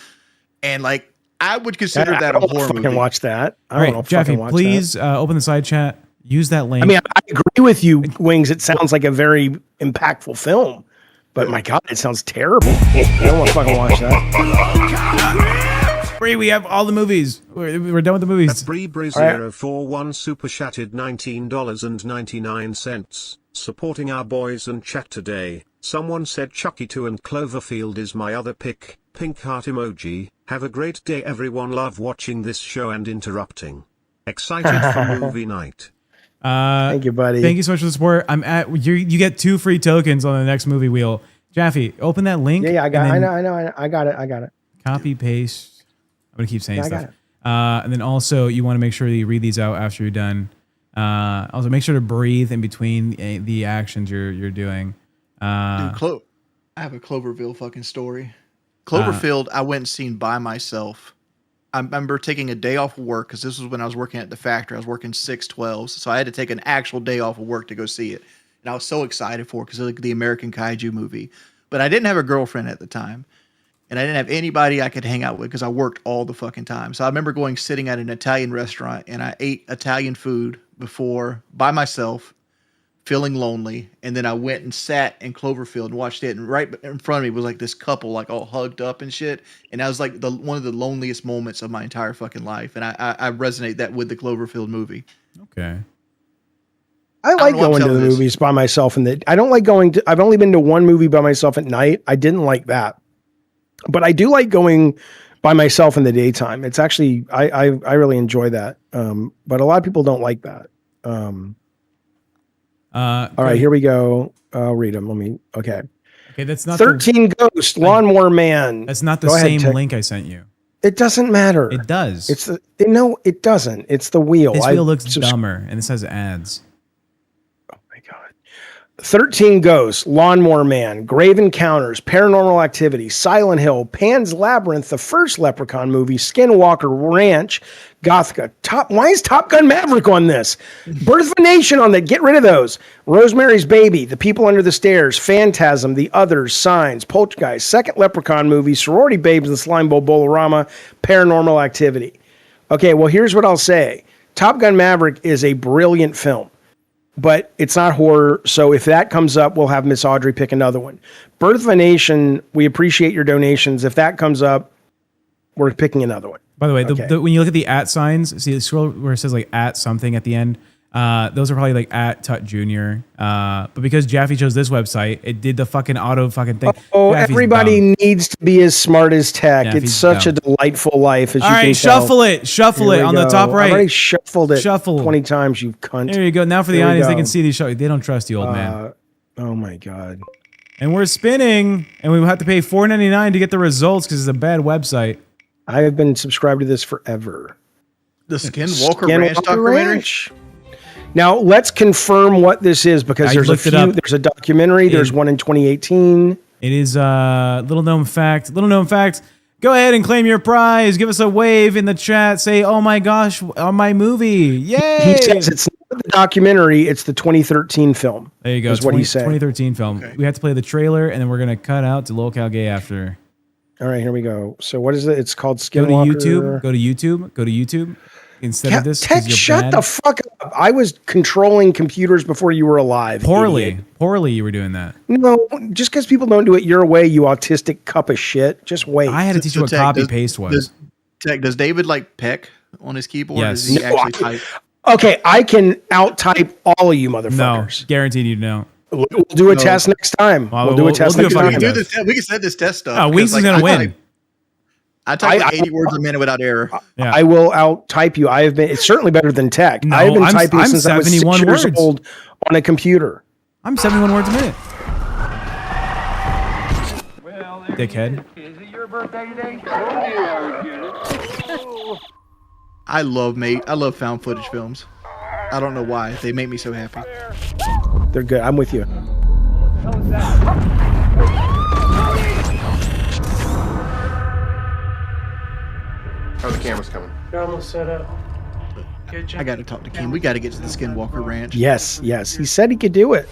And like I would consider that a horror movie. Watch that. All right, Jaffe, please open the side chat. Use that link. I mean, I agree with you, Wings. It sounds like a very impactful film, but my God, it sounds terrible. I don't want to fucking watch that. Bree, we have all the movies. We're done with the movies. That's Bree041 super chatted $19.99. Supporting our boys and chat today. Someone said Chucky 2 and Cloverfield is my other pick. Pink heart emoji. Have a great day everyone. Love watching this show and interrupting. Excited for movie night. Thank you, buddy. Thank you so much for the support. You get 2 free tokens on the next movie wheel. Jaffe, open that link. Yeah, I know. I got it. Copy, paste. I'm going to keep saying stuff. And then also, you want to make sure that you read these out after you're done. Also, make sure to breathe in between the actions you're doing. Dude, I have a Cloverfield fucking story. Cloverfield, I went and seen by myself. I remember taking a day off of work because this was when I was working at the factory. I was working 6/12s, so I had to take an actual day off of work to go see it. And I was so excited for it because it was like the American Kaiju movie. But I didn't have a girlfriend at the time. And I didn't have anybody I could hang out with because I worked all the fucking time. So I remember sitting at an Italian restaurant, and I ate Italian food before by myself, feeling lonely. And then I went and sat in Cloverfield and watched it. And right in front of me was like this couple, like all hugged up and shit. And that was like one of the loneliest moments of my entire fucking life. And I resonate that with the Cloverfield movie. Okay. I like going to the movies by myself. I don't like going to, I've only been to one movie by myself at night. I didn't like that. But I do like going by myself in the daytime. It's actually, I really enjoy that. But a lot of people don't like that. All right, here we go. I'll read them. Okay, that's not 13 Ghost, Lawnmower Man. That's not the same link I sent you. It doesn't matter. It does. No, it doesn't. It's the wheel. This wheel looks dumber, and it says ads. 13 Ghosts, Lawnmower Man, Grave Encounters, Paranormal Activity, Silent Hill, Pan's Labyrinth, the first Leprechaun movie, Skinwalker Ranch, Gothica. Why is Top Gun Maverick on this? Birth of a Nation on that. Get rid of those. Rosemary's Baby, The People Under the Stairs, Phantasm, The Others, Signs, Poltergeist, second Leprechaun movie, Sorority Babes and Slime Bowl Bolorama, Paranormal Activity. Okay, well, here's what I'll say. Top Gun Maverick is a brilliant film. but it's not horror. So if that comes up, we'll have Miss Audrey pick another one. Birth of a Nation, we appreciate your donations. If that comes up, we're picking another one. By the way, Okay. when you look at the @ signs, see the scroll where it says like @ something at the end. Those are probably like @ Tut Jr. But because Jaffe chose this website, it did the fucking auto fucking thing. Oh, Jaffe's everybody dumb. needs to be as smart as Tech. Jaffe's It's such dumb. a delightful life, as All you right, can shuffle tell. it Here we on the top go. right. I've already shuffled it Shuffle 20 times, you cunt. There you go. Now for the There we audience, they go. can see these show. They don't trust the old man. Oh my God. And we're spinning, and we have to pay $4.99 to get the results because it's a bad website. I have been subscribed to this forever. The Skinwalker Ranch documentary. Now let's confirm what this is, because I there's a looked it few. up. There's a documentary. There's one in 2018. It is little known fact. Little known fact. Go ahead and claim your prize. Give us a wave in the chat. Say, "Oh my gosh, on my movie!" Yay! He says it's not the documentary. It's the 2013 film. There you go. Is what he said. 2013 film. We have to play the trailer, and then we're gonna cut out to LolCow Gay after. All right, here we go. So what is it? It's called Go to Skinwalker. YouTube. Go to YouTube. Go to YouTube. Instead of this, 'cause Tech, you're shut bad. the fuck up. I was controlling computers before you were alive. idiot. Poorly, you were doing that. No, just because people don't do it your way, you autistic cup of shit. Just wait. I had to teach you what Tech, copy paste was. Does David like peck on his keyboard? Yes. Does he No, actually type? Okay, I can out type all of you No, motherfuckers. guaranteed you know. We'll do a test next time. Well, We'll do a test we'll next do a time. fucking We can set this test stuff. Oh, because, Weeks is gonna win. I type like 80 words a minute without error. Yeah. I will out type you. I have been. It's certainly better than Tech. No, I have been I'm typing since I was 6 71 years words. old on a computer. I'm 71 words a minute. Dickhead. Is it your birthday today? I love found footage films. I don't know why. They make me so happy. They're good. I'm with you. How are the cameras coming? They're almost set up. Good job. I got to talk to Kim. We got to get to the Skinwalker Ranch. Yes, yes. He said he could do it.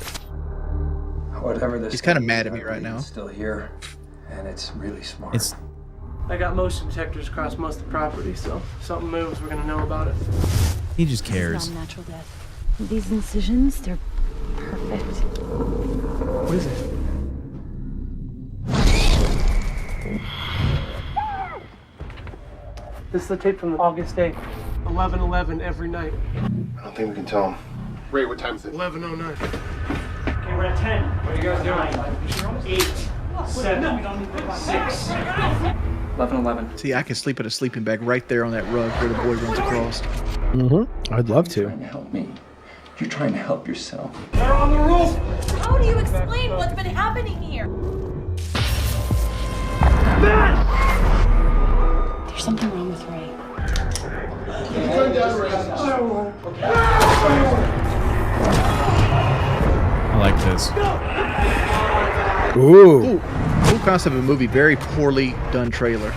Whatever this He's kind of thing mad is, at me right now. It's still here, and it's really smart. It's I got motion detectors across most of the property, so if something moves, we're gonna know about it. he just It's cares. not a natural death. These incisions, they're perfect. What is it? This is the tape from August 8th. 11:11 every night. I don't think we can tell him. Ray, what time is it? 11:09. Okay, we're at 10. What are you guys doing? 8, 7, 6. 11:11. See, I can sleep at a sleeping bag right there on that rug where the boy runs across. Mm-hmm. I'd love to. You're trying to help me. You're trying to help yourself. They're on the roof! How do you explain what's been happening here? There's something wrong with Ray. I like this. Ooh. Cool concept of a movie, very poorly done trailer.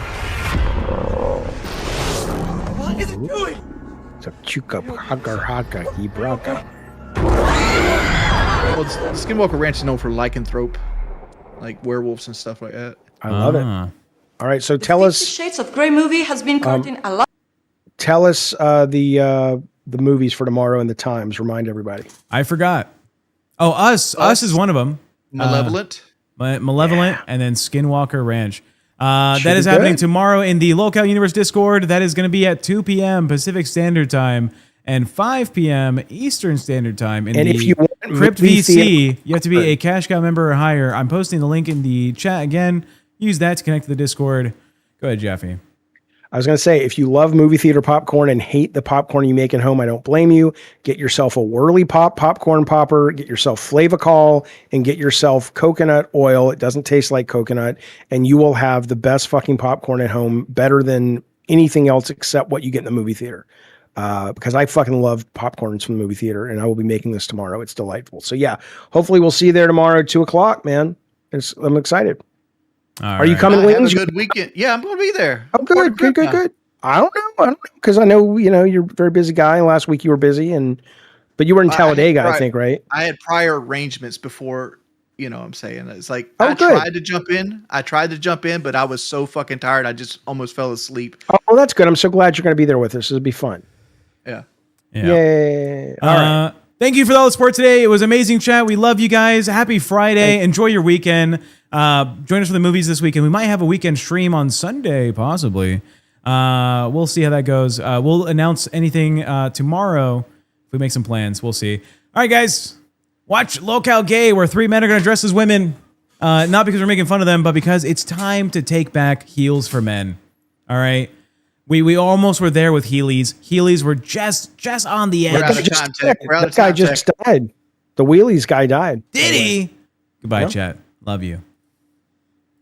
What is it doing? It's a chuka haka haka ibraka. Well, the Skinwalker Ranch is known for lycanthrope, like werewolves and stuff like that. I love it. All right, so tell us. Shades of Grey movie has been caught in a lot. Tell us the movies for tomorrow and the times. Remind everybody. I forgot. Oh, Us. Us is one of them. Malevolent. Malevolent, and then Skinwalker Ranch. That Should is be happening good. tomorrow in the LolCow Universe Discord. That is going to be at 2 p.m. Pacific Standard Time and 5 p.m. Eastern Standard Time. In And the if you want Crypt movie VC, theater- you have to be a Cash Cow member or higher. I'm posting the link in the chat again. Use that to connect to the Discord. Go ahead, Jaffe. I was going to say, if you love movie theater popcorn and hate the popcorn you make at home, I don't blame you. Get yourself a Whirly Pop popcorn popper, get yourself Flavacol, and get yourself coconut oil. It doesn't taste like coconut, and you will have the best fucking popcorn at home, better than anything else except what you get in the movie theater. Because I fucking love popcorns from the movie theater, and I will be making this tomorrow. It's delightful. So yeah, hopefully we'll see you there tomorrow at 2:00, man. I'm excited. Are you coming, Have Wings? a good weekend. Yeah, I'm going to be there. Oh, good. I don't know. Because I know, you're a very busy guy. Last week you were busy, but you were in Talladega, I think, right? I had prior arrangements before, I'm saying. It's like, Oh, I good. tried to jump in, but I was so fucking tired, I just almost fell asleep. Oh, well, that's good. I'm so glad you're going to be there with us. It'll be fun. Yeah. Yeah. Yay. All right. Thank you for all the support today. It was amazing chat. We love you guys. Happy Friday. Enjoy your weekend. Join us for the movies this weekend. We might have a weekend stream on Sunday, possibly. We'll see how that goes. We'll announce anything tomorrow if we make some plans. We'll see. All right, guys. Watch LolCow Gay, where 3 men are going to dress as women. Not because we're making fun of them, but because it's time to take back heels for men. All right? We almost were there with Heelys. Heelys were just on the edge. That guy just died. The wheelies guy died. Did he? Goodbye, chat. Love you.